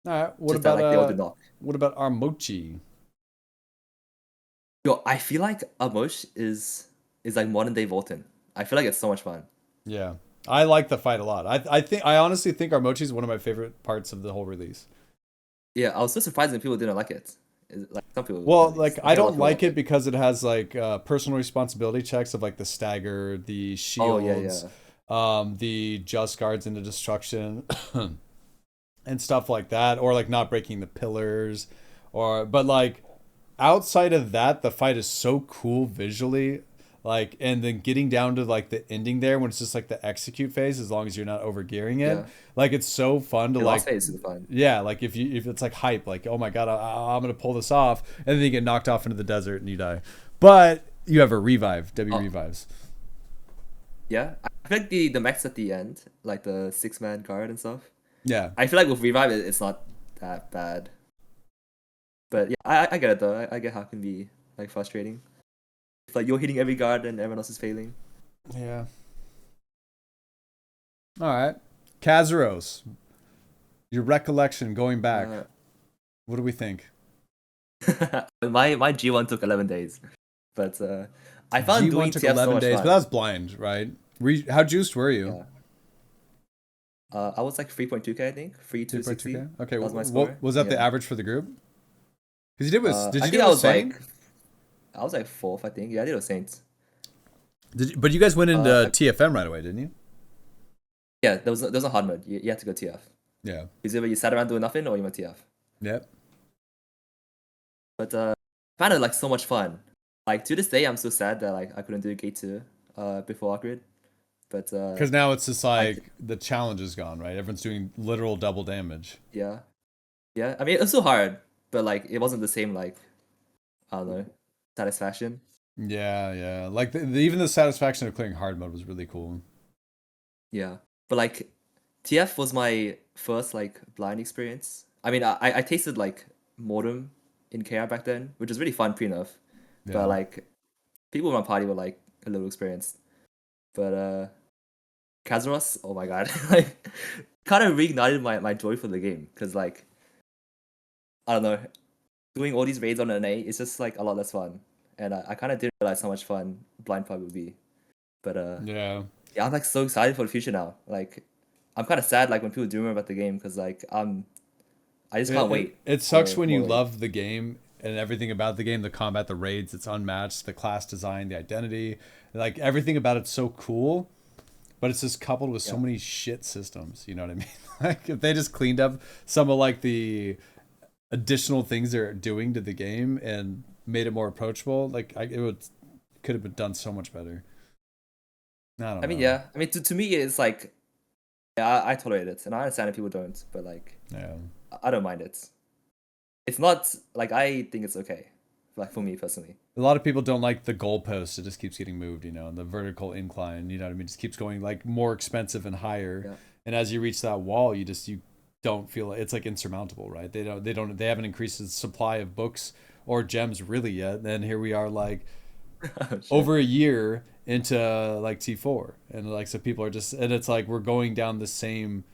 All right. What Just that, about like the auto knock. what about Armochi? Yo, I feel like Amosh is like modern day Volton. I feel like it's so much fun. Yeah. I like the fight a lot. I honestly think Armochi is one of my favorite parts of the whole release. Yeah, I was so surprised when people didn't like it. Like some people. Well, at like least. I think a lot of don't people like it because it has like personal responsibility checks of like the stagger, the Oh shields, yeah. the just guards into destruction, and stuff like that, or like not breaking the pillars, but like outside of that, the fight is so cool visually. Like, and then getting down to like the ending there when it's just like the execute phase, as long as you're not overgearing it, Yeah. like it's so fun to The like last phase is fun. yeah, like if it's like hype, like oh my god, I'm gonna pull this off, and then you get knocked off into the desert and you die, but you have a revive, W revives. Yeah, I feel like the mechs at the end, like the 6-man guard and stuff. Yeah, I feel like with revive, it's not that bad. But yeah, I get it though. I get how it can be like frustrating. It's like you're hitting every guard and everyone else is failing. yeah. All right, Kazeros, your recollection going back, what do we think? my G1 took 11 days, but I found doing G1 took TF 11 so much days, fun. but that was blind, right? How juiced were you? Yeah. I was like 3.2k, I think. 3,260. 3.2K? Okay, That was my score. what was that the Yeah. average for the group? Because you did with did I you think do it I with was Saint? like, I was like 4th, I think. Yeah, I did it with Saints. But you guys went into like- TFM right away, didn't you? Yeah, there was a hard mode. You had to go TF. Yeah. It's either you sat around doing nothing or you went TF. Yep. But I found it like so much fun. Like to this day, I'm so sad that like I couldn't do Gate 2 before upgrade. But Because now it's just like the challenge is gone, right? Everyone's doing literal double damage. yeah, I mean it was so hard, but like it wasn't the same like I don't know satisfaction. Yeah. Like even the satisfaction of clearing hard mode was really cool. Yeah, but like TF was my first like blind experience. I mean, I tasted like Modem in KR back then, which was really fun pre-nerf. Yeah. But like people in my party were like a little experienced. But Kazeros, oh my god, like kind of reignited my joy for the game because like I don't know, doing all these raids on an A is just like a lot less fun, and I kind of didn't realize how much fun blind pub would be. But yeah, I'm like so excited for the future now. Like I'm kind of sad like when people do remember about the game because like I just can't wait. It sucks for when you more love the game and everything about the game, the combat, the raids, it's unmatched, the class design, the identity, like everything about it's so cool. But it's just coupled with so many shit systems. You know what I mean? Like if they just cleaned up some of like the additional things they're doing to the game and made it more approachable, like could have been done so much better. I don't know. I mean to me it's like I tolerate it and I understand if people don't, but like I don't mind it. It's not like I think it's okay, like for me personally. A lot of people don't like the goalpost. It just keeps getting moved, and the vertical incline, you know what I mean? It just keeps going like more expensive and higher. Yeah. And as you reach that wall, you don't feel it's like insurmountable, right? They haven't increased the supply of books or gems really yet. And here we are like over a year into like T4. And like so people are just and it's like we're going down the same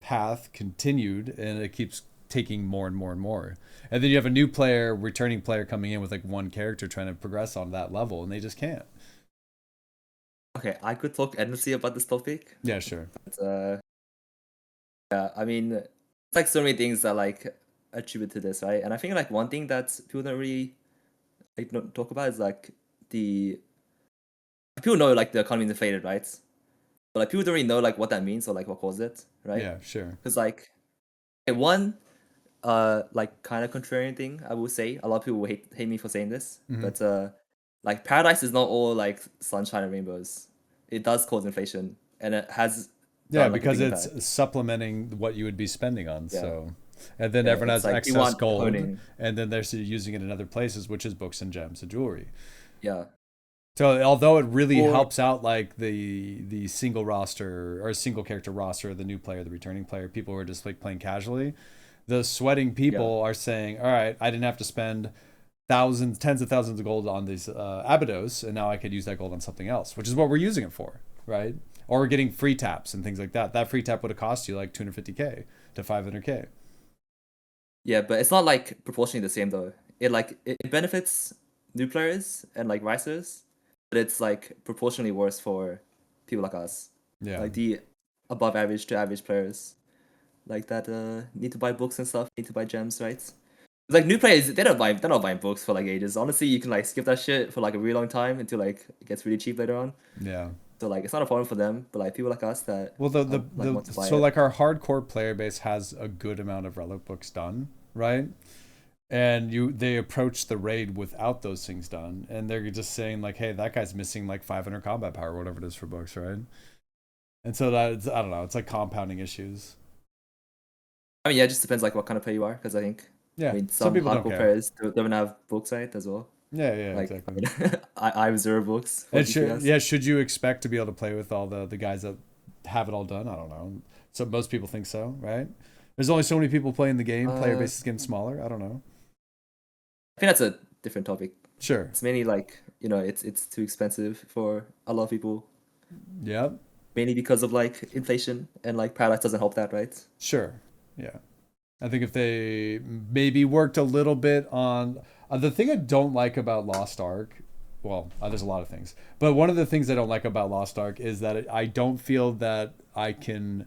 path continued and it keeps taking more and more and more. And then you have a new player, returning player coming in with like one character trying to progress on that level, and they just can't. Okay, I could talk endlessly about this topic. Yeah, sure. But, yeah, I mean, it's like so many things that like attribute to this, right? And I think like one thing that people don't really like talk about is like people know like the economy is inflated, right? But like people don't really know like what that means or like what caused it, right? Yeah, sure. Because like one like kind of contrarian thing I would say, a lot of people will hate me for saying this, but like paradise is not all like sunshine and rainbows. It does cause inflation, and it has done, like, a because big it's impact. supplementing what you would be spending on. Yeah. So, and then Yeah, everyone has it's like, you excess want gold, honing. and then they're using it in other places, which is books and gems and jewelry. Yeah. So although it really helps out like the single roster or single character roster, the new player, the returning player, people who are just like playing casually, the sweating people are saying, all right, I didn't have to spend thousands, tens of thousands of gold on these Abydos, and now I could use that gold on something else, which is what we're using it for, right? Or we're getting free taps and things like that. That free tap would have cost you like 250k to 500k. Yeah, but it's not like proportionally the same though. It benefits new players and like risers, but it's like proportionally worse for people like us. Yeah. Like the above average to average players, like that need to buy books and stuff, need to buy gems, right? It's like new players, they're not buying books for like ages. Honestly, you can like skip that shit for like a really long time until like it gets really cheap later on. Yeah. So like it's not a problem for them, but like people like us that want to buy it. Like our hardcore player base has a good amount of relic books done, right? And they approach the raid without those things done, and they're just saying like, hey, that guy's missing like 500 combat power, whatever it is for books, right? And so that's, I don't know, it's like compounding issues. I mean, yeah, it just depends like what kind of player you are, because I think I mean some people don't hardcore care. players don't have books, right, as well. Yeah, like, exactly. I have 0 books. And should you expect to be able to play with all the guys that have it all done? I don't know. So most people think so, right? There's only so many people playing the game. Player base is getting smaller. I don't know. I think that's a different topic. Sure. It's mainly like, it's too expensive for a lot of people. Yep. Mainly because of like inflation, and like Paradise doesn't help that, right? Sure. Yeah. I think if they maybe worked a little bit on the thing I don't like about Lost Ark, well, there's a lot of things, but one of the things I don't like about Lost Ark is that I don't feel that I can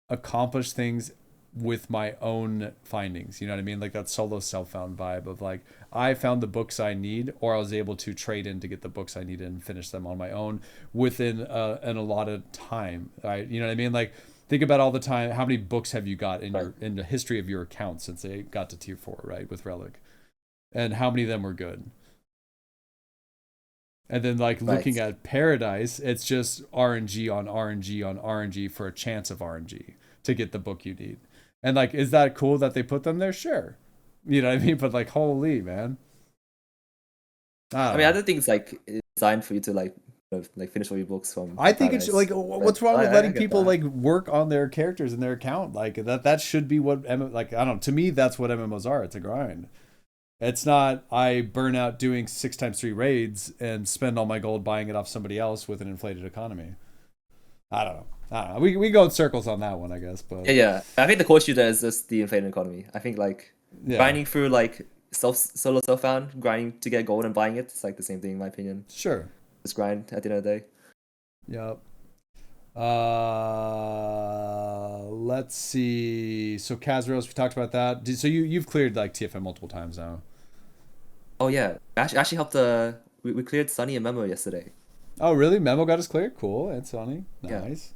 accomplish things with my own findings. You know what I mean? Like that solo self-found vibe of like, I found the books I need, or I was able to trade in to get the books I needed and finish them on my own within an allotted time. Right? You know what I mean? Like, think about all the time. How many books have you got in the history of your account since they got to tier 4, right? With Relic, and how many of them were good? And then like looking at Paradise, it's just RNG on RNG on RNG for a chance of RNG to get the book you need. And like, is that cool that they put them there? Sure. You know what I mean? But like, holy man. I mean, I don't think it's like designed for you to like finish all your books from. I think it's like, what's wrong with letting people like work on their characters in their account? Like that should be what like, I don't know. To me, that's what MMOs are. It's a grind. It's not I burn out doing 6x3 raids and spend all my gold buying it off somebody else with an inflated economy. I don't know. We go in circles on that one, I guess. But yeah. I think the core issue there is just the inflated economy. I think like grinding through like solo self-found, grinding to get gold and buying it, it's like the same thing in my opinion. Sure. Just grind at the end of the day. Yep. Let's see. So Kazeros, we talked about that. So you've cleared like TFM multiple times now. Oh yeah, actually helped. We cleared Sunny and Memo yesterday. Oh really? Memo got us cleared. Cool. And Sunny, nice.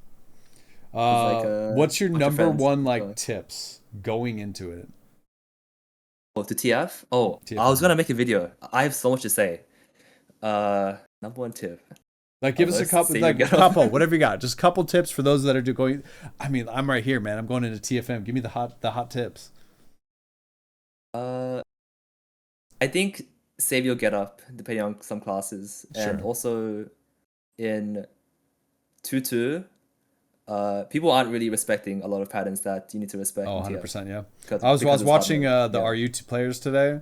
Yeah. What's your number one like tips going into it? Oh, to TF? Oh, TF. I was gonna make a video. I have so much to say. Number one tip. Like, give us a couple, whatever you got. Just a couple tips for those that are going. I mean, I'm right here, man. I'm going into TFM. Give me the hot tips. I think save your get up depending on some classes, and also in 2-2, people aren't really respecting a lot of patterns that you need to respect. Oh, 100%, yeah. I was watching the RU2 players today,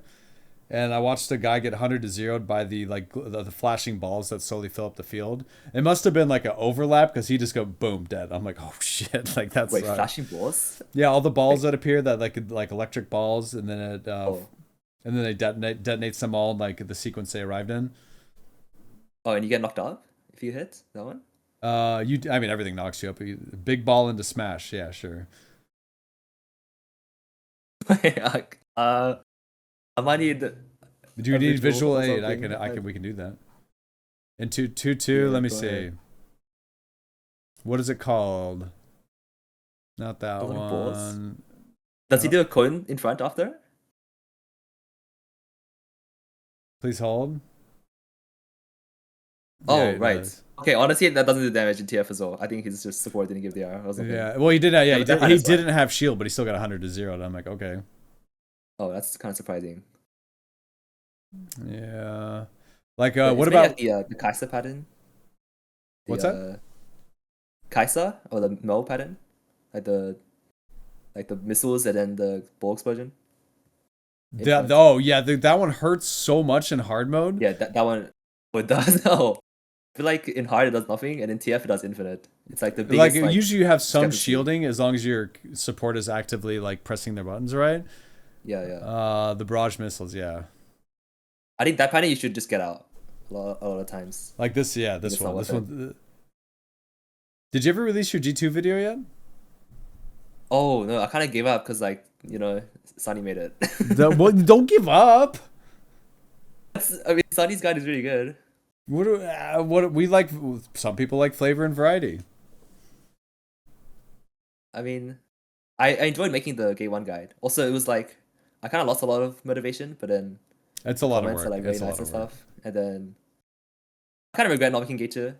and I watched a guy get 100 to 0'd by the the flashing balls that slowly fill up the field. It must have been like an overlap because he just go boom dead. I'm like, oh shit, like that's Wait, flashing balls? Yeah, all the balls that appear that like electric balls, and then it and then they detonates them all like the sequence they arrived in. Oh, and you get knocked up if you hit that one? I mean everything knocks you up. Big ball into smash, yeah, sure. I might need. Do you need visual aid? something. We can do that. And 2-2, let me go see. ahead. What is it called? Not that Golden one. balls? Does he do a coin in front after? Please hold. Oh, Yeah, he right. does. Okay, honestly, that doesn't do damage in TF as well. I think he's just support didn't give the R or something. Yeah, well, he did. Yeah, but that he is fine. didn't have shield, but he still got 100 to 0. And I'm like, okay. Oh, that's kind of surprising. Yeah. Like, But what it's maybe about like the Kaiser pattern? what's that? Kaiser or the Mel pattern, like the missiles and then the ball explosion. That? Oh, yeah, that one hurts so much in hard mode. Yeah, that one. What does no? I feel like in hard it does nothing, and in TF it does infinite. It's like the biggest. Like usually you have some discrepancy. shielding as long as your support is actively like pressing their buttons, right? Yeah. The barrage missiles, yeah. I think that pattern you should just get out a lot of times. Like this, yeah, this It's not one. This worth one. Did you ever release your G2 video yet? Oh no, I kind of gave up because Sunny made it. Don't give up. I mean, Sunny's guide is really good. What we like? Some people like flavor and variety. I mean, I enjoyed making the Gate 1 guide. Also, it was like I kind of lost a lot of motivation, but then it's a lot of comments work. are like very nice and stuff. And then I kind of regret not making Gate 2.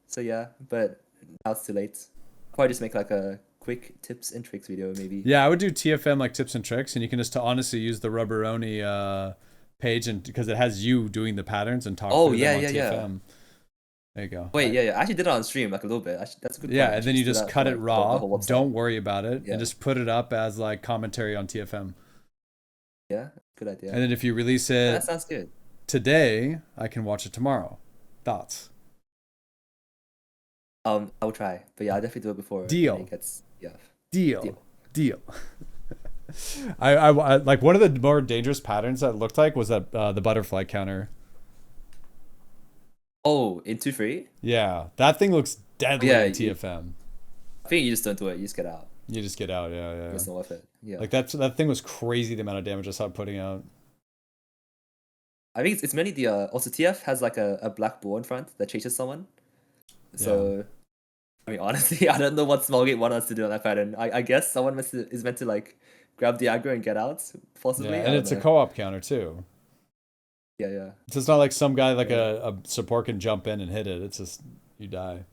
So yeah, but now it's too late. Probably just make like a quick tips and tricks video maybe. Yeah, I would do TFM like tips and tricks, and you can just honestly use the Rubberoni page, and because it has you doing the patterns and talk through them on TFM. There you go. Wait, yeah. I actually did it on stream like a little bit. That's a good point. Yeah, and then you just cut it raw. Don't worry about it, Yeah. and just put it up as like commentary on TFM. Yeah, good idea. And then if you release it that sounds good. today, I can watch it tomorrow. Thoughts? I will try, but yeah, I'll definitely do it before. Deal. It gets, yeah. Deal. I like one of the more dangerous patterns that looked like was that the butterfly counter. Oh, in 2-3? Yeah, that thing looks deadly in TFM. I think you just don't do it. You just get out. You just get out. Yeah. It's not worth it. Yeah. Like that thing was crazy. The amount of damage I saw it putting out. I think it's mainly the also TF has like a black ball in front that chases someone. So, I mean, honestly, I don't know what Smallgate want us to do on that pattern. I guess someone is meant to like grab the aggro and get out, possibly. Yeah, and it's a co-op counter too. Yeah. So it's not like some guy like a support can jump in and hit it. It's just you die.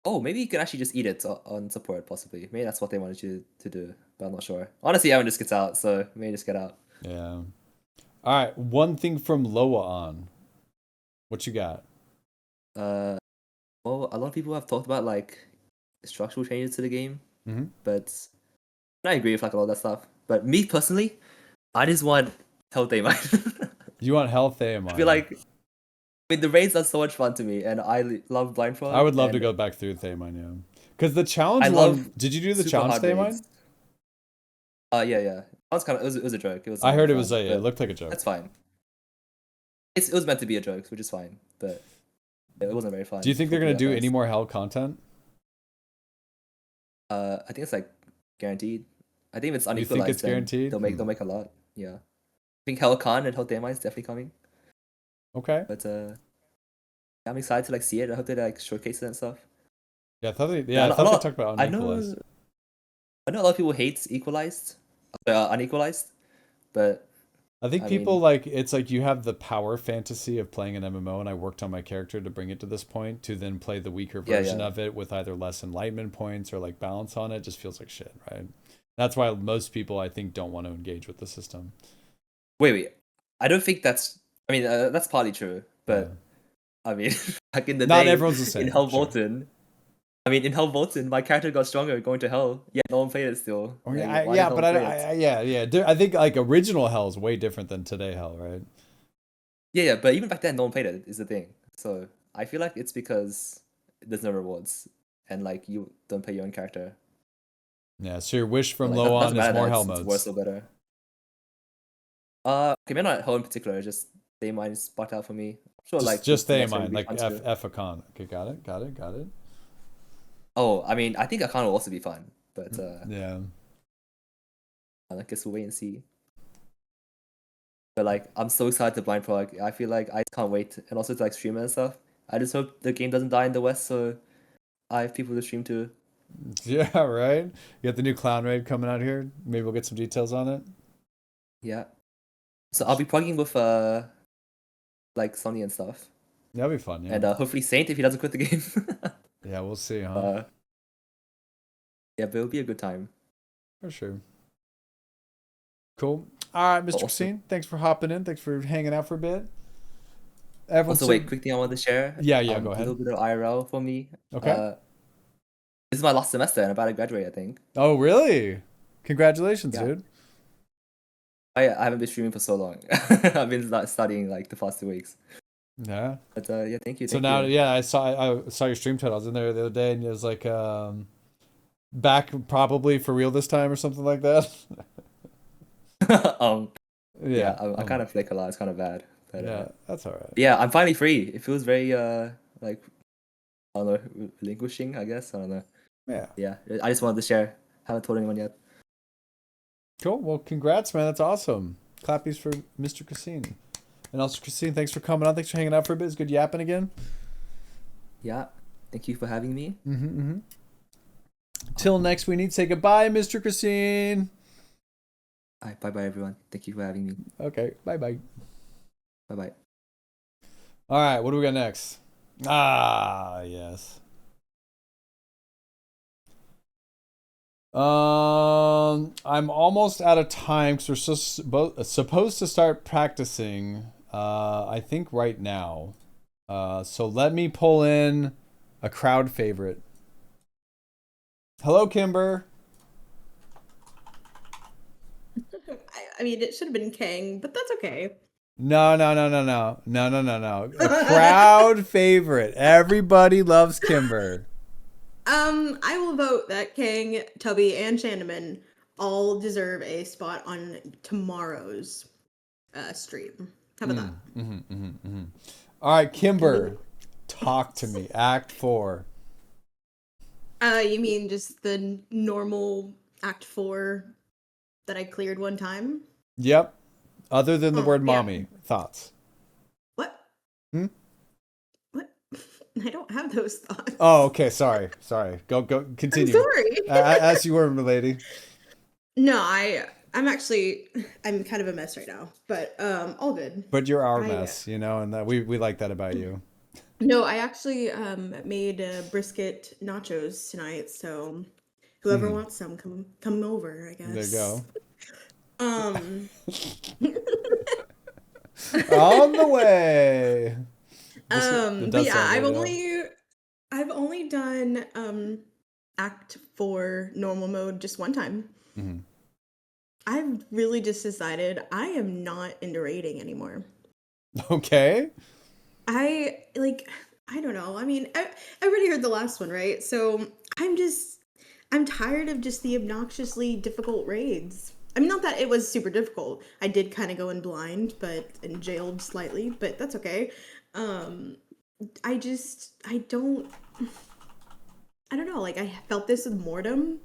Oh, maybe you can actually just eat it on support, possibly. Maybe that's what they wanted you to do, but I'm not sure. Honestly, everyone just gets out, so maybe just get out. Yeah. All right, one thing from LOAON. What you got? Well, a lot of people have talked about like structural changes to the game, but I agree with like a lot of that stuff. But me personally, I just want health Amine. You want health Amine? I feel like, I mean, the raids are so much fun to me, and I love Blindfold. I would love to go back through Thamine, yeah. Because the challenge one, did you do the challenge Thamine? Yeah. That was kind of it was a joke. It was. I heard it fun, was it looked like a joke. That's fine. It was meant to be a joke, which is fine, but it wasn't very fun. Do you think they're gonna do any more hell content? I think it's like guaranteed. I think if it's unequalized. You think it's guaranteed? They'll make a lot. Yeah. I think Hell Khan and Hell Damai is definitely coming. Okay. But I'm excited to like see it. I hope they like showcase it and stuff. Yeah, I thought they talked about unequalized. I know a lot of people hate equalized, unequalized, but I think people like it's like you have the power fantasy of playing an MMO, and I worked on my character to bring it to this point to then play the weaker version of it with either less enlightenment points or like balance on it. Just feels like shit, right? That's why most people I think don't want to engage with the system. Wait. I don't think that's. I mean, that's partly true, but I mean, back in the not day, everyone's the same. In Hell Bolton, I mean, in Hell Volton, my character got stronger going to Hell. Yeah, no one played it still. Oh, Like, yeah, why yeah, did no but one play it? I think like original Hell is way different than today Hell, right? Yeah, but even back then, no one played it. Is the thing. So I feel like it's because there's no rewards, and like you don't play your own character. Yeah, so your wish from But, like, LOAON doesn't is matter more that Hell it's modes. worse or better. Okay, maybe not Hell in particular. Just they might spot out for me. I'm sure, like Just the they next one mind, would be like fun too. F-a-con. Okay, got it. Oh, I mean, I think Akana will also be fun, but Yeah. I guess we'll wait and see. But like, I'm so excited to blind prog. I feel like I can't wait, and also to like stream it and stuff. I just hope the game doesn't die in the West, so I have people to stream to. Yeah, right? You got the new Clown Raid coming out here. Maybe we'll get some details on it. Yeah. So I'll be plugging with like Sonny and stuff. That'll be fun, yeah. And hopefully Saint if he doesn't quit the game. Yeah, we'll see, huh? Yeah, but it'll be a good time. For sure. Cool. All right, Mr. Also- Cracinee, thanks for hopping in. Thanks for hanging out for a bit. Everyone Also, wait, quick thing I wanted to share. Yeah, go A ahead. little bit of IRL for me. Okay. This is my last semester, and I'm about to graduate, I think. Oh, really? Congratulations, Yeah. dude. I haven't been streaming for so long. I've been studying like the past 2 weeks. Yeah. But yeah, thank you. So thank now, you. yeah, I saw your stream title. I was in there the other day, and it was like, back probably for real this time or something like that. Yeah, I kind of flick a lot. It's kind of bad. But, yeah, that's all right. Yeah, I'm finally free. It feels very like I don't know, relinquishing. I guess I don't know. Yeah. Yeah, I just wanted to share. Haven't told anyone yet. Cool. Well, congrats, man. That's awesome. Clappies for Mr. Cracinee. And also, Cracinee, thanks for coming on. Thanks for hanging out for a bit. It's good yapping again. Yeah, thank you for having me. Till next we need to say goodbye, Mr. Cracinee. Bye bye everyone. Thank you for having me. Okay. Bye. Bye. All right. What do we got next? Ah, yes. I'm almost out of time because we're supposed to start practicing. I think right now. So let me pull in a crowd favorite. Hello, Kynber. I mean, it should have been King, but that's okay. No. A crowd favorite. Everybody loves Kynber. I will vote that King, Tubby, and Chandaman all deserve a spot on tomorrow's stream. How about that? All right, Kynber, talk to me. Act 4. You mean just the normal Act 4 that I cleared one time? Yep. Other than the word yeah. mommy. Thoughts? What? Hmm? What? I don't have those thoughts. Oh, okay. Sorry. Go. Continue. I'm sorry. As you were, milady. No, I'm kind of a mess right now, but all good. But you're our mess, you know, and we like that about you. No, I actually made brisket nachos tonight, so whoever wants some, come over, I guess. There you go. On the way. But yeah, I've only done Act 4 normal mode just one time. I've really just decided I am not into raiding anymore. Okay. I don't know. I mean, I already heard the last one, right? So I'm tired of just the obnoxiously difficult raids. I mean, not that it was super difficult. I did kind of go in blind, and jailed slightly, but that's okay. I don't know. Like, I felt this with Mortem.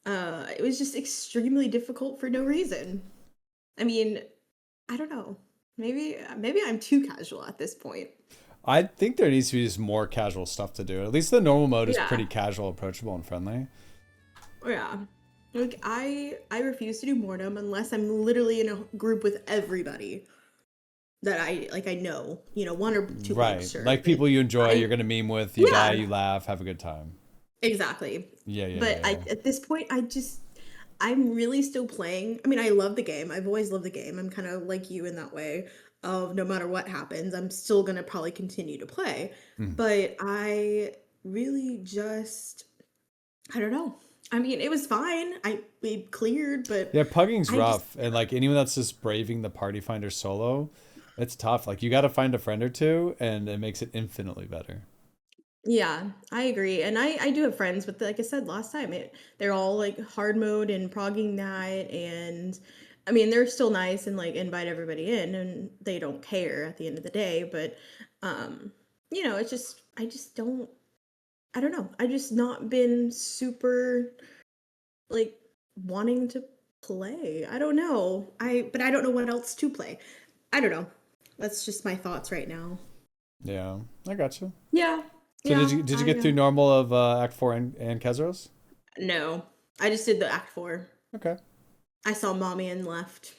It was just extremely difficult for no reason. I mean, I don't know. Maybe I'm too casual at this point. I think there needs to be just more casual stuff to do. At least the normal mode is Yeah. pretty casual, approachable, and friendly. Yeah. Like, I refuse to do Mortem unless I'm literally in a group with everybody that I know. You know, one or two Right. players, sure. Like people you enjoy, you're going to meme with, you Yeah. die, you laugh, have a good time. Exactly. Yeah. But at this point, I'm really still playing. I mean, I love the game. I've always loved the game. I'm kind of like you in that way of no matter what happens, I'm still going to probably continue to play. But I really just I don't know. I mean, it was fine. We cleared, but Yeah, pugging's I rough, and like anyone that's just braving the party finder solo, it's tough. Like you got to find a friend or two, and it makes it infinitely better. yeah, I agree. And I do have friends, but like I said last time, they're all like hard mode and progging that. And I mean, they're still nice and like invite everybody in and they don't care at the end of the day. But, you know, it's just, I don't know. I've just not been super like wanting to play. I don't know. But I don't know what else to play. I don't know. That's just my thoughts right now. Yeah, I got you. Yeah. So yeah, did you get through normal of Act 4 and Kazeros? No, I just did the Act 4. Okay. I saw mommy and left.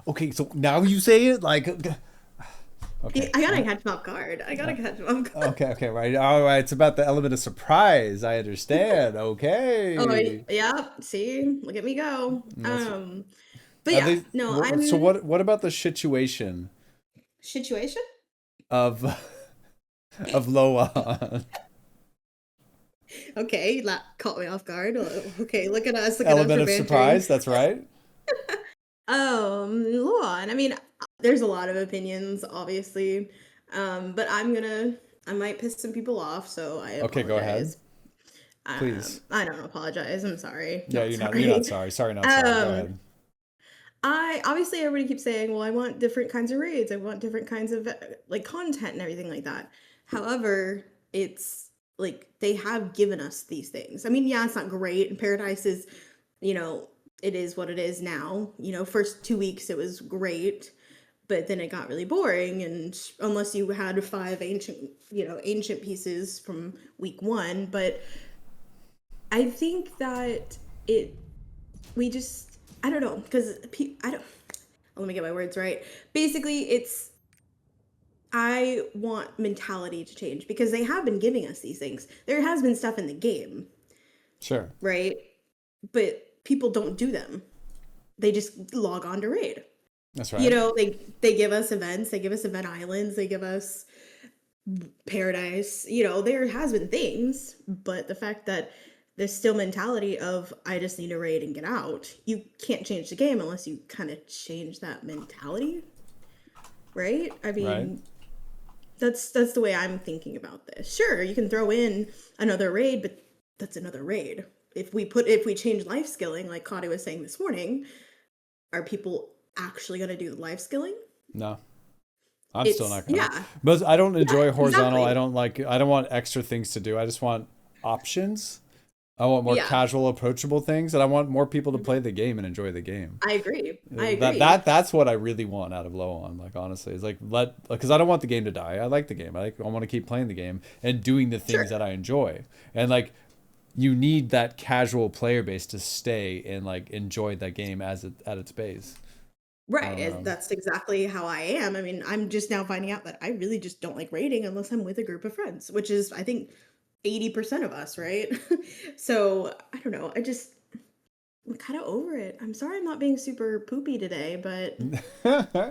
Okay, so now you say it like. Okay. I gotta catch him off guard. Okay, right. All right, it's about the element of surprise. I understand. Okay. Oh, yeah. See, look at me go. But yeah, no, I'm. So what about the situation Situation? of LOAON? Okay, that caught me off guard. Okay, look at us. Element of surprise. That's right. LOAON. I mean, there's a lot of opinions, obviously, but I might piss some people off, so I apologize. Okay, go ahead. Please. I don't apologize. I'm sorry. Yeah, you're not sorry. Sorry, not sorry. Go ahead. Obviously everybody keeps saying, well, I want different kinds of raids. I want different kinds of like content and everything like that. However, it's like they have given us these things. I mean, yeah, it's not great. And Paradise is, you know, it is what it is now. You know, first 2 weeks it was great, but then it got really boring. And unless you had 5 ancient pieces from week 1, but I think that I don't know, because let me get my words right. Basically, I want mentality to change because they have been giving us these things. There has been stuff in the game. Sure. Right? But people don't do them. They just log on to raid. That's right. You know, they give us events, they give us event islands, they give us Paradise. You know, there has been things, but the fact that there's still mentality of I just need to raid and get out. You can't change the game unless you kind of change that mentality, right? I mean, right. That's the way I'm thinking about this. Sure, you can throw in another raid, but that's another raid. If we change life skilling, like Kadi was saying this morning, are people actually going to do the life skilling? No. I'm still not gonna. Yeah. But I don't enjoy horizontal. Exactly. I don't want extra things to do. I just want options. I want more casual, approachable things, and I want more people to play the game and enjoy the game. I agree. That's what I really want out of LOAON. Like honestly, it's like because I don't want the game to die. I like the game. I want to keep playing the game and doing the things that I enjoy. And like, you need that casual player base to stay and like enjoy that game at its base. Right. That's exactly how I am. I mean, I'm just now finding out that I really just don't like raiding unless I'm with a group of friends, which is I think 80% of us, right? So I don't know. I'm kind of over it. I'm sorry I'm not being super poopy today, but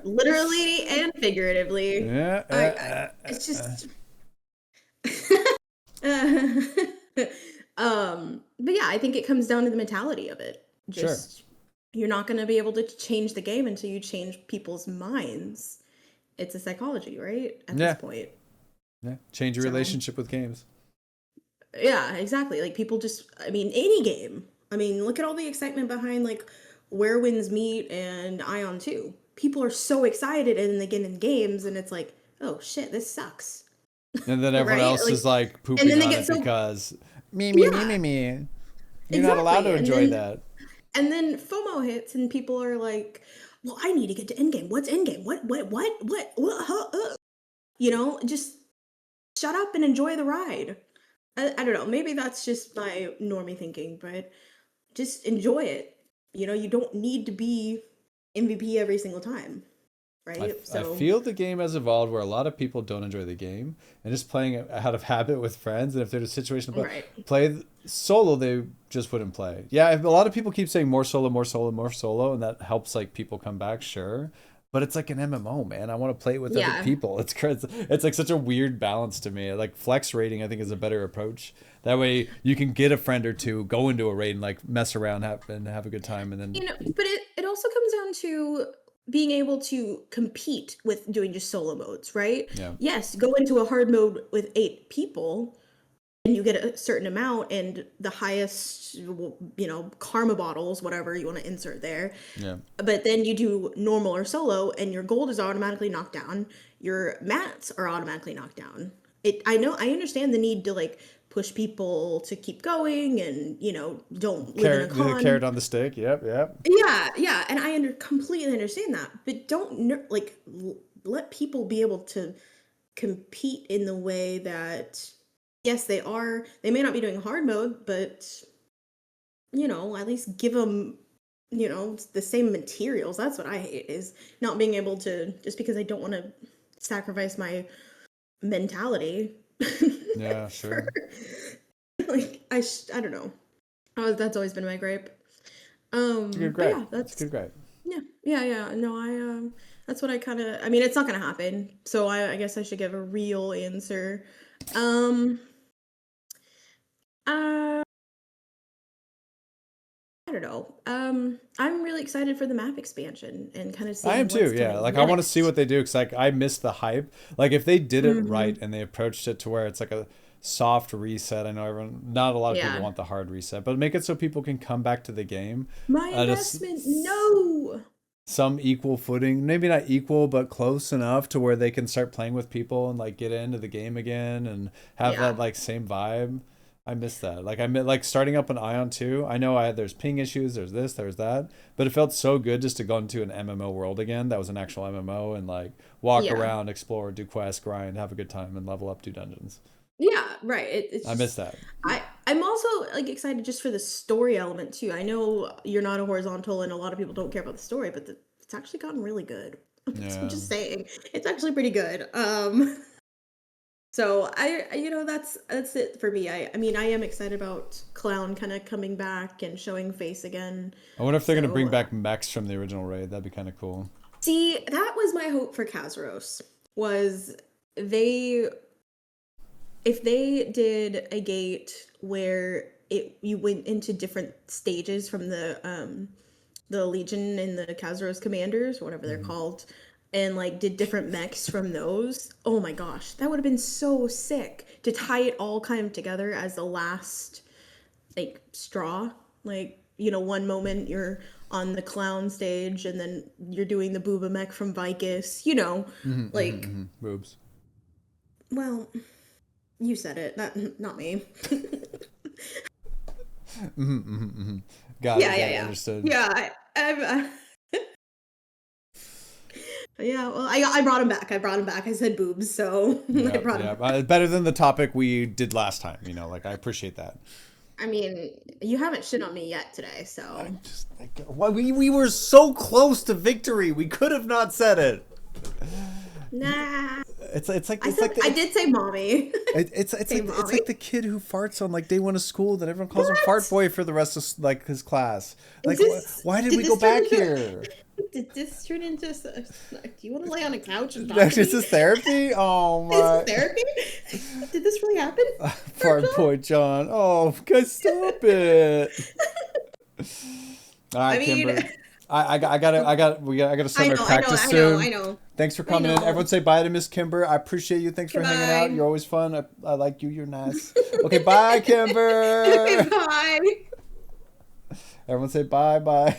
literally and figuratively. It's just but yeah, I think it comes down to the mentality of it. You're not going to be able to change the game until you change people's minds. It's a psychology, right? At this point. Yeah. Change your relationship with games. Yeah, exactly. Like people any game. I mean, look at all the excitement behind like Where Winds Meet and Ion 2. People are so excited and then they get in games and it's like, oh shit, this sucks. And then everyone else is like pooping on it because me. You're not allowed to enjoy that. And then FOMO hits and people are like, well, I need to get to endgame. What's endgame? What? You know, just shut up and enjoy the ride. I don't know. Maybe that's just my normie thinking, but just enjoy it. You know, you don't need to be MVP every single time, right? I feel the game has evolved where a lot of people don't enjoy the game and just playing it out of habit with friends. And if there's a situation to play solo, they just wouldn't play. Yeah, a lot of people keep saying more solo, and that helps like people come back, sure. but it's like an MMO, man. I want to play it with Yeah. other people. It's crazy. It's like such a weird balance to me. Like flex raiding, I think, is a better approach. That way you can get a friend or two, go into a raid and like mess around and have a good time, and then But it also comes down to being able to compete with doing just solo modes, right? Yeah. Yes, go into a hard mode with 8 people and you get a certain amount and the highest, karma bottles, whatever you want to insert there. yeah. But then you do normal or solo and your gold is automatically knocked down. Your mats are automatically knocked down. I understand the need to like push people to keep going and, don't live in a con. Carrot on the stick. Yep. Yeah, and I completely understand that, but don't let people be able to compete in the way that, yes, they may not be doing hard mode, but at least give them, the same materials. That's what I hate, is not being able to, just because I don't want to sacrifice my mentality. Yeah, sure. Like I don't know. That's always been my gripe. It's a good but gripe. yeah, It's a good gripe. Yeah. No, that's what I kind of. I mean, it's not gonna happen. So I guess I should give a real answer. I don't know. I'm really excited for the map expansion and kind of seeing. I am too. what's Yeah, coming like I want to next. see what they do, because like I missed the hype. Like if they did it Mhm. right and they approached it to where it's like a soft reset. I know not a lot of Yeah. people want the hard reset, but make it so people can come back to the game My at investment, no. some equal footing. Maybe not equal, but close enough to where they can start playing with people and like get into the game again and have Yeah. that like same vibe. I miss that. Like I meant like starting up an Ion 2. I know there's ping issues, there's this, there's that, but it felt so good just to go into an MMO world again. That was an actual MMO, and like walk Yeah. around, explore, do quests, grind, have a good time, and level up, do dungeons. Yeah, right. It's I miss that. I'm also like excited just for the story element too. I know you're not a horizontal and a lot of people don't care about the story, but it's actually gotten really good. Yeah. I'm just saying, it's actually pretty good. So that's it for me. I mean, I am excited about Clown kind of coming back and showing face again. I wonder if they're gonna bring So, back mechs from the original raid. That'd be kind of cool. See, that was my hope for Kazeros, was if they did a gate where you went into different stages from the Legion and the Kazeros commanders, whatever they're called, and like did different mechs from those. Oh my gosh, that would have been so sick to tie it all kind of together as the last like straw. Like, one moment you're on the Clown stage and then you're doing the Booba mech from Vicus, like boobs. well, you said it, not me. Got it. Yeah. Understood. Yeah, I'm. Yeah, well, I brought him back. I said boobs, so I brought him back. Better than the topic we did last time. Like I appreciate that. I mean, you haven't shit on me yet today, so. We were so close to victory. We could have not said it. Nah. It's like I did say mommy. It's like the kid who farts on like day one of school that everyone calls him Fart Boy for the rest of like his class. Like why did we go back here? Did this turn into? Do you want to lay on a couch and talk Is to me? this therapy? Oh my! Is this therapy? Did this really happen? Fart Boy John. Oh, guys, stop it! All right, Kynber. I gotta start my practice soon. I know. Thanks for coming in. Everyone say bye to Miss Kynber. I appreciate you. Thanks for hanging out. You're always fun. I like you. You're nice. Okay, bye, Kynber. Bye. Everyone say bye.